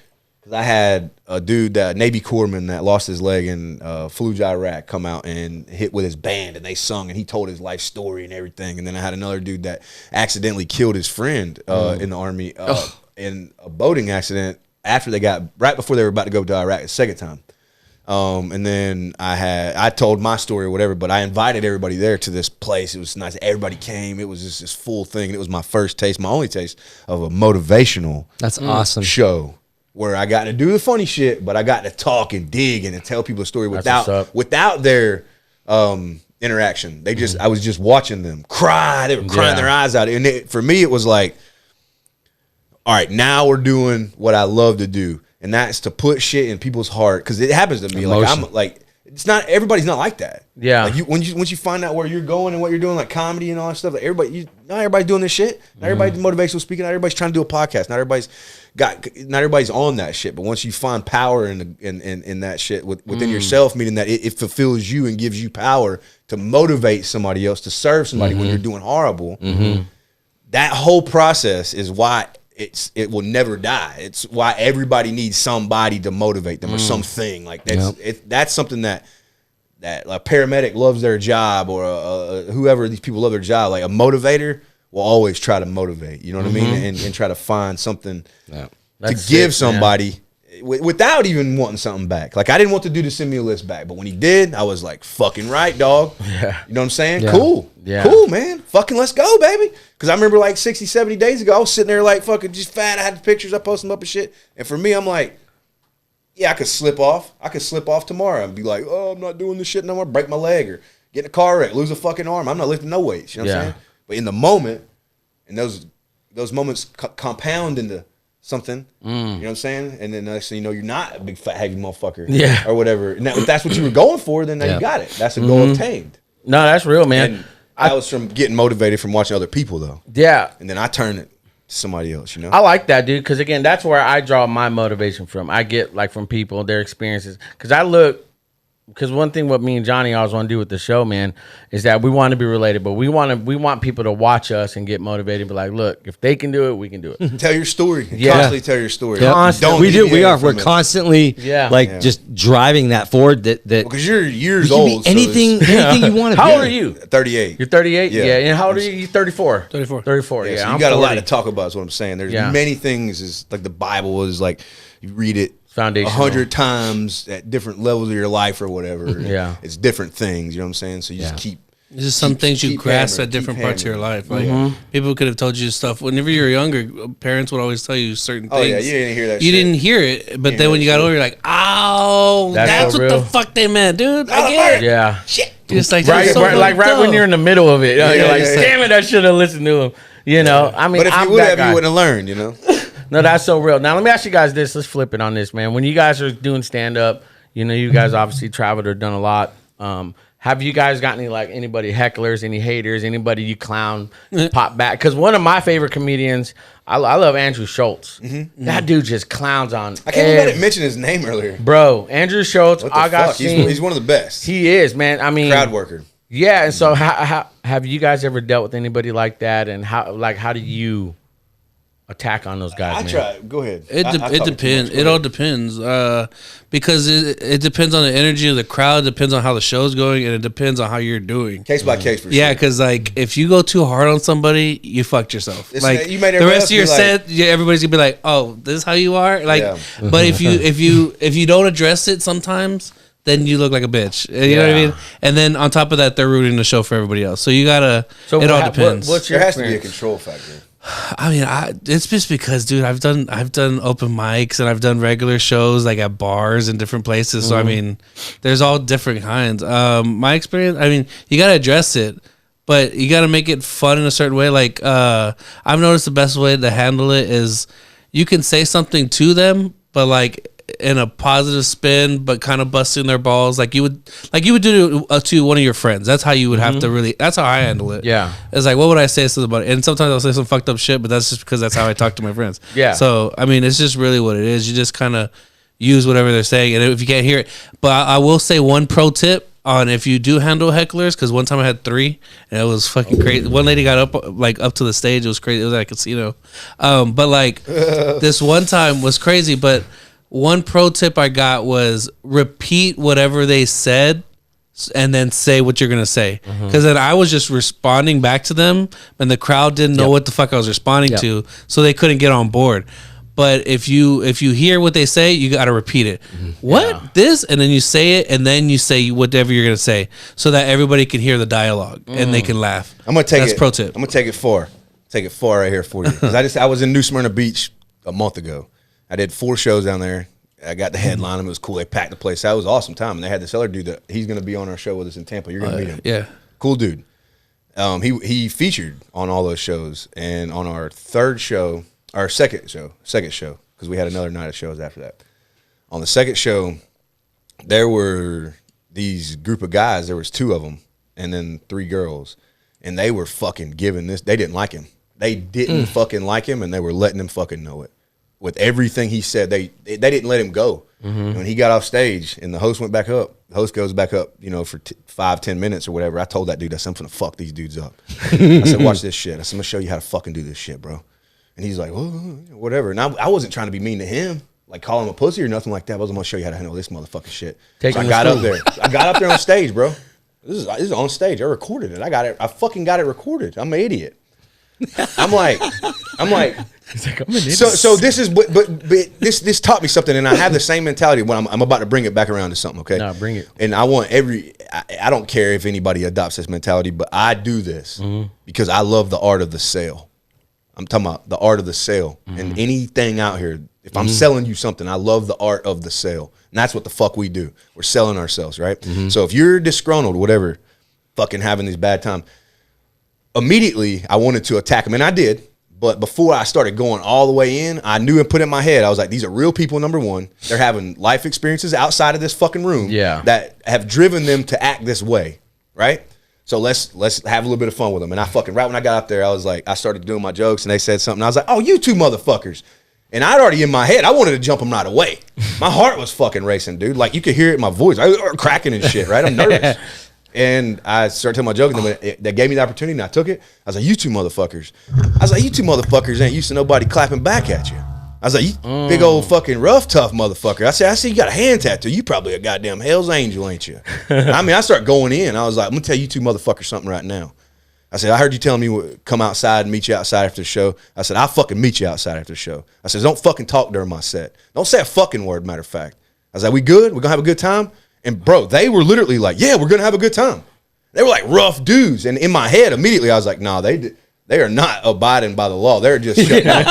Speaker 3: I had a dude, Navy corpsman that lost his leg in Fallujah, Iraq, come out and hit with his band, and they sung, and he told his life story and everything. And then I had another dude that accidentally killed his friend in the Army in a boating accident right before they were about to go to Iraq the second time. And then I told my story or whatever, but I invited everybody there to this place. It was nice. Everybody came. It was just this full thing. And it was my first taste, my only taste of a motivational
Speaker 2: That's awesome.
Speaker 3: show where I got to do the funny shit, but I got to talk and dig and tell people a story
Speaker 1: what's
Speaker 3: without
Speaker 1: up.
Speaker 3: their interaction. They just I was just watching them cry. They were crying their eyes out. And for me, it was like, all right, now we're doing what I love to do, and that's to put shit in people's heart, because it happens to me. Like I'm like. It's not everybody's not like that.
Speaker 1: Yeah.
Speaker 3: Like once you find out where you're going and what you're doing, like comedy and all that stuff, like not everybody's doing this shit. Not everybody's motivational speaking. Not everybody's trying to do a podcast. Not everybody's on that shit. But once you find power in that shit within yourself, meaning that it fulfills you and gives you power to motivate somebody else, to serve somebody when you're doing horrible. That whole process is why it will never die. It's why everybody needs somebody to motivate them or something like that. That's something that a paramedic loves their job, or whoever these people love their job. Like a motivator will always try to motivate. You know what I mean? And try to find something to
Speaker 1: That's
Speaker 3: give
Speaker 1: it,
Speaker 3: somebody without even wanting something back. Like, I didn't want the dude to send me a list back, but when he did, I was like, fucking right, dog.
Speaker 1: Yeah.
Speaker 3: You know what I'm saying?
Speaker 1: Yeah.
Speaker 3: Cool.
Speaker 1: Yeah.
Speaker 3: Cool, man. Fucking let's go, baby. Because I remember like 60, 70 days ago, I was sitting there like fucking just fat. I had the pictures, I posted them up and shit. And for me, I'm like, yeah, I could slip off. I could slip off tomorrow and be like, oh, I'm not doing this shit no more. Break my leg or get in a car wreck, lose a fucking arm. I'm not lifting no weights. You know what I'm saying? But in the moment, and those moments compound into something. You know what I'm saying? And then next thing you know, you're not a big fat heavy motherfucker.
Speaker 1: Yeah.
Speaker 3: Or whatever. And if that's what you were going for, then now you got it. That's a goal obtained.
Speaker 1: No, that's real, man.
Speaker 3: And I was from getting motivated from watching other people though.
Speaker 1: Yeah.
Speaker 3: And then I turn it to somebody else, you know?
Speaker 1: I like that, dude, because again, that's where I draw my motivation from. I get like from people, their experiences. Because one thing what me and Johnny always want to do with the show, man, is that we want to be related, but we want people to watch us and get motivated and be like, look, if they can do it, we can do it.
Speaker 3: Tell your story.
Speaker 1: Yeah.
Speaker 3: Constantly tell your story.
Speaker 2: Yep.
Speaker 3: Don't
Speaker 2: We do. We
Speaker 3: deviate
Speaker 2: are.
Speaker 3: from
Speaker 2: We're
Speaker 3: it.
Speaker 2: constantly just driving that forward. That
Speaker 3: Because you're years
Speaker 2: you can
Speaker 3: old.
Speaker 2: be anything, anything you want to be.
Speaker 1: How old are you?
Speaker 3: 38.
Speaker 1: You're 38?
Speaker 3: Yeah.
Speaker 1: Yeah. And how old are you? You're 34.
Speaker 4: 34.
Speaker 1: 34, yeah.
Speaker 3: Yeah, so
Speaker 1: I'm
Speaker 3: you got
Speaker 1: 40.
Speaker 3: a lot to talk about is what I'm saying. There's many things, is like the Bible is like, you read it
Speaker 1: Foundational.
Speaker 3: 100 times at different levels of your life or whatever.
Speaker 1: Yeah.
Speaker 3: It's different things, you know what I'm saying? So you just keep.
Speaker 4: It's just some things you
Speaker 3: keep
Speaker 4: grasp
Speaker 3: hammering,
Speaker 4: at different
Speaker 3: keep
Speaker 4: parts of your
Speaker 3: hammering.
Speaker 4: life. Like people could have told you stuff whenever you were younger. Parents would always tell you certain things.
Speaker 3: Oh, yeah, you didn't hear that
Speaker 4: You
Speaker 3: shit.
Speaker 4: didn't hear it, but
Speaker 3: Yeah,
Speaker 4: then when you got
Speaker 3: that's
Speaker 4: older, you're like, oh,
Speaker 1: That's
Speaker 4: that's
Speaker 1: so
Speaker 4: what
Speaker 1: real.
Speaker 4: the fuck they meant, dude. I get it.
Speaker 1: Yeah.
Speaker 3: Shit.
Speaker 4: Just like
Speaker 1: Right,
Speaker 4: so
Speaker 1: right, like
Speaker 4: fucked
Speaker 1: right when
Speaker 4: up.
Speaker 1: you're in the middle of it. You're like,
Speaker 3: yeah.
Speaker 1: damn it, I should have listened to him. You know, I mean,
Speaker 3: But if
Speaker 1: I'm
Speaker 3: you would
Speaker 1: that
Speaker 3: have,
Speaker 1: guy.
Speaker 3: you wouldn't have learned, you know?
Speaker 1: No, that's so real. Now, let me ask you guys this. Let's flip it on this, man. When you guys are doing stand-up, you know, you guys obviously traveled or done a lot. Have you guys got anybody hecklers, any haters, anybody you clown pop back? Because one of my favorite comedians, I love Andrew Schultz. That dude just clowns on.
Speaker 3: I can't even let it mention his name earlier.
Speaker 1: Bro, Andrew Schultz,
Speaker 3: What the
Speaker 1: I got
Speaker 3: fuck?
Speaker 1: seen.
Speaker 3: He's one of the best.
Speaker 1: He is, man. I mean,
Speaker 3: Crowd worker.
Speaker 1: yeah. And so, how have you guys ever dealt with anybody like that? And how do you attack on those guys?
Speaker 3: I
Speaker 1: man?
Speaker 3: try. Go ahead.
Speaker 4: It
Speaker 3: I talk too
Speaker 4: depends.
Speaker 3: much. Go
Speaker 4: It all
Speaker 3: ahead.
Speaker 4: depends because it depends on the energy of the crowd, depends on how the show's going, and it depends on how you're doing.
Speaker 3: Case by case for
Speaker 4: Yeah,
Speaker 3: sure.
Speaker 4: because like if you go too hard on somebody, you fucked yourself.
Speaker 3: It's-
Speaker 4: Like
Speaker 3: you made
Speaker 4: the
Speaker 3: everybody
Speaker 4: rest
Speaker 3: else
Speaker 4: of your
Speaker 3: be like-
Speaker 4: set, everybody's gonna be like, "Oh, this is how you are." Like,
Speaker 3: Yeah.
Speaker 4: but if you don't address it, sometimes then you look like a bitch. You know what I
Speaker 1: Yeah.
Speaker 4: mean? And then on top of that, they're ruining the show for everybody else. So you gotta.
Speaker 1: So
Speaker 4: it all
Speaker 1: what-
Speaker 4: depends.
Speaker 1: what's your
Speaker 3: There has to be a
Speaker 1: experience?
Speaker 3: control factor.
Speaker 4: I mean, it's just because, dude, I've done open mics and I've done regular shows like at bars and different places. So I mean, there's all different kinds. My experience, I mean, you gotta address it, but you gotta make it fun in a certain way. Like I've noticed the best way to handle it is you can say something to them, but like in a positive spin, but kind of busting their balls, like you would do to one of your friends. That's how you would have to really. That's how I handle it.
Speaker 1: Yeah.
Speaker 4: It's like, what would I say to somebody? And sometimes I'll say some fucked up shit, but that's just because that's how I talk to my friends.
Speaker 1: Yeah.
Speaker 4: So, I mean, it's just really what it is. You just kind of use whatever they're saying. And if you can't hear it, but I will say one pro tip on if you do handle hecklers, because one time I had 3 and it was fucking crazy. One lady got up to the stage. It was crazy. It was at a casino. But like this one time was crazy. But one pro tip I got was repeat whatever they said and then say what you're going to say. Because then I was just responding back to them and the crowd didn't know what the fuck I was responding to. So they couldn't get on board. But if you hear what they say, you got to repeat it. What? This? And then you say it and then you say whatever you're going to say so that everybody can hear the dialogue and they can laugh.
Speaker 3: I'm gonna take
Speaker 4: That's
Speaker 3: it.
Speaker 4: pro tip.
Speaker 3: I'm gonna take it far. Take it far right here for you. Because I was in New Smyrna Beach a month ago. I did 4 shows down there. I got the headline. It was cool. They packed the place. That was an awesome time. And they had this other dude that he's gonna be on our show with us in Tampa. You're gonna meet him.
Speaker 4: Yeah.
Speaker 3: Cool dude. He featured on all those shows, and on our second show, because we had another night of shows after that. On the second show, there were these group of guys. There was 2 of them, and then 3 girls, and they were fucking giving this. They didn't like him. They didn't fucking like him, and they were letting him fucking know it. With everything he said, they didn't let him go. When he got off stage and the host went back up, the host goes back up, you know, for 5-10 minutes or whatever. I told that dude, I said, I'm finna fuck these dudes up. I said, watch this shit. I said, I'm gonna show you how to fucking do this shit, bro. And he's like, well, whatever. And I wasn't trying to be mean to him, like call him a pussy or nothing like that. I was gonna show you how to handle this motherfucking shit. So I got up there. I got up there on stage, bro. This is on stage. I recorded it. I fucking got it recorded. I'm an idiot. I'm like,
Speaker 1: He's like, I'm an idiot.
Speaker 3: so this is, but this taught me something, and I have the same mentality when I'm about to bring it back around to something. Okay,
Speaker 1: No, bring it.
Speaker 3: And I want I don't care if anybody adopts this mentality, but I do this because I love the art of the sale. I'm talking about the art of the sale, and anything out here. If I'm selling you something, I love the art of the sale, and that's what the fuck we do. We're selling ourselves, right? So if you're disgruntled, whatever, fucking having these bad times, immediately I wanted to attack them, and I did. But before I started going all the way in, I knew and put in my head, I was like, these are real people, number one. They're having life experiences outside of this fucking room that have driven them to act this way, right? So let's have a little bit of fun with them. And I fucking, right when I got up there, I was like, I started doing my jokes, and they said something. I was like, oh, you two motherfuckers. And I'd already in my head, I wanted to jump them right away. My heart was fucking racing, dude. Like, you could hear it in my voice. I was cracking and shit, right? I'm nervous. And I started telling my joke, and they gave me the opportunity, and I took it. I was like, you two motherfuckers. Ain't used to nobody clapping back at you. I was like, you big old fucking rough, tough motherfucker. I see you got a hand tattoo. You probably a goddamn Hell's Angel, ain't you? I mean, I started going in. I was like, I'm going to tell you two motherfuckers something right now. I said, I heard you telling me come outside and meet you outside after the show. I said, I'll fucking meet you outside after the show. I said, don't fucking talk during my set. Don't say a fucking word, matter of fact. I was like, we good? We're going to have a good time? And bro, they were literally like, yeah, we're going to have a good time. They were like rough dudes. And in my head, immediately, I was like, nah, they are not abiding by the law. They're just shutting up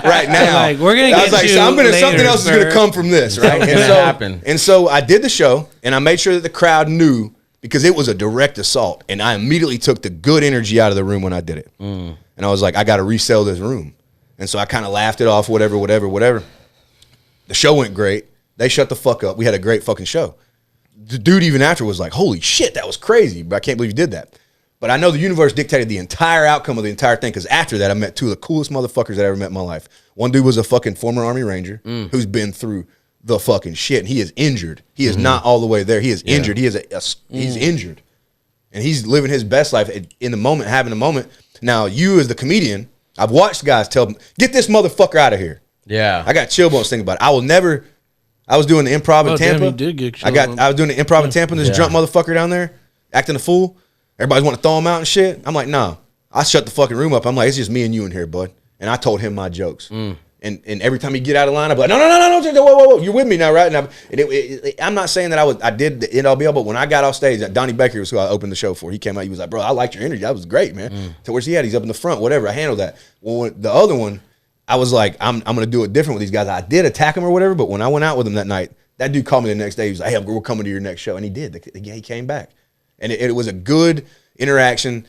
Speaker 3: right now.
Speaker 4: Like, we're going to get you
Speaker 3: something else is going to come from this, right? And so I did the show, and I made sure that the crowd knew, because it was a direct assault, and I immediately took the good energy out of the room when I did it. And I was like, I got to resell this room. And so I kind of laughed it off, whatever. The show went great. They shut the fuck up. We had a great fucking show. The dude even after was like, holy shit, that was crazy, but I can't believe you did that. But I know the universe dictated the entire outcome of the entire thing, because after that, I met two of the coolest motherfuckers I ever met in my life. One dude was a fucking former Army Ranger who's been through the fucking shit, and he is injured. He is not all the way there. He is injured. He is he's injured, and he's living his best life in the moment, having a moment. Now, you as the comedian, I've watched guys tell them, get this motherfucker out of here. Yeah, I got chill bones thinking about it. I will never. I was doing the improv in Tampa. I was doing the improv in Tampa, and this drunk motherfucker down there acting a fool. Everybody's want to throw him out and shit. I'm like, nah. I shut the fucking room up. I'm like, it's just me and you in here, bud. And I told him my jokes. And every time he get out of line, I'm like, no, whoa, you're with me now, right? And I'm not saying that I did the end all be all, but when I got off stage, Donnie Becker was who I opened the show for. He came out, he was like, bro, I liked your energy. That was great, man. So where's he at? He's up in the front, whatever. I handled that. Well, the other one, I was like, I'm going to do it different with these guys. I did attack him or whatever, but when I went out with him that night, that dude called me the next day. He was like, hey, we're coming to your next show. And he did. He came back. And it was a good interaction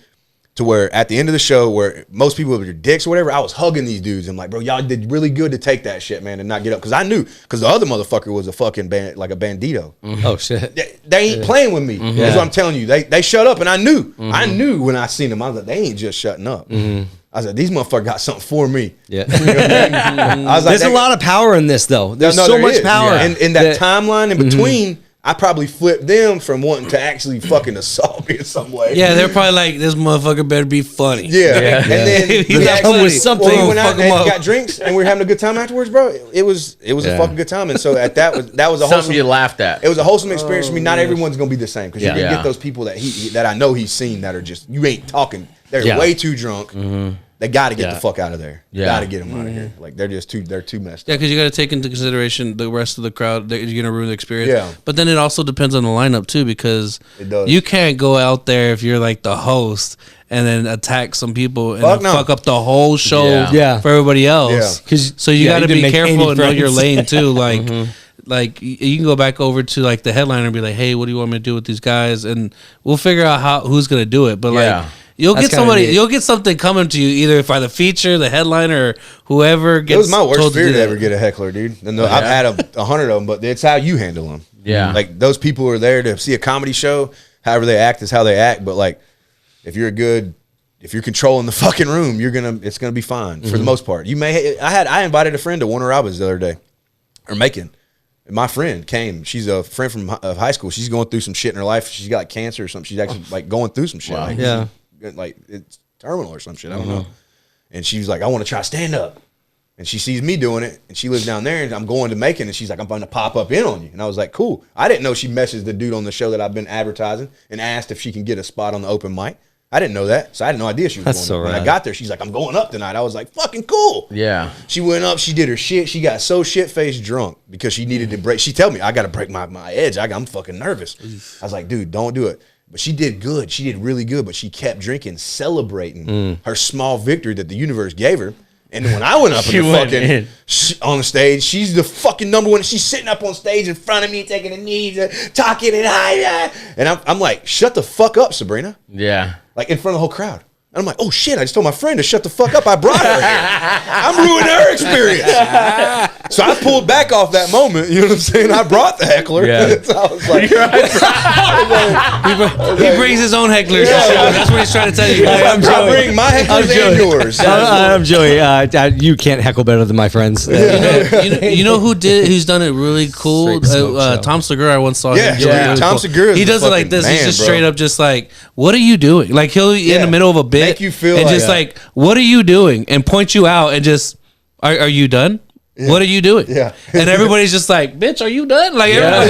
Speaker 3: to where at the end of the show, where most people with your dicks or whatever, I was hugging these dudes. I'm like, bro, y'all did really good to take that shit, man, and not get up. Because I knew, because the other motherfucker was a fucking like a bandito.
Speaker 2: Oh, shit.
Speaker 3: They ain't playing with me. That's what I'm telling you. They shut up, and I knew. I knew when I seen them. I was like, they ain't just shutting up. I was like, these motherfuckers got something for me. Yeah. You know what I mean? I was like,
Speaker 2: there's a lot of power in this, though. There's so much power.
Speaker 3: And in that timeline in between, I probably flipped them from wanting to actually fucking assault me in some way.
Speaker 4: Yeah, they're probably like, this motherfucker better be funny.
Speaker 3: Yeah. And then
Speaker 4: he
Speaker 3: actually was something. We went out and got drinks, and we were having a good time afterwards, bro. It was a fucking good time. And so that was a wholesome.
Speaker 1: Something you laughed at.
Speaker 3: It was a wholesome experience for me. Not everyone's gonna be the same, because you're gonna get those people that I know he's seen that are just, you ain't talking. They're way too drunk. They got to get the fuck out of there. Got to get them out of here. Like, they're too messed up.
Speaker 4: Yeah, because you got to take into consideration the rest of the crowd. You're going to ruin the experience.
Speaker 3: Yeah.
Speaker 4: But then it also depends on the lineup, too, because you can't go out there if you're like the host and then attack some people and fuck up the whole show for everybody else. Yeah. So you got to be careful and know your lane, too. Like, like, you can go back over to like the headliner and be like, hey, what do you want me to do with these guys? And we'll figure out who's going to do it. But like, you'll get something coming to you either by the feature, the headliner, or whoever gets.
Speaker 3: It was my worst fear to ever get a heckler, dude. And I've had 100 of them, but it's how you handle them. Yeah, like those people are there to see a comedy show. However they act is how they act. But like, if you're controlling the fucking room, it's gonna be fine for the most part. I invited a friend to Warner Robins the other day, or Macon. And my friend came. She's a friend from high school. She's going through some shit in her life. She's got like cancer or something. She's actually like going through some shit. Wow. Like it's terminal or some shit. I don't know. And she was like, I want to try stand up. And she sees me doing it, and she lives down there, and I'm going to Macon, and she's like, I'm going to pop up in on you. And I was like, cool. I didn't know she messaged the dude on the show that I've been advertising and asked if she can get a spot on the open mic. I didn't know that, so I had no idea she was
Speaker 2: That's
Speaker 3: going
Speaker 2: so
Speaker 3: up. When I
Speaker 2: rad.
Speaker 3: got there, she's like, I'm going up tonight. I was like, fucking cool.
Speaker 1: Yeah.
Speaker 3: She went up, she did her shit. She got so shit-faced drunk because she needed to break. She told me, I got to break my edge. I'm fucking nervous. I was like, dude, don't do it. But she did good. She did really good, but she kept drinking, celebrating her small victory that the universe gave her. And then when I went up on the stage, she's the fucking number one. She's sitting up on stage in front of me, taking a knee, talking and high. And I'm like, shut the fuck up, Sabrina.
Speaker 1: Yeah.
Speaker 3: Like in front of the whole crowd. And I'm like, oh shit, I just told my friend to shut the fuck up. I brought her here. I'm ruining her experience. So I pulled back off that moment. You know what I'm saying? I brought the heckler.
Speaker 1: Yeah.
Speaker 3: So I was like,
Speaker 4: He brings his own hecklers. That's what he's trying to tell you.
Speaker 3: I bring my hecklers and yours.
Speaker 2: I'm Joey. You can't heckle better than my friends.
Speaker 4: You know who's done it really cool?
Speaker 2: Straight smoke show.
Speaker 4: Tom Segura. I once saw him. do it
Speaker 3: Yeah.
Speaker 4: really
Speaker 3: Tom
Speaker 4: cool.
Speaker 3: Segura is
Speaker 4: He
Speaker 3: a
Speaker 4: does it like
Speaker 3: fucking
Speaker 4: this. He's
Speaker 3: man,
Speaker 4: just
Speaker 3: bro.
Speaker 4: straight up just like, what are you doing? Like he'll in the middle of a bit
Speaker 3: Make you feel
Speaker 4: and
Speaker 3: like
Speaker 4: just
Speaker 3: a-
Speaker 4: like, what are you doing? And point you out and just, are you done? What are you doing?
Speaker 3: Yeah.
Speaker 4: And everybody's just like, bitch, are you done? Like, everybody,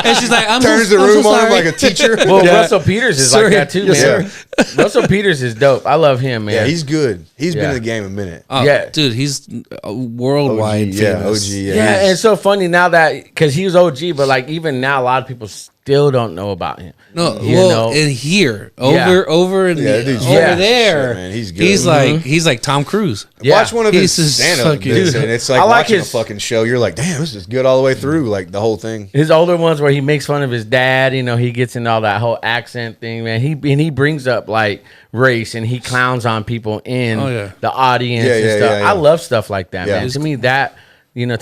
Speaker 4: and she's like,
Speaker 3: Turns the room on him like a teacher.
Speaker 1: Well, Russell Peters is like that too, man.
Speaker 3: Yes,
Speaker 1: Russell Peters is dope. I love him, man.
Speaker 3: Yeah, he's good. He's been
Speaker 1: Yeah.
Speaker 3: in the game a minute.
Speaker 1: Yeah.
Speaker 4: dude, he's worldwide
Speaker 3: OG, yeah,
Speaker 4: famous.
Speaker 3: OG.
Speaker 1: Yeah,
Speaker 3: Yeah,
Speaker 1: and it's so funny now that because he was OG, but like even now, a lot of people still don't know about him.
Speaker 4: No,
Speaker 1: You
Speaker 4: well,
Speaker 1: know?
Speaker 4: and here,
Speaker 1: Yeah.
Speaker 4: over and
Speaker 3: Yeah, that dude's
Speaker 4: over
Speaker 1: yeah.
Speaker 4: there,
Speaker 3: Shit, man, he's good.
Speaker 4: He's like Tom Cruise.
Speaker 1: Yeah.
Speaker 3: Watch one of his
Speaker 4: He's just
Speaker 3: stand-up
Speaker 4: fucking-
Speaker 3: bits,
Speaker 4: Dude,
Speaker 3: and it's like
Speaker 1: I like
Speaker 3: watching
Speaker 1: his-
Speaker 3: a fucking show. You're like, damn, this is good all the way through, like the whole thing.
Speaker 1: His older ones where he makes fun of his dad, you know, he gets into all that whole accent thing, man. He brings up like race and he clowns on people in
Speaker 4: Oh, yeah.
Speaker 1: the audience
Speaker 3: Yeah,
Speaker 1: and
Speaker 3: yeah,
Speaker 1: stuff.
Speaker 3: yeah, yeah.
Speaker 1: I love stuff like that,
Speaker 3: Yeah.
Speaker 1: man. To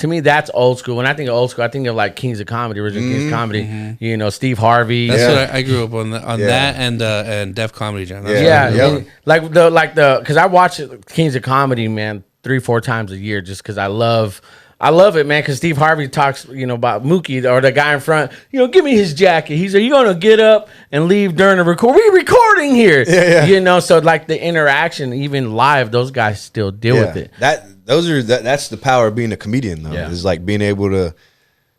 Speaker 1: me, that's old school. When I think of old school, I think of like Kings of Comedy, original Kings of Comedy. You know, Steve Harvey.
Speaker 4: That's
Speaker 3: Yeah.
Speaker 4: what I grew up on.
Speaker 3: Yeah.
Speaker 4: That and Def Comedy Jam. That's
Speaker 3: Yeah.
Speaker 1: Yeah,
Speaker 3: Yeah.
Speaker 1: and like the because I watch Kings of Comedy, man, 3-4 times a year just because I love it, man. Because Steve Harvey talks, you know, about Mookie or the guy in front. You know, give me his jacket. He's like, you gonna get up and leave during the record? We recording here.
Speaker 3: Yeah.
Speaker 1: You know, so like the interaction, even live, those guys still deal with it.
Speaker 3: That's the power of being a comedian, though.
Speaker 1: Yeah.
Speaker 3: Is like being able to.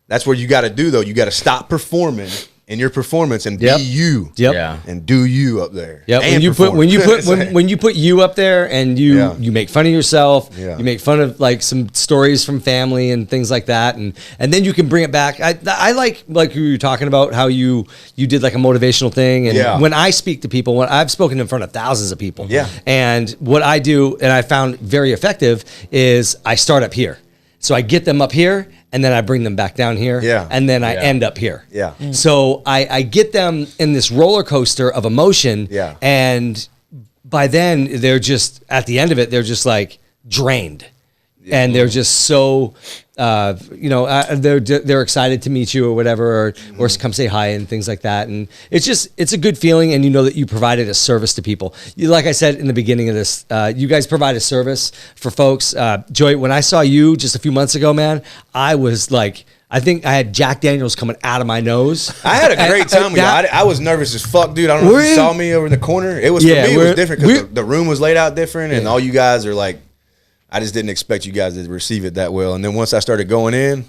Speaker 3: That's what you got to do, though. You got to stop performing in your performance and
Speaker 2: Yep.
Speaker 3: be you.
Speaker 2: Yep.
Speaker 1: Yeah.
Speaker 3: And do you up there.
Speaker 2: Yeah,
Speaker 3: And
Speaker 2: when you
Speaker 3: perform.
Speaker 2: when you put you up there and
Speaker 3: Yeah.
Speaker 2: you make fun of yourself,
Speaker 3: Yeah.
Speaker 2: you make fun of like some stories from family and things like that, and then you can bring it back. I like you were talking about how you did like a motivational thing, and
Speaker 3: Yeah.
Speaker 2: when I speak to people, when I've spoken in front of thousands of people,
Speaker 3: Yeah.
Speaker 2: and what I do and I found very effective is I start up here, so I get them up here. And then I bring them back down here,
Speaker 3: Yeah.
Speaker 2: and then I
Speaker 1: Yeah.
Speaker 2: end up here.
Speaker 3: Yeah.
Speaker 2: So I get them in this roller coaster of emotion,
Speaker 3: Yeah.
Speaker 2: and by then they're just at the end of it, they're just like drained, and they're just so they're excited to meet you or whatever, or come say hi and things like that. And it's a good feeling, and you know that you provided a service to people. Like I said in the beginning of this, you guys provide a service for folks. Joey, when I saw you just a few months ago, man, I was like, I think I had Jack Daniels coming out of my nose.
Speaker 3: I had a great time with you. I was nervous as fuck, dude. I don't know if you saw me over in the corner. It was,
Speaker 2: Yeah,
Speaker 3: for me, it was different
Speaker 2: we're-
Speaker 3: because the room was laid out different, and all you guys are like, I just didn't expect you guys to receive it that well. And then once I started going in,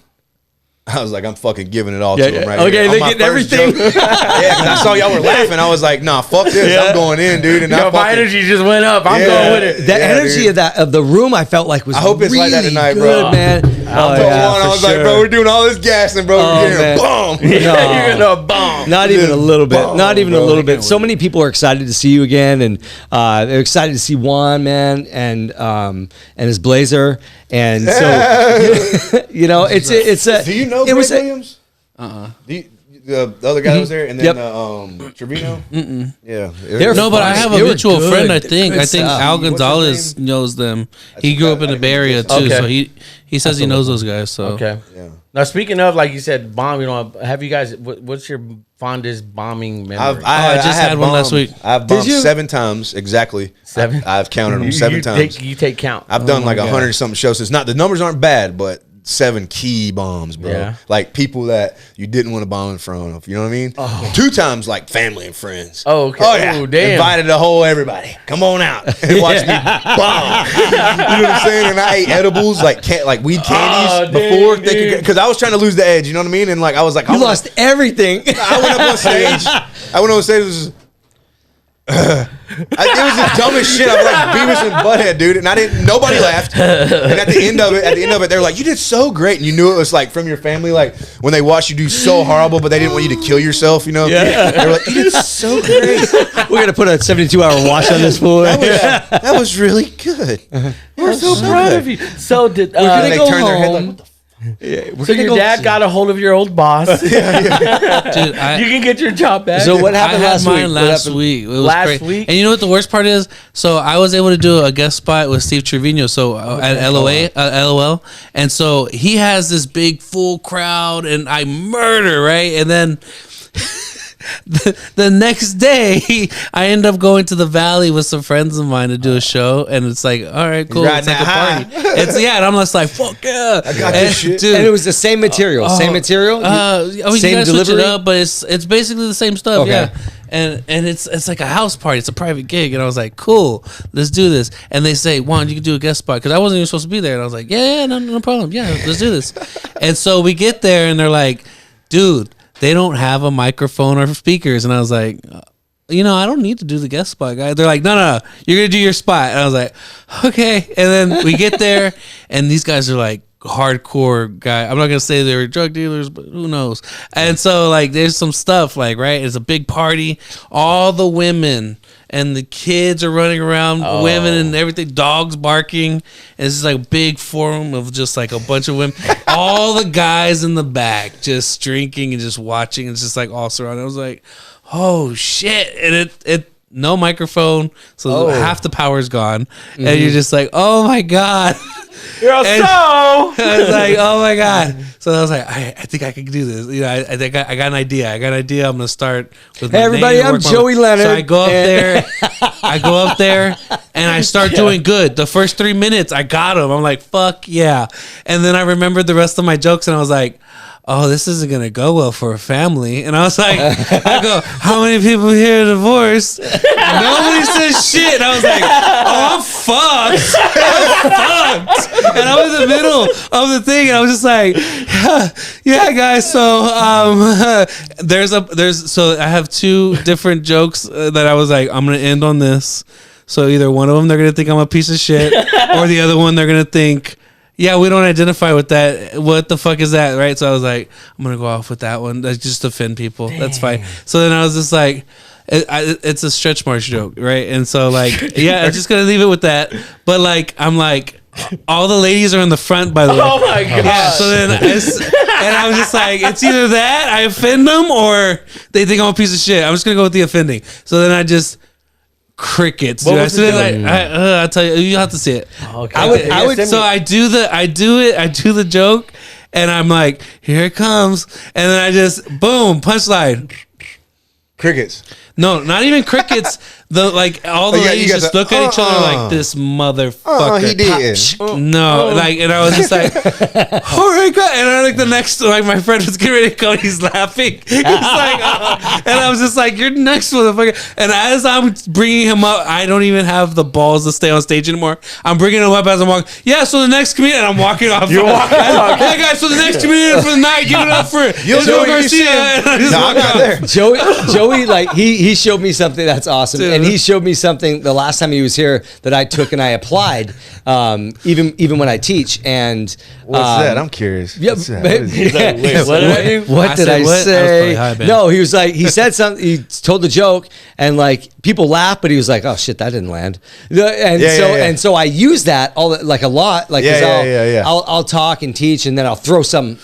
Speaker 3: I was like, I'm fucking giving it all to them right
Speaker 2: Okay,
Speaker 3: here.
Speaker 2: they
Speaker 3: On my
Speaker 2: getting
Speaker 3: first
Speaker 2: everything.
Speaker 3: joke. Yeah, 'cause I saw y'all were laughing. I was like, nah, fuck this. I'm going in, dude. And
Speaker 1: You
Speaker 3: I
Speaker 1: know, my
Speaker 3: fucking,
Speaker 1: energy just went up. I'm
Speaker 3: Yeah.
Speaker 1: going with it.
Speaker 2: The
Speaker 3: Yeah,
Speaker 2: energy
Speaker 3: dude.
Speaker 2: of the room, I felt like was
Speaker 3: I hope it's
Speaker 2: really
Speaker 3: like that tonight,
Speaker 2: good,
Speaker 3: bro.
Speaker 2: man.
Speaker 3: I was like, bro, we're doing all this gassing, bro.
Speaker 2: Oh,
Speaker 3: We're getting
Speaker 2: man.
Speaker 3: a bomb.
Speaker 1: Yeah, you're gonna bomb.
Speaker 2: Not even a little bit.
Speaker 3: Bomb,
Speaker 2: Not even a
Speaker 3: bro.
Speaker 2: little bit. So many people are excited to see you again, and they're excited to see Juan, man, and his blazer, and so you know, it's a.
Speaker 3: Do you know
Speaker 2: it
Speaker 3: Greg
Speaker 2: was a-
Speaker 3: Williams? The other guy that was there, and then
Speaker 2: Yep.
Speaker 3: Trevino. Yeah,
Speaker 2: They're
Speaker 4: No, but I have a
Speaker 2: They were
Speaker 4: mutual
Speaker 2: good.
Speaker 4: friend. I
Speaker 2: Good
Speaker 4: think
Speaker 2: stuff.
Speaker 4: Al
Speaker 3: What's his
Speaker 4: Gonzalez
Speaker 3: name?
Speaker 4: knows them. He grew up in the Bay Area too,
Speaker 1: Okay.
Speaker 4: so he says he knows those guys. So
Speaker 1: Okay.
Speaker 3: Yeah.
Speaker 1: Now, speaking of, like you said, bomb. You know, have you guys? What's your fondest bombing memory?
Speaker 4: I just had one last week.
Speaker 3: I've bombed
Speaker 2: you?
Speaker 3: 7 times exactly.
Speaker 1: 7?
Speaker 3: I've counted them 7 times.
Speaker 1: You take count.
Speaker 3: I've done like
Speaker 1: God.
Speaker 3: 100 something shows. It's not, the numbers aren't bad, but 7 key bombs, bro.
Speaker 1: Yeah.
Speaker 3: Like people that you didn't want to bomb in front of. You know what I mean? 2 times like family and friends.
Speaker 1: Oh, okay.
Speaker 3: Oh yeah.
Speaker 1: Oh, damn.
Speaker 3: Invited the whole everybody. Come on out and watch me bomb. You know what I'm saying? And I ate edibles like weed candies before they could, because I was trying to lose the edge. You know what I mean? And like I was like,
Speaker 2: You lost everything.
Speaker 3: I went up on stage. It was It was the dumbest shit. I'm like Beavis and Butthead, dude, and nobody laughed. And at the end of it, they're like, "You did so great," and you knew it was like from your family, like when they watched you do so horrible, but they didn't want you to kill yourself, you know? Yeah. They were like, "You did so great."
Speaker 2: We're gonna put a 72-hour watch on this fool.
Speaker 3: That was really good.
Speaker 1: We're so proud of you. So did
Speaker 2: We're gonna
Speaker 1: they
Speaker 2: go
Speaker 1: turn their head like,
Speaker 2: home.
Speaker 1: what the
Speaker 2: Yeah,
Speaker 1: so your dad got a hold of your old boss.
Speaker 4: Dude,
Speaker 1: You can get your job back.
Speaker 2: So what
Speaker 4: I
Speaker 2: happened
Speaker 4: had
Speaker 2: last
Speaker 4: mine
Speaker 2: week?
Speaker 4: last week. It was
Speaker 1: Last
Speaker 4: great.
Speaker 1: week?
Speaker 4: And you know what the worst part is? So I was able to do a guest spot with Steve Trevino. So at LOL, and so he has this big full crowd, and I murder right, and then. The next day, I end up going to the Valley with some friends of mine to do a show, and it's like, all right, cool, it's like a party. And I'm just like, fuck yeah,
Speaker 3: I got this shit.
Speaker 4: dude.
Speaker 2: And it was the same material. Same material?
Speaker 4: You
Speaker 2: Same
Speaker 4: gotta switch it
Speaker 2: delivery?
Speaker 4: up, but it's basically the same stuff.
Speaker 2: Okay.
Speaker 4: Yeah, and it's like a house party. It's a private gig, and I was like, cool, let's do this. And they say, Juan, you can do a guest spot because I wasn't even supposed to be there, and I was like, yeah, no problem. Yeah, let's do this. And so we get there, and they're like, dude, they don't have a microphone or speakers, and I was like, I don't need to do the guest spot, guy. They're like, no, you're gonna do your spot. And I was like, okay. And then we get there, and these guys are like hardcore guy. I'm not gonna say they were drug dealers, but who knows? And so like, there's some stuff like, right? It's a big party. All the women and the kids are running around, women and everything, dogs barking. And it's just like a big forum of just like a bunch of women. All the guys in the back just drinking and just watching. It's just like all surrounded. I was like, oh shit. And it no microphone, so half the power's gone. Mm-hmm. And you're just like, oh my God. I was like, oh my God. So I was like, I think I can do this. I think I got an idea. I'm gonna start with
Speaker 2: Hey everybody, I'm Joey Leonard.
Speaker 4: So I go up there, and I start doing good. The first 3 minutes, I got him. I'm like, fuck yeah. And then I remembered the rest of my jokes, and I was like, oh, this isn't gonna go well for a family. And I was like, I go, how many people here are divorced? Nobody says shit. And I was like, oh, I'm fucked. And I was in the middle of the thing, and I was just like, yeah, guys. So so I have two different jokes that I was like, I'm gonna end on this. So either one of them they're gonna think I'm a piece of shit, or the other one they're gonna think, yeah, we don't identify with that. What the fuck is that, right? So I was like, I'm gonna go off with that one. That's just to offend people. Dang. That's fine. So then I was just like, it's a stretch march joke, right? And so like, yeah, I'm just gonna leave it with that. But like, I'm like, all the ladies are in the front, by the way.
Speaker 1: Oh my god!
Speaker 4: Yeah. So then, and I was just like, it's either that I offend them or they think I'm a piece of shit. I'm just gonna go with the offending. So then I just. Crickets. Dude. I'll tell you. You have to see it.
Speaker 1: Okay.
Speaker 4: I would. So I do the joke, and I'm like, here it comes, and then I just boom, punchline.
Speaker 3: Crickets.
Speaker 4: No, not even crickets. All the ladies just look at each other like this motherfucker.
Speaker 3: Oh, he did.
Speaker 4: No, and I was just like, oh my god! And I the next, my friend was getting ready to go. He's laughing. He's like, oh. And I was just like, you're next, motherfucker. And as I'm bringing him up, I don't even have the balls to stay on stage anymore. I'm bringing him up as I'm walking. Yeah, so the next comedian, and I'm walking off. You're walking off. Hey guys, so the next comedian for the night, give it up for Joe Garcia. I'm not there.
Speaker 2: Joey, like he showed me something that's awesome. Dude. And he showed me something the last time he was here that I took and I applied, even when I teach. And
Speaker 3: what's that? I'm curious.
Speaker 2: Yeah,
Speaker 3: what
Speaker 2: did I say? No, he was like, he said something. He told the joke, and like people laughed, but he was like, "Oh shit, that didn't land." And so I use that a lot. Like, I'll talk and teach, and then I'll throw something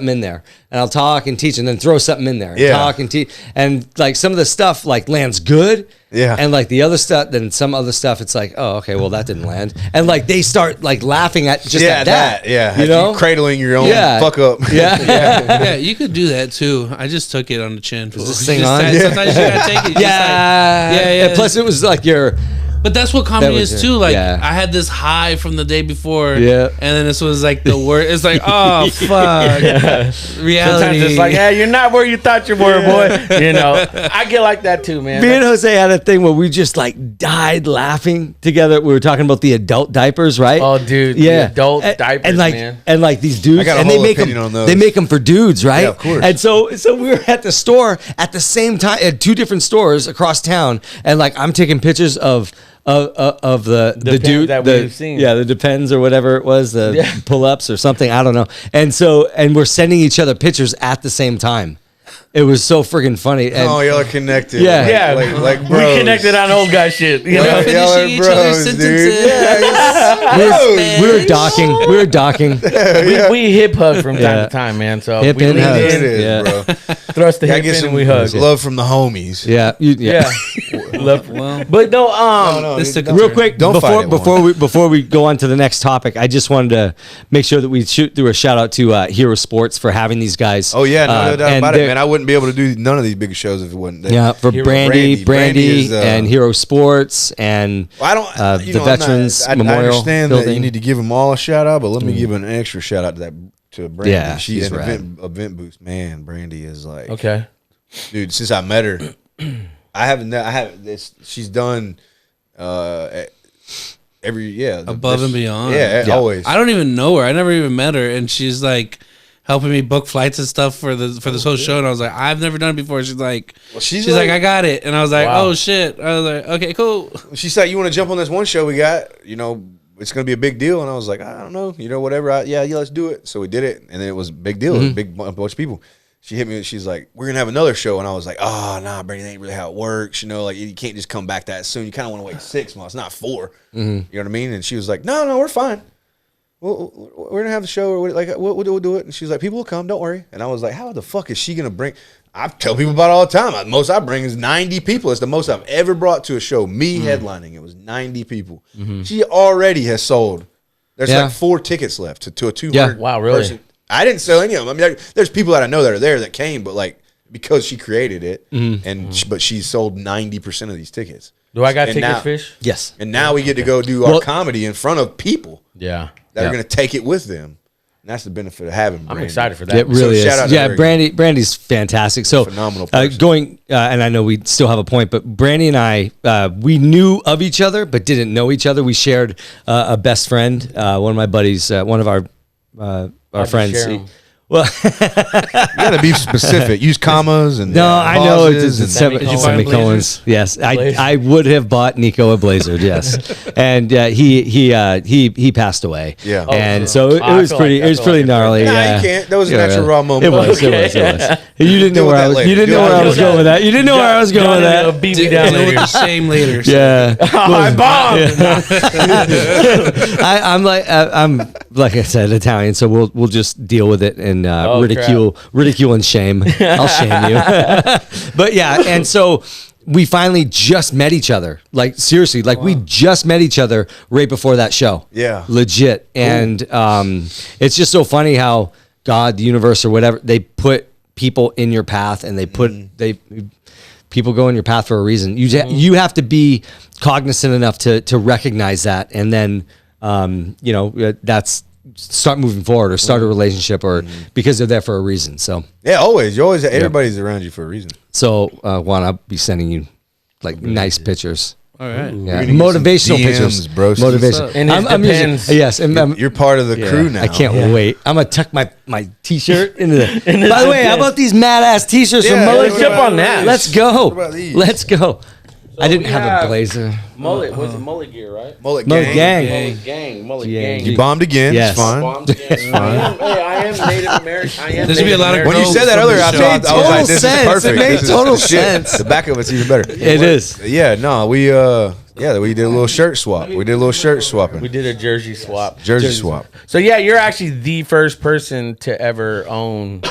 Speaker 2: in there, and I'll talk and teach, and then throw something in there, and talk and teach, and like some of the stuff like lands good, and like the other stuff, then some other stuff, it's like, oh, okay, well that didn't land, and like they start like laughing at just at that,
Speaker 3: you know, cradling your own fuck up,
Speaker 4: yeah, you could do that too. I just took it on the chin.
Speaker 2: Is this thing on?
Speaker 4: Sometimes you gotta take it.
Speaker 2: Yeah. And plus it was like your
Speaker 4: But that's what comedy
Speaker 2: was
Speaker 4: is
Speaker 2: it.
Speaker 4: too. Like
Speaker 2: Yeah.
Speaker 4: I had this high from the day before,
Speaker 2: Yeah.
Speaker 4: and then this was like the worst. It's like, oh fuck, reality.
Speaker 1: Sometimes it's like, hey, you're not where you thought you were, boy. You know, I get like that too, man.
Speaker 2: Me and Jose had a thing where we just like died laughing together. We were talking about the adult diapers, right?
Speaker 1: Oh, dude,
Speaker 2: yeah,
Speaker 1: the adult diapers,
Speaker 2: and like,
Speaker 1: man.
Speaker 2: and like these dudes,
Speaker 3: I got a
Speaker 2: and they
Speaker 3: whole
Speaker 2: make
Speaker 3: opinion
Speaker 2: them.
Speaker 3: on those.
Speaker 2: They make them for dudes, right?
Speaker 3: Yeah, of course.
Speaker 2: And so we were at the store at the same time at 2 different stores across town, and like I'm taking pictures of the
Speaker 1: Depends
Speaker 2: dude
Speaker 1: that
Speaker 2: the,
Speaker 1: we've seen.
Speaker 2: yeah, the Depends or whatever it was, the
Speaker 1: Yeah.
Speaker 2: pull-ups or something, I don't know. And we're sending each other pictures at the same time. It was so friggin' funny. And
Speaker 3: Oh, y'all are connected.
Speaker 2: Yeah.
Speaker 1: Yeah,
Speaker 3: like
Speaker 1: we
Speaker 3: bros.
Speaker 1: connected on old guy shit. You know?
Speaker 3: Y'all are
Speaker 4: Finishing each other's
Speaker 3: bros, dude.
Speaker 4: sentences.
Speaker 3: Yeah,
Speaker 2: we were docking. We were docking.
Speaker 1: We hip hug from time
Speaker 2: Yeah.
Speaker 1: to time, man. So
Speaker 2: Hip
Speaker 1: we
Speaker 2: and
Speaker 1: lean
Speaker 2: hug.
Speaker 3: it
Speaker 1: in,
Speaker 3: is,
Speaker 2: Yeah.
Speaker 3: bro.
Speaker 1: thrust the
Speaker 3: I
Speaker 1: hip
Speaker 3: get
Speaker 1: in,
Speaker 3: some
Speaker 1: and we hug.
Speaker 3: love from the homies.
Speaker 2: Yeah.
Speaker 1: Yeah.
Speaker 4: Well,
Speaker 1: But no,
Speaker 3: No,
Speaker 4: This
Speaker 3: dude,
Speaker 4: took a
Speaker 2: Real
Speaker 4: turn.
Speaker 2: quick,
Speaker 3: Don't fight it,
Speaker 2: before we go on to the next topic, I just wanted to make sure that we shoot through a shout out to Hero Sports for having these guys.
Speaker 3: Oh yeah, no doubt
Speaker 2: and
Speaker 3: about it,
Speaker 2: they're-
Speaker 3: man. I wouldn't be able to do none of these big shows if it wasn't.
Speaker 2: Yeah, for
Speaker 1: Hero
Speaker 2: Brandy
Speaker 3: Brandy is,
Speaker 2: and Hero Sports and
Speaker 3: I don't. You
Speaker 2: the
Speaker 3: know, I'm not-
Speaker 2: Veterans
Speaker 3: I
Speaker 2: Memorial
Speaker 3: understand that
Speaker 2: Building.
Speaker 3: you need to give them all a shout out, but let me give an extra shout out to Brandy.
Speaker 2: Yeah,
Speaker 3: she's
Speaker 2: she's
Speaker 3: an
Speaker 2: rad.
Speaker 3: event boost. Man, Brandy is like,
Speaker 1: okay.
Speaker 3: dude. Since I met her, I haven't. She's done every
Speaker 4: above and beyond.
Speaker 3: Yeah,
Speaker 2: Yeah.
Speaker 3: always.
Speaker 4: I don't even know her. I never even met her, and she's like helping me book flights and stuff for this whole show. And I was like, I've never done it before. She's like,
Speaker 3: she's
Speaker 4: like,
Speaker 3: like-
Speaker 4: I got it. And I was like,
Speaker 1: Wow.
Speaker 4: oh shit. I was like, okay, cool.
Speaker 3: She's like, you want to jump on this one show we got? You know, it's gonna be a big deal. And I was like, I don't know. You know, whatever. Yeah, let's do it. So we did it, and then it was a big deal. It was a big bunch of people. She hit me. She's like, we're gonna have another show, and I was like, oh nah, Brandy, that ain't really how it works. You know, like you can't just come back that soon. You kind of want to wait 6 months, not 4. You know what I mean? And she was like, no, we're fine. We're gonna have the show, or like we'll do it. And she's like, people will come, don't worry. And I was like, how the fuck is she gonna bring? I tell people about it all the time. The most I bring is 90 people. It's the most I've ever brought to a show. Me headlining, it was 90 people. She already has sold. There's
Speaker 2: Yeah.
Speaker 3: like 4 tickets left to a 200.
Speaker 2: Yeah.
Speaker 1: Wow, really?
Speaker 3: person. I didn't sell any of them. I mean, there's people that I know that are there that came, but like because she created it, but she sold 90% of these tickets.
Speaker 1: Do I got
Speaker 3: And
Speaker 1: tickets,
Speaker 3: now-
Speaker 1: Fish?
Speaker 2: yes.
Speaker 3: And now we get to go do our comedy in front of people
Speaker 1: Yeah.
Speaker 3: that
Speaker 2: Yeah.
Speaker 3: are going to take it with them. And that's the benefit of having
Speaker 1: I'm
Speaker 3: Brandy.
Speaker 1: excited for that.
Speaker 2: It really
Speaker 3: So shout out
Speaker 2: is.
Speaker 3: to
Speaker 2: Yeah,
Speaker 3: her.
Speaker 2: Brandy's fantastic. So
Speaker 3: Phenomenal person.
Speaker 2: going, and I know we still have a point, but Brandy and I, we knew of each other, but didn't know each other. We shared a best friend, one of my buddies, one of our friends.
Speaker 1: share 'em?
Speaker 2: Well,
Speaker 3: You got to be specific. Use commas and
Speaker 2: no, I know
Speaker 3: pauses
Speaker 2: it's
Speaker 3: and-
Speaker 4: Did you buy him
Speaker 2: semicolons. Yes,
Speaker 1: Blazer?
Speaker 2: I would have bought Nico a blazer. Yes, and he passed away.
Speaker 3: Yeah. Oh,
Speaker 2: and
Speaker 1: yeah.
Speaker 2: so it
Speaker 1: I
Speaker 2: was
Speaker 1: feel
Speaker 2: pretty.
Speaker 1: like- I
Speaker 2: it was
Speaker 1: feel
Speaker 2: pretty
Speaker 1: like
Speaker 2: gnarly.
Speaker 3: Nah,
Speaker 2: yeah.
Speaker 3: you can't. That was a
Speaker 2: Yeah,
Speaker 3: natural
Speaker 2: right.
Speaker 3: raw moment.
Speaker 2: It was.
Speaker 1: Okay.
Speaker 2: It was. You didn't know
Speaker 3: Deal with
Speaker 2: where I
Speaker 3: that
Speaker 2: was.
Speaker 3: later.
Speaker 2: You didn't know
Speaker 3: Deal
Speaker 2: where I
Speaker 3: with
Speaker 2: was
Speaker 3: that.
Speaker 2: going with that. You didn't know where I was going with
Speaker 1: Johnny
Speaker 2: that.
Speaker 1: beat me down
Speaker 4: Deal with
Speaker 1: later.
Speaker 4: the shame later. So.
Speaker 2: Yeah.
Speaker 1: I bombed.
Speaker 2: I'm like I said, Italian, so we'll just deal with it and ridicule and shame. I'll shame you. But yeah, and so we finally just met each other. Like seriously, like we just met each other right before that show.
Speaker 3: Yeah.
Speaker 2: Legit. And it's just so funny how God, the universe, or whatever, they put people in your path, and people go in your path for a reason. You have to be cognizant enough to recognize that, and then that's start moving forward or start a relationship, or because they're there for a reason. So
Speaker 3: Yeah, always. You always. Everybody's around you for a reason.
Speaker 2: Juan, I'll be sending you like nice pictures.
Speaker 4: All right.
Speaker 2: Yeah.
Speaker 3: gonna get
Speaker 2: Motivational
Speaker 3: some DMs,
Speaker 2: pictures,
Speaker 3: bro.
Speaker 2: Motivation.
Speaker 1: And it depends.
Speaker 2: Yes, and
Speaker 3: You're part of the crew now.
Speaker 2: I can't wait. I'm gonna tuck my t-shirt into the.
Speaker 1: the
Speaker 2: By the way, how about these mad ass t-shirts
Speaker 3: Yeah,
Speaker 2: from
Speaker 3: let's
Speaker 2: Mullet?
Speaker 3: jump on that.
Speaker 2: Let's go.
Speaker 3: What about these?
Speaker 2: Let's go. I didn't
Speaker 1: we
Speaker 2: have a
Speaker 1: have-
Speaker 2: blazer.
Speaker 1: Mullet. Was it mullet gear, right?
Speaker 3: Mullet
Speaker 2: Mullet
Speaker 3: gang.
Speaker 2: gang.
Speaker 1: Mullet gang. Mullet
Speaker 2: Yeah.
Speaker 1: gang.
Speaker 3: You bombed again.
Speaker 2: Yes.
Speaker 3: It's fine.
Speaker 1: Bombed again. I am Native American.
Speaker 4: There's gonna be a lot of
Speaker 3: When you
Speaker 4: growth
Speaker 3: said that
Speaker 4: from
Speaker 3: earlier,
Speaker 4: the
Speaker 3: I
Speaker 4: show.
Speaker 3: thought I was
Speaker 2: total
Speaker 3: like, "This
Speaker 2: sense.
Speaker 3: is perfect.
Speaker 2: It made
Speaker 3: This is
Speaker 2: total
Speaker 3: the shit."
Speaker 2: sense.
Speaker 3: The back of it's even better.
Speaker 2: It is.
Speaker 3: Yeah, no, we did a little shirt swap. We did a little shirt swapping.
Speaker 1: We did a jersey swap.
Speaker 3: Jersey swap.
Speaker 1: So yeah, you're actually the first person to ever own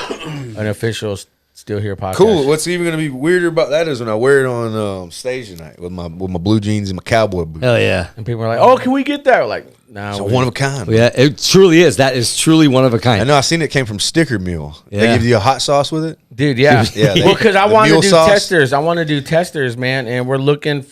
Speaker 1: an official Still Here podcast.
Speaker 3: Cool. What's even gonna be weirder about that is when I wear it on stage tonight with my blue jeans and my cowboy boots.
Speaker 2: Hell yeah.
Speaker 1: And people are like, "Oh, can we get that?" We're like, "No,
Speaker 3: It's one of a kind.
Speaker 2: Yeah, it truly is. That is truly one of a
Speaker 3: I
Speaker 2: kind.
Speaker 3: know. I seen it came from Sticker Meal. They
Speaker 2: Yeah.
Speaker 3: give you a hot sauce with it.
Speaker 1: dude." Yeah,
Speaker 3: Yeah,
Speaker 1: well, because I
Speaker 3: the
Speaker 1: want to
Speaker 3: mule
Speaker 1: do
Speaker 3: sauce.
Speaker 1: testers. I want to do testers, man, and we're looking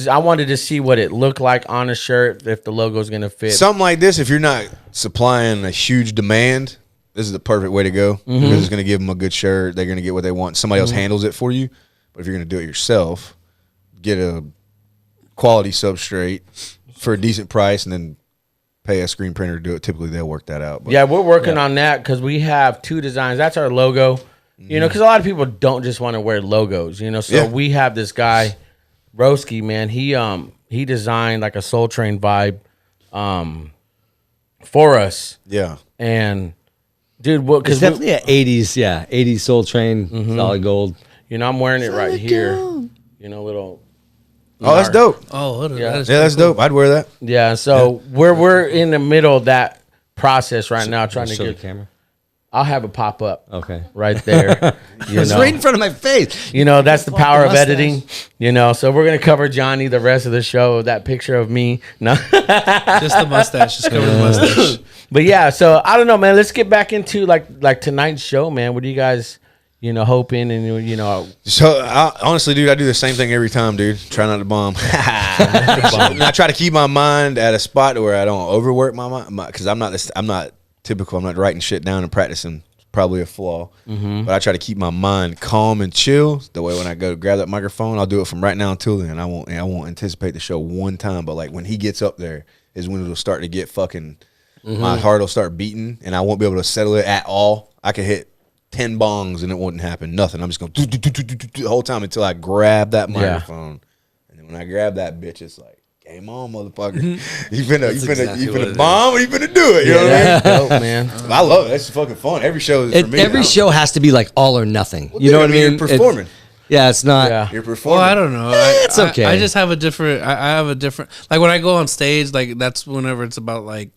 Speaker 1: I wanted to see what it looked like on a shirt, if the logo's gonna fit.
Speaker 3: Something like this, if you're not supplying a huge demand, this is the perfect way to go. Because it's going to give them a good shirt. They're going to get what they want. Somebody else handles it for you. But if you're going to do it yourself, get a quality substrate for a decent price and then pay a screen printer to do it. Typically, they'll work that out. But
Speaker 1: yeah, we're working on that because we have 2 designs. That's our logo. You know, because a lot of people don't just want to wear logos, you know. So we have this guy, Roski, man. He designed like a Soul Train vibe for us.
Speaker 3: Yeah.
Speaker 1: And dude, what?
Speaker 2: It's definitely an 80s Soul Train, solid gold.
Speaker 1: You know, I'm wearing it right here. You know, little.
Speaker 3: Oh, that's dope.
Speaker 4: Oh,
Speaker 3: Yeah, that's dope. I'd wear that.
Speaker 1: Yeah, so we're in the middle of that process right now, trying to
Speaker 2: Show
Speaker 1: get.
Speaker 2: the camera.
Speaker 1: I'll have a pop up.
Speaker 2: Okay.
Speaker 1: Right there. You
Speaker 2: It's
Speaker 1: know.
Speaker 2: right in front of my face.
Speaker 1: You know, that's the power of
Speaker 2: mustache.
Speaker 1: editing. You know, so we're gonna cover Johnny the rest of the show. That picture of me. No.
Speaker 4: Just the mustache. Just cover the mustache.
Speaker 1: But yeah, so I don't know, man. Let's get back into like tonight's show, man. What do you guys, you know, hoping and you know?
Speaker 3: So honestly, dude, I do the same thing every time, dude. Try not to bomb. I try to keep my mind at a spot where I don't overwork my mind, because I'm not typical. I'm not writing shit down and practicing. It's probably a flaw. But I try to keep my mind calm and chill. The way when I go to grab that microphone, I'll do it from right now until then. I won't anticipate the show one time. But like when he gets up there is when it'll start to get fucking. My heart will start beating, and I won't be able to settle it at all. I could hit 10 bongs, and it wouldn't happen. Nothing. I'm just going the whole time until I grab that microphone. And then when I grab that bitch, it's like, game on, motherfucker. You finna bomb, or you finna do it. You know what I mean?
Speaker 1: Dope, man.
Speaker 3: I love it. It's fucking fun. Every show is for me.
Speaker 2: Every show has to be like all or nothing.
Speaker 3: Well,
Speaker 2: you know
Speaker 3: dude,
Speaker 2: what I mean?
Speaker 3: You're performing.
Speaker 2: It's not.
Speaker 1: Yeah.
Speaker 3: You're performing.
Speaker 4: Well, I don't know.
Speaker 2: It's okay.
Speaker 4: I just have a different. I have a different. Like when I go on stage, like that's whenever it's about like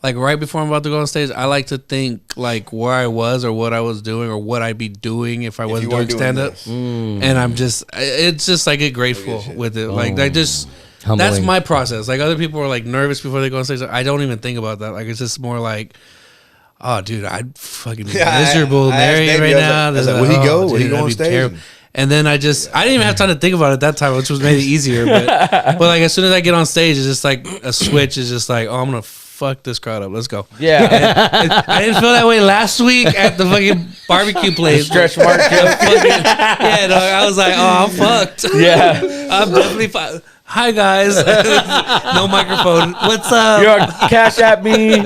Speaker 4: right before I'm about to go on stage, I like to think like where I was or what I was doing or what I'd be doing if I wasn't doing stand up. And it's just I get grateful with it. Like I just.
Speaker 2: Humbling.
Speaker 4: That's my process. Like other people are like nervous before they go on stage. I don't even think about that. Like it's just more like, oh, dude, I'd fucking be miserable married right now.
Speaker 3: I was like, would he go? Would he go on stage?
Speaker 4: Terrible. And then I didn't even have time to think about it that time, which was made it easier. But like as soon as I get on stage, it's just like a switch. It's just like, oh, I'm gonna fuck this crowd up. Let's go.
Speaker 1: Yeah.
Speaker 4: I didn't feel that way last week at the fucking barbecue place.
Speaker 1: Stretch mark.
Speaker 4: Yeah, dog, I was like, oh, I'm fucked.
Speaker 1: Yeah.
Speaker 4: I'm definitely fucked. Hi guys, no microphone. What's up?
Speaker 1: You're cash at me.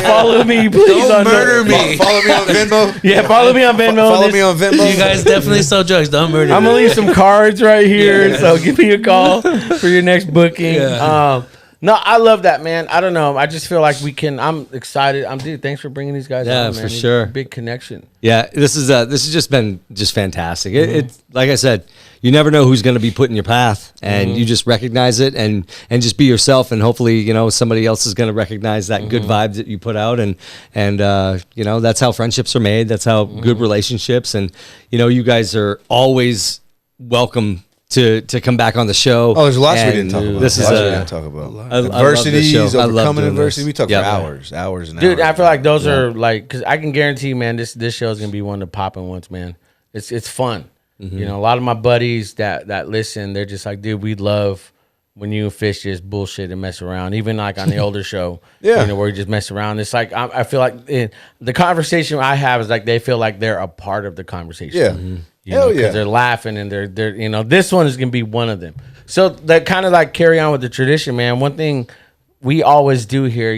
Speaker 1: Follow me, please.
Speaker 4: Don't murder me.
Speaker 3: Follow me on Venmo.
Speaker 1: Yeah, follow me on Venmo.
Speaker 3: Follow me on Venmo.
Speaker 4: You guys definitely sell drugs. Don't murder me.
Speaker 1: I'm gonna leave some cards right here, so give me a call for your next booking.
Speaker 4: Yeah.
Speaker 1: No, I love that, man. I don't know. I just feel like we can. I'm excited. Dude, thanks for bringing these guys.
Speaker 2: Yeah,
Speaker 1: on, man.
Speaker 2: for sure.
Speaker 1: Big connection.
Speaker 2: Yeah, this has just been fantastic. It's like I said, you never know who's going to be put in your path, and you just recognize it and just be yourself, and hopefully somebody else is going to recognize that good vibe that you put out, and that's how friendships are made. That's how good relationships, and you guys are always welcome to come back on the show.
Speaker 3: Oh, there's lots we didn't talk about.
Speaker 2: This is
Speaker 3: we didn't talk about
Speaker 2: I love this
Speaker 3: adversities,
Speaker 2: show. I love
Speaker 3: overcoming
Speaker 2: doing
Speaker 3: adversity.
Speaker 2: this.
Speaker 3: We talk
Speaker 2: Yep.
Speaker 3: for hours and
Speaker 1: Dude,
Speaker 3: hours.
Speaker 1: I feel like those are like, because I can guarantee you, man, this show is gonna be one of the popping ones, man. It's fun. A lot of my buddies that listen, they're just like, dude, we love when you and Fish just bullshit and mess around. Even like on the older show, where you just mess around. It's like I feel like the conversation I have is like they feel like they're a part of the conversation.
Speaker 3: Yeah. Hell yeah.
Speaker 1: Because they're laughing and they're this one is gonna be one of them. So that kind of like carry on with the tradition, man. One thing we always do here,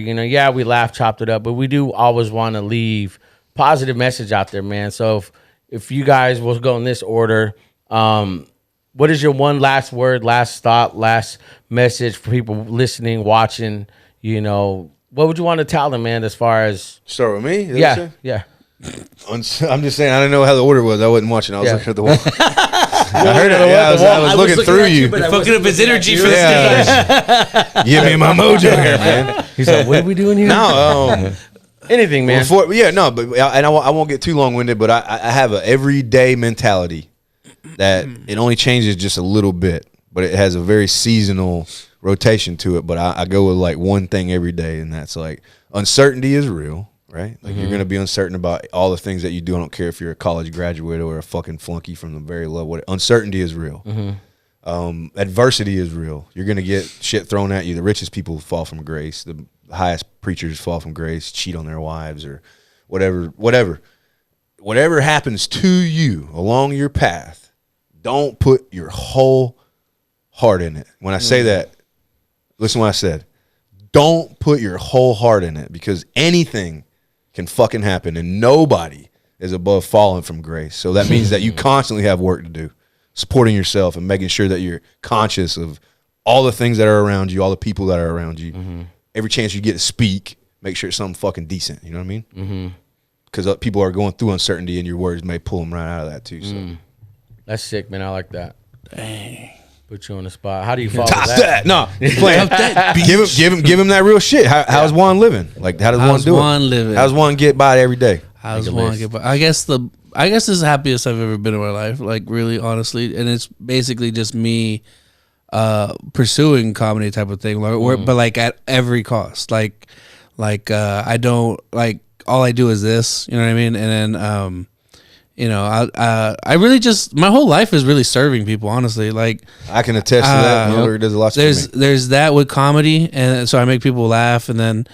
Speaker 1: we laugh, chopped it up, but we do always want to leave positive message out there, man. So if you guys will go in this order, what is your one last word, last thought, last message for people listening, watching? What would you want to tell them, man? As far as
Speaker 3: Start with me. Is that what you
Speaker 1: yeah.
Speaker 3: said? I'm just saying. I didn't know how the order was. I wasn't watching. I was looking at the wall. I heard it. I was looking through you.
Speaker 4: Fucking up his energy for this
Speaker 3: Yeah. Give me my mojo here, man.
Speaker 1: He's like, what are we doing here?
Speaker 3: No.
Speaker 1: Anything, man.
Speaker 3: I won't get too long winded, but I have a everyday mentality that it only changes just a little bit, but it has a very seasonal rotation to it. But I go with like one thing every day, and that's like uncertainty is real, right? Like you're gonna be uncertain about all the things that you do. I don't care if you're a college graduate or a fucking flunky from the very low. Uncertainty is real. Adversity is real. You're gonna get shit thrown at you. The richest people fall from grace. The highest preachers fall from grace, cheat on their wives, or whatever happens to you along your path. Don't put your whole heart in it. When I say that, listen to what I said. Don't put your whole heart in it, because anything can fucking happen, and nobody is above falling from grace. So that means that you constantly have work to do, supporting yourself and making sure that you're conscious of all the things that are around you, all the people that are around you. Every chance you get to speak, make sure it's something fucking decent. You know what I mean? Because people are going through uncertainty, and your words may pull them right out of that too. So
Speaker 1: That's sick, man. I like that. Dang. Put you on the spot. How do you follow
Speaker 3: top
Speaker 1: that?
Speaker 3: No, playing. give him that real shit. How's Juan living? Like, how does Juan do it? How's Juan get by every day?
Speaker 4: How's Juan get by? I guess it's the happiest I've ever been in my life. Like, really, honestly, and it's basically just me pursuing comedy type of thing, but like at every cost. Like I don't, like, all I do is this. You know what I mean? And then I really just, my whole life is really serving people, honestly. Like, I
Speaker 3: can attest to that. There's a lot.
Speaker 4: There's that with comedy, and so I make people laugh, and then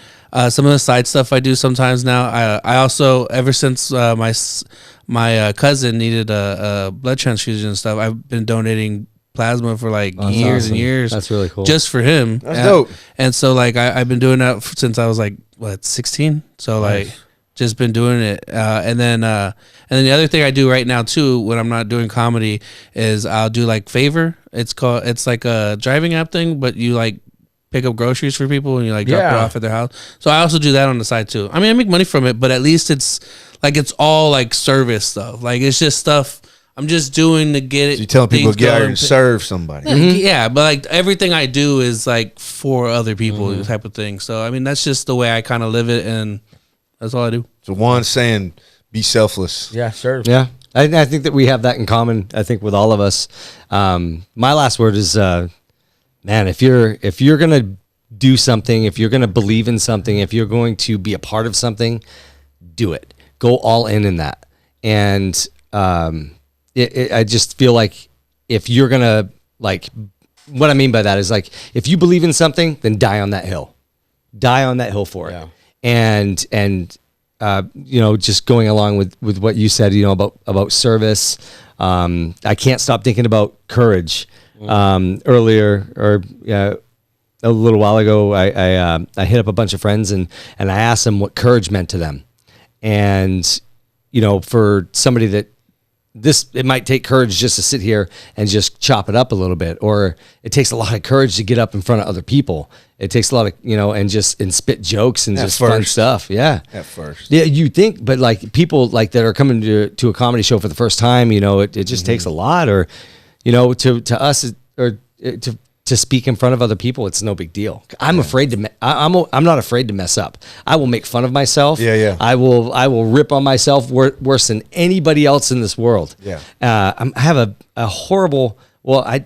Speaker 4: some of the side stuff I do sometimes now. I also, ever since my cousin needed a blood transfusion and stuff, I've been donating plasma for like years and years.
Speaker 2: That's really cool.
Speaker 4: Just for him.
Speaker 3: That's dope.
Speaker 4: And so like I've been doing that since I was like 16. So like. Nice. Just been doing it, and then the other thing I do right now too, when I'm not doing comedy, is I'll do like Favor. It's like a driving app thing, but you like pick up groceries for people and you like drop it off at their house. So I also do that on the side too. I mean, I make money from it, but at least it's all like service stuff. Like, it's just stuff I'm just doing to get it.
Speaker 3: So you're telling people to get out and serve somebody.
Speaker 4: Yeah, but like everything I do is like for other people, type of thing. So I mean, that's just the way I kind of live it, and that's all I do.
Speaker 3: So Juan's saying, be selfless.
Speaker 1: Yeah, serve.
Speaker 2: Yeah. I think that we have that in common, I think, with all of us. My last word is, man, if you're going to do something, if you're going to believe in something, if you're going to be a part of something, do it. Go all in that. And I just feel like if you're going to, like, what I mean by that is, like, if you believe in something, then die on that hill. Die on that hill for it. Yeah. And just going along with what you said, about service. I can't stop thinking about courage. Earlier, or a little while ago, I hit up a bunch of friends and I asked them what courage meant to them. And, for somebody that it might take courage just to sit here and just chop it up a little bit, or it takes a lot of courage to get up in front of other people. It takes a lot of, and spit jokes and just fun stuff. Yeah.
Speaker 3: At first.
Speaker 2: Yeah. You think, but like people like that are coming to a comedy show for the first time, it just takes a lot, or, to us, or to speak in front of other people, it's no big deal. I'm afraid to. I'm not afraid to mess up. I will make fun of myself.
Speaker 3: Yeah.
Speaker 2: I will rip on myself worse than anybody else in this world.
Speaker 3: Yeah.
Speaker 2: I have a horrible. Well, I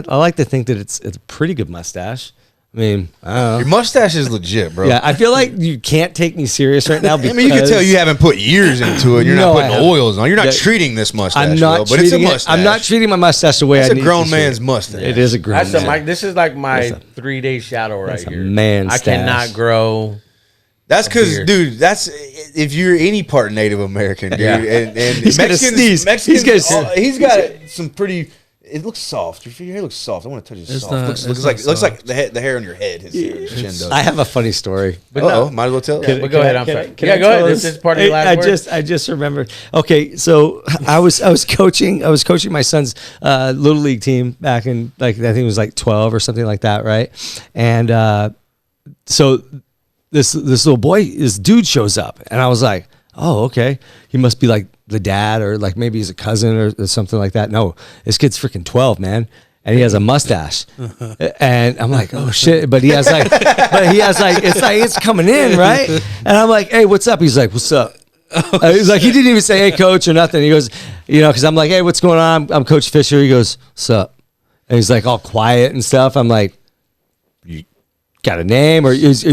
Speaker 2: like to think that it's a pretty good mustache. I mean, I don't know.
Speaker 3: Your mustache is legit, bro.
Speaker 2: Yeah, I feel like you can't take me serious right now. Because
Speaker 3: I mean, you can tell you haven't put years into it. You're not putting oils on. You're not treating this mustache.
Speaker 2: I'm not
Speaker 3: but it's a mustache.
Speaker 2: I'm not treating my mustache the way I need.
Speaker 3: It's a grown man's mustache.
Speaker 2: It is a grown man.
Speaker 1: This is like my 3-day shadow right here.
Speaker 2: Man,
Speaker 1: I cannot grow.
Speaker 3: That's because, dude, that's if you're any part Native American, dude.
Speaker 1: Yeah.
Speaker 3: And
Speaker 2: he's
Speaker 3: Mexicans,
Speaker 2: he's
Speaker 3: got some pretty. It looks soft. Your hair looks soft. I want to touch it. Soft. Looks like the hair on your head. His chin does.
Speaker 2: I have a funny story.
Speaker 3: But might as well tell it.
Speaker 1: Go ahead. I'm sorry. Go ahead. This is part of your last word.
Speaker 2: I just remembered. Okay, so I was coaching my son's little league team back in, like, I think it was like 12 or something like that, right? And so this little boy, this dude shows up, and I was like, oh, okay, he must be like the dad, or like maybe he's a cousin or something like that. No, this kid's freaking 12, man, and he has a mustache. And I'm like, oh shit, but he has like it's coming in, right? And I'm like, hey, what's up? He's like, what's up? He's like, he didn't even say, hey, coach, or nothing. He goes, because I'm like, hey, what's going on? I'm Coach Fisher. He goes, what's up? And he's like all quiet and stuff. I'm like, you got a name, or is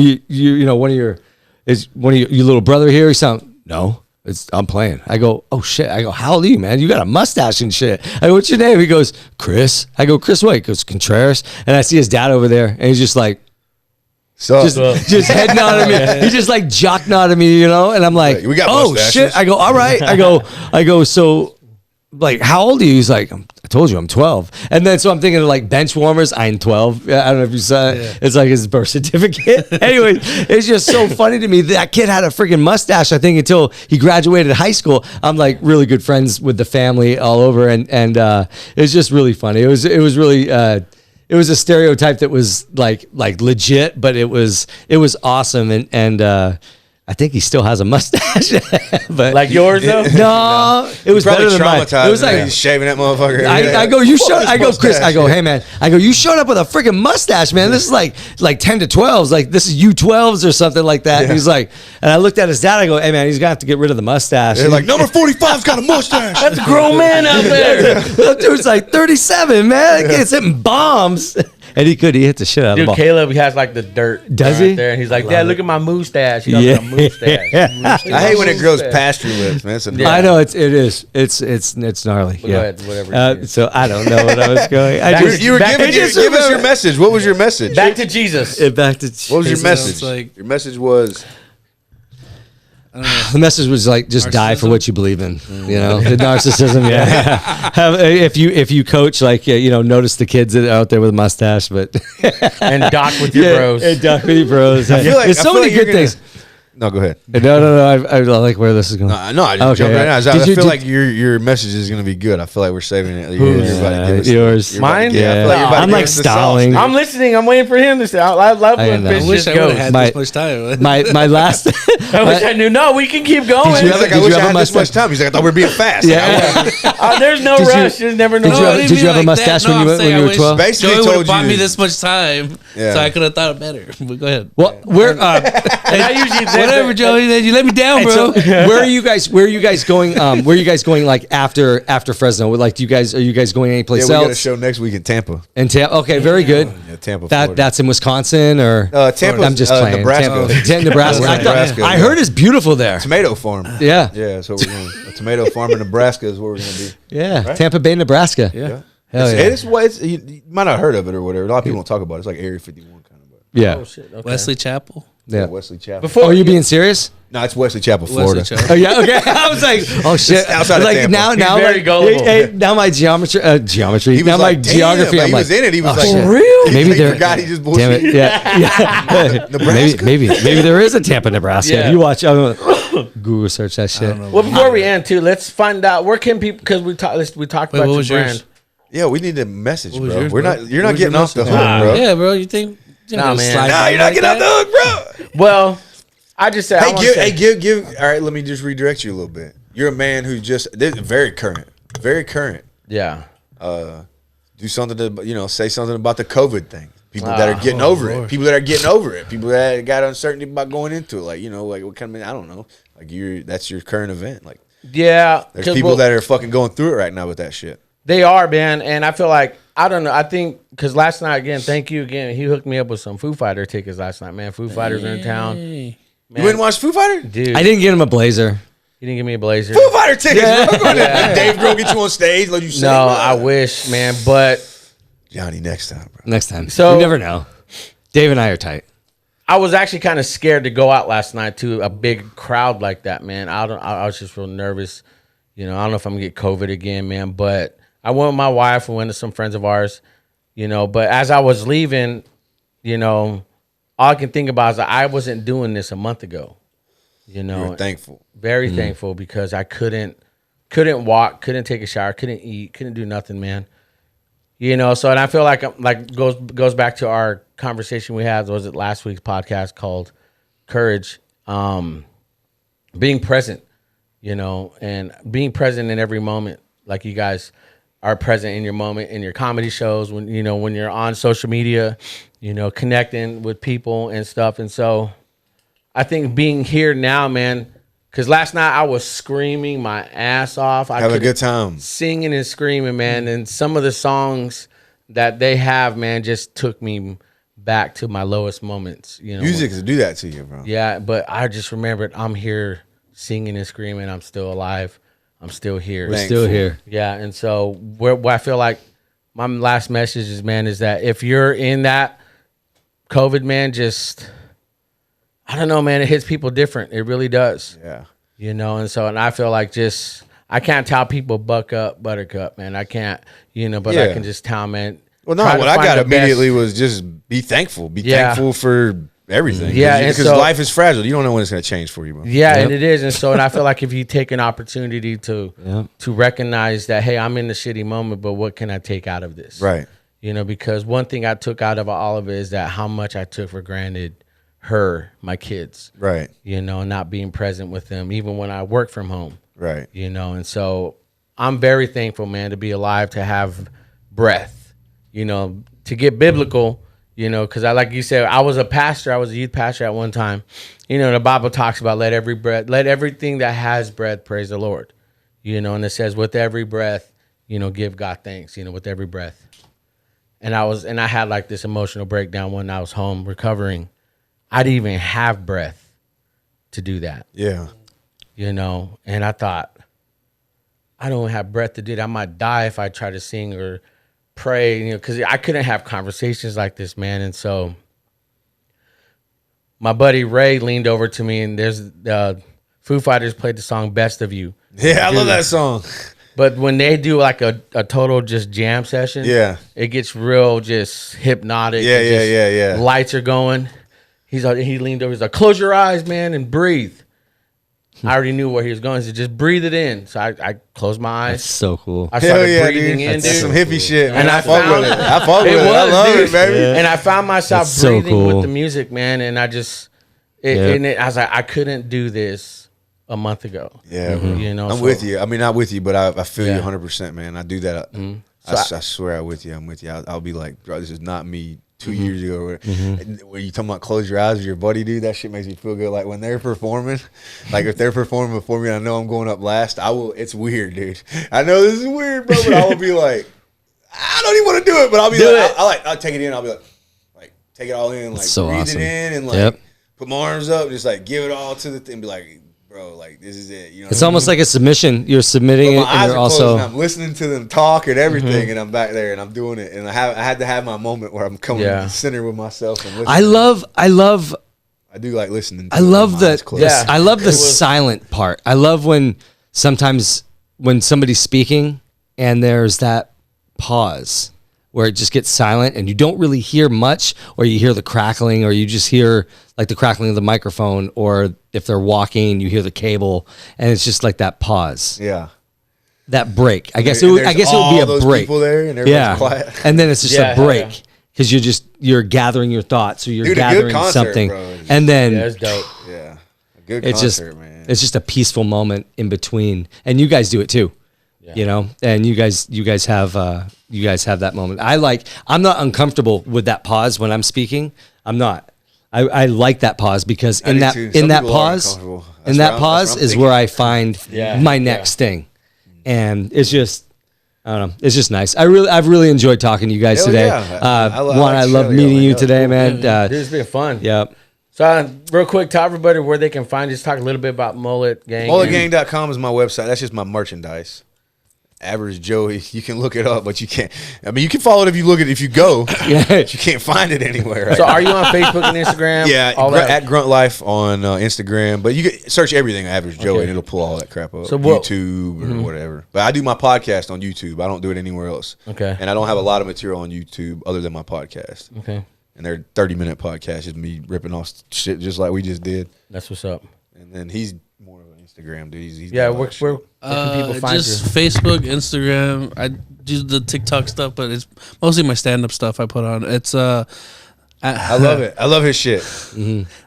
Speaker 2: one of your little brother here? He sound, no. I'm playing. I go, oh shit. I go, how old are you, man? You got a mustache and shit. I go, what's your name? He goes, Chris. I go, Chris what? He goes, Contreras. And I see his dad over there, and he's just like, just head nodding me. He just like jock nodded me, you know? And I'm like,
Speaker 3: we got
Speaker 2: oh
Speaker 3: mustaches.
Speaker 2: shit. I go, all right. I go, so like, how old are you? He's like, I told you I'm 12. And then so I'm thinking of like bench warmers. I'm 12. I don't know if you saw it. Yeah. It's like his birth certificate. Anyway, it's just so funny to me. That kid had a freaking mustache, I think, until he graduated high school. I'm like really good friends with the family all over. And it's just really funny. It was really, it was a stereotype that was like legit, but it was awesome. And I think he still has a mustache, but
Speaker 1: Like yours though?
Speaker 2: No, it was better than mine. It was like
Speaker 3: he's shaving that motherfucker.
Speaker 2: I go, Chris. I go, hey man. I go, you showed up with a freaking mustache, man. This is like 10 to 12s. Like this is U12s or something like that. And he's like, and I looked at his dad. I go, hey man, he's gonna have to get rid of the mustache.
Speaker 3: They're like, number 45's got a mustache.
Speaker 1: That's a grown man out there.
Speaker 2: That dude's like 37, man. That kid's hitting bombs. And he hit the shit out of the
Speaker 1: Dude,
Speaker 2: ball.
Speaker 1: Caleb, he has like the dirt.
Speaker 2: Does
Speaker 1: right
Speaker 2: he?
Speaker 1: There. And he's like, Dad, look at my mustache. He got a mustache.
Speaker 3: I hate when it grows past your lips, man.
Speaker 1: Yeah.
Speaker 2: I know it's gnarly.
Speaker 1: Go
Speaker 2: Yeah.
Speaker 1: ahead, whatever.
Speaker 2: So I don't know what I was going.
Speaker 3: You were giving give us your message. What was your message?
Speaker 1: Back to Jesus.
Speaker 2: Back to
Speaker 3: What was your message?
Speaker 4: Like,
Speaker 3: your message was
Speaker 2: the message was like just die for what you believe in. You know, the narcissism. Yeah. If you coach, like notice the kids that are out there with a mustache, but
Speaker 1: And doc with your bros.
Speaker 2: And doc with your bros.
Speaker 3: I feel like
Speaker 2: There's so many good things.
Speaker 3: No, go ahead.
Speaker 2: No. I like where this is going.
Speaker 3: No, I just jumped right now. I feel like your message is going to be good. I feel like we're saving it. You're about to give us
Speaker 2: yours.
Speaker 1: Mine?
Speaker 3: Yeah, I feel like you're about to
Speaker 2: I'm
Speaker 3: give
Speaker 2: like
Speaker 3: us the
Speaker 2: stalling.
Speaker 3: sauce,
Speaker 1: I'm listening. I'm waiting for him to say. I love when
Speaker 2: know.
Speaker 1: fish
Speaker 4: I wish
Speaker 1: just
Speaker 4: I would
Speaker 1: goes.
Speaker 4: have had this much time.
Speaker 2: My last.
Speaker 1: I wish I knew. No, we can keep going.
Speaker 3: He's like, I wish I
Speaker 2: have a
Speaker 3: had this much
Speaker 2: mustache?
Speaker 3: time. He's like, I thought we were being fast.
Speaker 2: Yeah.
Speaker 1: There's no rush. There's never no rush.
Speaker 2: Did you have a mustache when you were 12?
Speaker 3: Basically
Speaker 4: Joey would
Speaker 3: told
Speaker 4: have bought
Speaker 3: you
Speaker 4: me
Speaker 3: to-
Speaker 4: this much time,
Speaker 3: Yeah.
Speaker 4: so I could have thought it better. But go ahead.
Speaker 2: Well, we're
Speaker 1: And I usually
Speaker 4: Whatever, Joey. You let me down, bro.
Speaker 2: so where are you guys going? Where are you guys going? Like after Fresno? Like, are you guys going anyplace
Speaker 3: we got a
Speaker 2: else?
Speaker 3: show next week in Tampa.
Speaker 2: And Okay, very good.
Speaker 3: Yeah, Tampa, Florida.
Speaker 2: That's in Wisconsin or
Speaker 3: Tampa's,
Speaker 2: I'm just playing.
Speaker 3: Nebraska.
Speaker 2: Nebraska.
Speaker 3: Nebraska.
Speaker 2: I heard it's beautiful there.
Speaker 3: Tomato farm.
Speaker 2: Yeah.
Speaker 3: Yeah, so we're going. A tomato farm in Nebraska is where we're going to be.
Speaker 2: Yeah,
Speaker 3: Right?
Speaker 2: Tampa Bay, Nebraska.
Speaker 3: Yeah.
Speaker 2: Hell yeah.
Speaker 3: You might not have heard of it or whatever. A lot of people don't talk about it. It's like Area 51 kind of. But
Speaker 2: Yeah.
Speaker 1: Oh, shit. Okay.
Speaker 4: Wesley Chapel.
Speaker 2: Yeah.
Speaker 3: Wesley Chapel.
Speaker 1: Before
Speaker 2: Oh, are you being serious?
Speaker 3: No, it's Wesley Chapel, Florida.
Speaker 4: Wesley Chapel.
Speaker 2: Oh yeah, okay. I was like, oh shit.
Speaker 3: It's outside of
Speaker 2: like
Speaker 3: Tampa.
Speaker 2: now,
Speaker 1: He's very
Speaker 2: like,
Speaker 1: gullible.
Speaker 2: now my geometry.
Speaker 3: He was
Speaker 2: Now my
Speaker 3: like, damn,
Speaker 2: geography.
Speaker 3: but
Speaker 2: I'm
Speaker 3: he
Speaker 2: like,
Speaker 3: was in it. He was
Speaker 2: oh,
Speaker 3: like,
Speaker 2: shit.
Speaker 1: For real?
Speaker 2: Maybe
Speaker 3: he
Speaker 2: there.
Speaker 3: forgot he just
Speaker 2: Damn
Speaker 3: bullshit.
Speaker 2: it. Yeah.
Speaker 3: Nebraska.
Speaker 2: maybe there is a Tampa, Nebraska.
Speaker 1: Yeah.
Speaker 2: You watch. I'm gonna Google search that shit.
Speaker 1: Well, before we end, too, let's find out where can people, because we talked about
Speaker 4: what
Speaker 1: your
Speaker 4: was
Speaker 1: brand.
Speaker 4: yours?
Speaker 3: Yeah, we need a message,
Speaker 4: What was
Speaker 3: bro.
Speaker 4: yours,
Speaker 3: We're
Speaker 4: bro?
Speaker 3: not. You're
Speaker 4: What
Speaker 3: not
Speaker 4: was your
Speaker 3: getting off the
Speaker 4: message?
Speaker 3: hook, bro.
Speaker 4: Yeah, bro. You think?
Speaker 1: Nah, man.
Speaker 3: Nah, you're not getting off the hook, bro.
Speaker 1: Well, I just said.
Speaker 3: Give. All right, let me just redirect you a little bit. You're a man who just this is very current.
Speaker 1: Yeah.
Speaker 3: Do something to say something about the COVID thing. People that are getting over it. People that are getting over it. People that got uncertainty about going into it. Like like what kind of I don't know. Like that's your current event. Like
Speaker 1: Yeah.
Speaker 3: there's people that are fucking going through it right now with that shit.
Speaker 1: They are, man, and I feel like I don't know. I think because last night again, thank you again. He hooked me up with some Foo Fighter tickets last night, man. Foo Fighters are in town. Man,
Speaker 3: You went and watched Foo Fighter?
Speaker 1: dude.
Speaker 2: I didn't get him a blazer.
Speaker 1: He didn't give me a blazer.
Speaker 3: Foo Fighter tickets, bro. Dave Grohl get you on stage, let you sing.
Speaker 1: No,
Speaker 3: bro.
Speaker 1: I wish, man, but
Speaker 3: Johnny, next time, bro.
Speaker 2: Next time.
Speaker 1: So-
Speaker 2: you never know. Dave and I are tight.
Speaker 1: I was actually kind of scared to go out last night to a big crowd like that, man. I was just real nervous. I don't know if I'm gonna get COVID again, man. But I went with my wife. We went to some friends of ours, But as I was leaving, all I can think about is that I wasn't doing this a month ago.
Speaker 3: You're thankful.
Speaker 1: Very thankful because I couldn't walk, couldn't take a shower, couldn't eat, couldn't do nothing, man. So and I feel like goes back to our conversation we had. Was it last week's podcast called Courage? Being present, and being present in every moment. Like you guys are present in your moment in your comedy shows when when you're on social media, connecting with people and stuff. And so I think being here now, man, because last night I was screaming my ass off.
Speaker 3: Have a good time.
Speaker 1: Singing and screaming, man. And some of the songs that they have, man, just took me back to my lowest moments.
Speaker 3: Music to do that to you, bro.
Speaker 1: Yeah, but I just remembered I'm here singing and screaming, I'm still alive. I'm still here.
Speaker 2: We're still here.
Speaker 1: Yeah, and so where I feel like my last message is, man, is that if you're in that COVID, man, just, I don't know, man, it hits people different. It really does.
Speaker 3: Yeah.
Speaker 1: You know, and I feel like just, I can't tell people buck up, buttercup, man. I can't, but I can just tell, man.
Speaker 3: Well, no, what I got immediately was just be thankful. Be thankful for everything.
Speaker 1: Yeah,
Speaker 3: because life is fragile. You don't know when it's going to change for you, bro.
Speaker 1: Yeah, and it is. And I feel like if you take an opportunity to recognize that, hey, I'm in the shitty moment, but what can I take out of this?
Speaker 3: Right.
Speaker 1: Because one thing I took out of all of it is that how much I took for granted my kids.
Speaker 3: Right.
Speaker 1: Not being present with them, even when I work from home.
Speaker 3: Right.
Speaker 1: And so I'm very thankful, man, to be alive, to have breath, to get biblical, because like you said, I was a pastor. I was a youth pastor at one time. The Bible talks about let everything that has breath praise the Lord, and it says with every breath, give God thanks, with every breath. And I had like this emotional breakdown when I was home recovering. I didn't even have breath to do that.
Speaker 3: Yeah.
Speaker 1: And I thought, I don't have breath to do that. I might die if I try to sing or pray, because I couldn't have conversations like this, man. And so my buddy Ray leaned over to me, and there's Foo Fighters played the song Best of You.
Speaker 3: Yeah, I love that song.
Speaker 1: But when they do like a total just jam session, it gets real just hypnotic.
Speaker 3: Yeah.
Speaker 1: Lights are going. He leaned over, he's like, close your eyes, man, and breathe. I already knew where he was going. He said, just breathe it in. So I closed my eyes.
Speaker 2: That's so cool.
Speaker 1: I started breathing in,
Speaker 3: That's
Speaker 1: dude.
Speaker 3: some hippie shit, man.
Speaker 1: And
Speaker 3: I fuck with it. I fuck with it.
Speaker 1: was,
Speaker 3: I love
Speaker 1: dude.
Speaker 3: it, baby.
Speaker 1: And I found myself
Speaker 2: That's so
Speaker 1: breathing
Speaker 2: cool.
Speaker 1: with the music, man. And I just, I was like, I couldn't do this a month ago.
Speaker 3: Yeah, bro. I'm with you. I mean, not with you, but I feel you 100%, man. I do that. I swear I'm with you. I'll be like, bro, this is not me 2 years ago. Where you talking about close your eyes with your buddy, dude, that shit makes me feel good. Like when they're performing, like if they're performing before me and I know I'm going up last, it's weird, dude. I know this is weird, bro, but I will be like, I don't even want to do it, but I'll be I'll take it in. I'll be like, take it all in, like
Speaker 2: so
Speaker 3: breathe
Speaker 2: awesome.
Speaker 3: it in and like put my arms up, just like give it all to the thing, be like, bro, like this is it.
Speaker 2: It's almost like a submission. You're submitting it, and you're also.
Speaker 3: And I'm listening to them talk and everything, and I'm back there and I'm doing it. And I had to have my moment where I'm coming to the center with myself and listening. I do like listening.
Speaker 2: I love the silent part. I love when sometimes when somebody's speaking and there's that pause where it just gets silent and you don't really hear much, or you hear the crackling, or you just hear like the crackling of the microphone, or if they're walking, you hear the cable, and it's just like that pause.
Speaker 3: Yeah.
Speaker 2: That break. I guess it would be a break.
Speaker 3: People there and everybody's quiet.
Speaker 2: And then it's just a break because you're gathering your thoughts, or you're gathering
Speaker 3: concert,
Speaker 2: something,
Speaker 3: bro.
Speaker 2: and then
Speaker 1: that's dope.
Speaker 3: Yeah. A good concert, man.
Speaker 2: It's just a peaceful moment in between, and you guys do it too. And you guys have that moment. I'm not uncomfortable with that pause when I'm speaking. I'm not. I like that pause because in that pause is where I find my next thing, and it's just, I don't know, it's just nice. I've really enjoyed talking to you guys today. I love meeting you today, man.
Speaker 1: This has been fun.
Speaker 2: Yeah.
Speaker 1: So real quick, tell everybody where they can find you. Just talk a little bit about Mullet Gang.
Speaker 3: MulletGang.com is my website. That's just my merchandise. Average Joey, you can look it up, but you can't. I mean, you can follow it if you go. But you can't find it anywhere. Right
Speaker 1: so,
Speaker 3: now.
Speaker 1: are you on Facebook and Instagram?
Speaker 3: Yeah, at Grunt Life on Instagram. But you can search everything Average Joey, and it'll pull all that crap up. So YouTube or whatever. But I do my podcast on YouTube. I don't do it anywhere else.
Speaker 1: Okay.
Speaker 3: And I don't have a lot of material on YouTube other than my podcast.
Speaker 1: Okay.
Speaker 3: And they're 30-minute podcasts, just me ripping off shit just like we just did.
Speaker 1: That's what's up.
Speaker 3: And then he's more of an Instagram dude. He's
Speaker 1: where can people find
Speaker 4: just
Speaker 1: you?
Speaker 4: Facebook, Instagram. I do the TikTok stuff, but it's mostly my stand-up stuff I put on. It's
Speaker 3: I love it. I love his shit.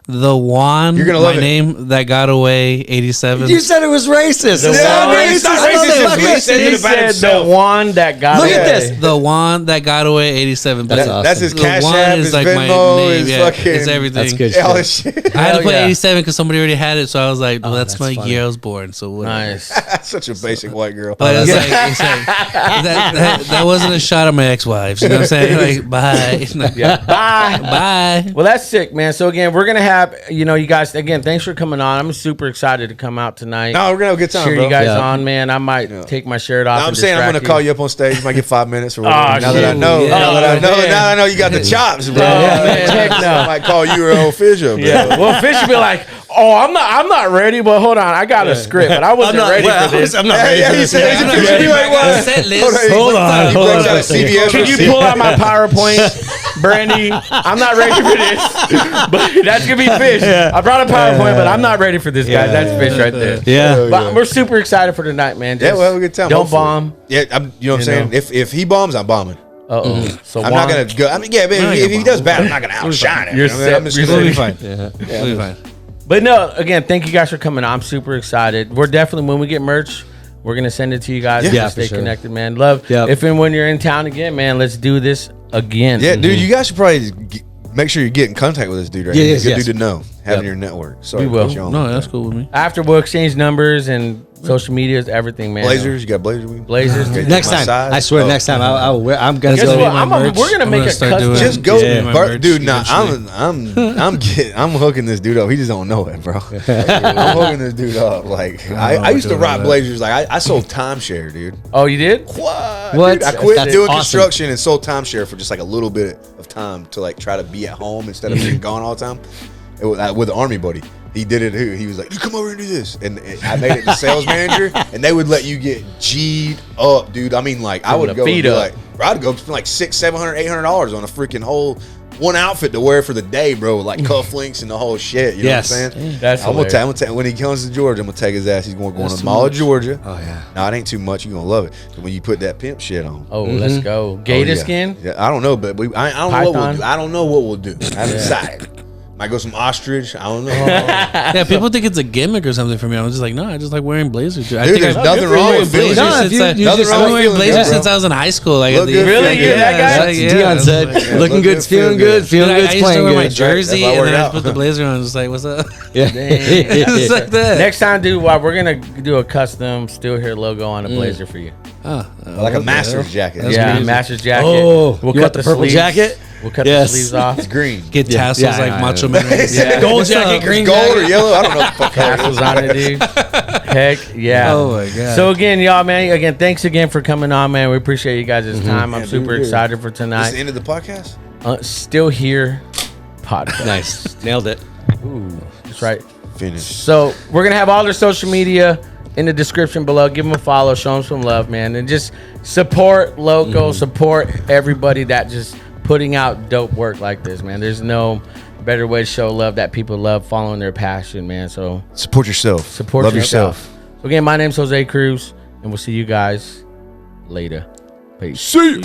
Speaker 4: The Juan.
Speaker 3: You're gonna love
Speaker 4: my
Speaker 3: it.
Speaker 4: name that got away. 87.
Speaker 2: You said it was racist.
Speaker 3: It's not racist.
Speaker 1: He said the one that got
Speaker 2: Look
Speaker 1: away.
Speaker 2: at this.
Speaker 4: The Juan that got away. 87.
Speaker 2: That's awesome.
Speaker 3: That's his
Speaker 4: The
Speaker 3: Cash
Speaker 4: Juan
Speaker 3: App,
Speaker 4: is
Speaker 3: his
Speaker 4: like my
Speaker 3: Venmo,
Speaker 4: name.
Speaker 3: his
Speaker 4: Yeah,
Speaker 3: fucking.
Speaker 4: it's everything.
Speaker 2: That's good
Speaker 3: All
Speaker 2: shit.
Speaker 3: this shit.
Speaker 4: I had to
Speaker 1: Hell
Speaker 4: put
Speaker 1: yeah.
Speaker 4: 87 because somebody already had it, so I was like, well, that's
Speaker 2: that's
Speaker 4: my
Speaker 2: funny.
Speaker 4: year I was born. So whatever.
Speaker 1: Nice.
Speaker 3: That's such a basic white girl.
Speaker 4: But it's that wasn't a shot at my ex-wives. You know what I'm saying? Like, bye.
Speaker 1: Bye.
Speaker 4: Bye.
Speaker 1: Well, that's sick, man. So again, we're gonna have wrap. You know, you guys, again, thanks for coming on. I'm super excited to come out tonight.
Speaker 3: No, we're gonna have a good time,
Speaker 1: Cheer
Speaker 3: bro.
Speaker 1: you guys on, man. I might take my shirt off.
Speaker 3: No, I'm saying I'm gonna call you up on stage. You might get 5 minutes or whatever.
Speaker 1: Oh,
Speaker 3: now that I
Speaker 1: shit.
Speaker 3: know,
Speaker 1: Yeah.
Speaker 3: now that I know,
Speaker 1: man.
Speaker 3: now that I know you got the chops, bro.
Speaker 1: man, heck no.
Speaker 3: I might call you or old Fisher, bro.
Speaker 1: Yeah. Well, Fish would be like, "Oh, I'm not ready." But hold on, I got a script, but I wasn't ready for this.
Speaker 2: I'm not ready
Speaker 3: Yeah,
Speaker 2: for
Speaker 3: he
Speaker 2: this.
Speaker 3: said,
Speaker 2: I'm not
Speaker 3: he's
Speaker 2: ready.
Speaker 3: you ain't what?
Speaker 4: Set list.
Speaker 2: Hold on,
Speaker 3: He
Speaker 2: hold
Speaker 3: breaks
Speaker 2: on
Speaker 3: out
Speaker 2: a
Speaker 3: a
Speaker 2: second.
Speaker 3: CVS
Speaker 1: Can you
Speaker 3: receipt.
Speaker 1: pull out my PowerPoint, Brandy? I'm not ready for this. But that's gonna be Fish. I brought a PowerPoint, but I'm not ready for this, guys. That's Fish right there.
Speaker 2: Yeah.
Speaker 1: But we're super excited for tonight, man.
Speaker 3: Yeah,
Speaker 1: Just
Speaker 3: we'll have a good time.
Speaker 1: Don't
Speaker 3: hopefully.
Speaker 1: bomb.
Speaker 3: Yeah, you know what I'm saying?
Speaker 1: know.
Speaker 3: If he bombs, I'm bombing.
Speaker 1: So
Speaker 3: I'm not gonna go. I mean, yeah, but
Speaker 4: not
Speaker 3: if
Speaker 4: gonna
Speaker 3: he
Speaker 4: bomb.
Speaker 3: does bad, I'm not gonna outshine him.
Speaker 1: You're
Speaker 3: You know what I mean? I'm just
Speaker 1: set.
Speaker 3: gonna
Speaker 4: We'll be
Speaker 3: be
Speaker 4: fine.
Speaker 2: Yeah.
Speaker 4: We'll be fine.
Speaker 1: But no, again, thank you guys for coming. I'm super excited. We're definitely, when we get merch, we're gonna send it to you guys.
Speaker 3: Yeah,
Speaker 1: to stay
Speaker 2: for sure.
Speaker 1: connected, man. Love.
Speaker 2: Yep.
Speaker 1: If and when you're in town again, man, let's do this again.
Speaker 3: Yeah, dude, you guys should probably make sure you get in contact with this dude right
Speaker 2: Yeah,
Speaker 3: here.
Speaker 2: yes,
Speaker 3: Good
Speaker 2: yes.
Speaker 3: dude to know, having
Speaker 2: Yep.
Speaker 3: your network. Sorry,
Speaker 1: We will.
Speaker 3: to cut you on.
Speaker 4: No, that's cool with me.
Speaker 1: After we'll exchange numbers and social medias, everything, man.
Speaker 3: Blazers, you got Blazers?
Speaker 1: Blazers.
Speaker 3: Okay.
Speaker 2: Next
Speaker 3: My
Speaker 2: time,
Speaker 3: size?
Speaker 2: I swear,
Speaker 3: Oh.
Speaker 2: next time I'll wear. I'm gonna
Speaker 1: Guess
Speaker 2: go.
Speaker 1: what?
Speaker 4: my merch.
Speaker 1: We're gonna
Speaker 4: I'm
Speaker 1: make
Speaker 4: gonna
Speaker 1: a
Speaker 4: start
Speaker 1: custom.
Speaker 4: doing-
Speaker 3: Just go,
Speaker 2: Yeah.
Speaker 4: My
Speaker 3: Bert,
Speaker 4: merch
Speaker 3: dude. Nah,
Speaker 4: eventually.
Speaker 3: I'm hooking this dude up. He just don't know it, bro. I'm hooking this dude up. Like I used to
Speaker 4: doing
Speaker 3: rock
Speaker 4: that.
Speaker 3: Blazers. Like I sold timeshare, dude.
Speaker 1: Oh, you did?
Speaker 2: What?
Speaker 3: Dude, I quit
Speaker 2: That's
Speaker 3: doing
Speaker 2: awesome.
Speaker 3: construction and sold timeshare for just like a little bit of time to like try to be at home instead of being gone all the time. It was, with an army buddy. He did it. He was like, "You come over and do this," and I made it the sales manager, and they would let you get G'd up, dude. I mean, like I would
Speaker 1: the
Speaker 3: go and
Speaker 1: feet
Speaker 3: be
Speaker 1: up.
Speaker 3: like, bro, I'd go spend like $600, $700, $800 on a freaking whole one outfit to wear for the day, bro, with like cufflinks and the whole shit. You know
Speaker 2: Yes.
Speaker 3: what I'm saying?
Speaker 1: That's
Speaker 3: I'm gonna
Speaker 1: hilarious.
Speaker 3: tell when he comes to Georgia, I'm gonna take his ass. He's going to
Speaker 4: That's
Speaker 3: the
Speaker 4: too
Speaker 3: Mall of
Speaker 4: much.
Speaker 3: Georgia.
Speaker 2: Oh yeah.
Speaker 3: No, it ain't too much. You're gonna love it. But when you put that pimp shit on.
Speaker 1: Oh, let's go. Gator
Speaker 3: Oh, yeah.
Speaker 1: skin?
Speaker 3: Yeah, I don't know, but I don't know what we'll
Speaker 1: Python?
Speaker 3: do. I don't know what we'll do. I haven't decided. Might go some ostrich. I don't know.
Speaker 4: Yeah, people think it's a gimmick or something for me. I'm just like, no, I just like wearing blazers. Dude. I
Speaker 3: Dude,
Speaker 4: think
Speaker 3: there's
Speaker 4: I've
Speaker 3: nothing
Speaker 4: been
Speaker 3: wrong
Speaker 4: wearing
Speaker 3: with feeling
Speaker 4: blazers
Speaker 2: good.
Speaker 4: since
Speaker 2: No,
Speaker 4: I-
Speaker 2: if you
Speaker 3: Nothing
Speaker 2: just
Speaker 3: wrong
Speaker 4: I've
Speaker 3: with
Speaker 4: been wearing
Speaker 3: feeling
Speaker 4: blazers
Speaker 3: good,
Speaker 4: since
Speaker 3: bro.
Speaker 4: I was in high school. Like,
Speaker 3: Look good,
Speaker 1: Really?
Speaker 3: feel
Speaker 1: You're that
Speaker 3: good.
Speaker 1: guy?
Speaker 2: That's what Dion said.
Speaker 3: Yeah,
Speaker 2: Looking
Speaker 3: look
Speaker 2: good,
Speaker 3: good,
Speaker 2: feeling
Speaker 3: feel
Speaker 2: good,
Speaker 3: good.
Speaker 2: feeling
Speaker 4: Dude,
Speaker 2: good,
Speaker 4: I used to
Speaker 2: playing
Speaker 4: wear my
Speaker 2: good.
Speaker 4: jersey
Speaker 3: That's why I
Speaker 4: and then
Speaker 3: work
Speaker 4: I
Speaker 3: out.
Speaker 4: put the blazer on. Just like, what's up?
Speaker 2: Yeah.
Speaker 4: Just like that.
Speaker 1: Next time, dude, we're gonna do a custom Still Here logo on a blazer for you.
Speaker 3: Like a master's jacket.
Speaker 4: That's
Speaker 1: Yeah,
Speaker 4: crazy.
Speaker 1: master's jacket.
Speaker 2: Oh, you want the purple
Speaker 1: sleeves.
Speaker 2: jacket?
Speaker 1: We'll cut
Speaker 2: Yes.
Speaker 1: the sleeves off.
Speaker 3: It's green.
Speaker 4: Get
Speaker 2: Yeah.
Speaker 4: tassels
Speaker 2: Yeah,
Speaker 4: like
Speaker 2: I
Speaker 4: Macho
Speaker 2: know.
Speaker 4: Man.
Speaker 1: Yeah.
Speaker 2: Gold jacket, green
Speaker 3: Gold or
Speaker 2: jacket.
Speaker 3: yellow? I don't know what the fuck color it
Speaker 1: Tassels
Speaker 3: is.
Speaker 1: on it, dude. Heck yeah.
Speaker 4: Oh my God.
Speaker 1: So again, y'all, man, again, thanks again for coming on, man. We appreciate you guys' time. I'm
Speaker 3: Yeah,
Speaker 1: super
Speaker 3: dude.
Speaker 1: excited for
Speaker 3: This the
Speaker 1: tonight.
Speaker 3: end of the podcast?
Speaker 1: Still Here podcast.
Speaker 2: Nice. Nailed it.
Speaker 1: That's right.
Speaker 3: Finish.
Speaker 1: So we're gonna have all their social media in the description below. Give them a follow, show them some love, man, and just support local, support everybody that just putting out dope work like this, man. There's no better way to show love that people love following their passion, man. So
Speaker 3: Support yourself.
Speaker 1: support
Speaker 3: Love yourself.
Speaker 1: So again, my name's Jose Cruz, and we'll see you guys later. Peace.
Speaker 3: See you.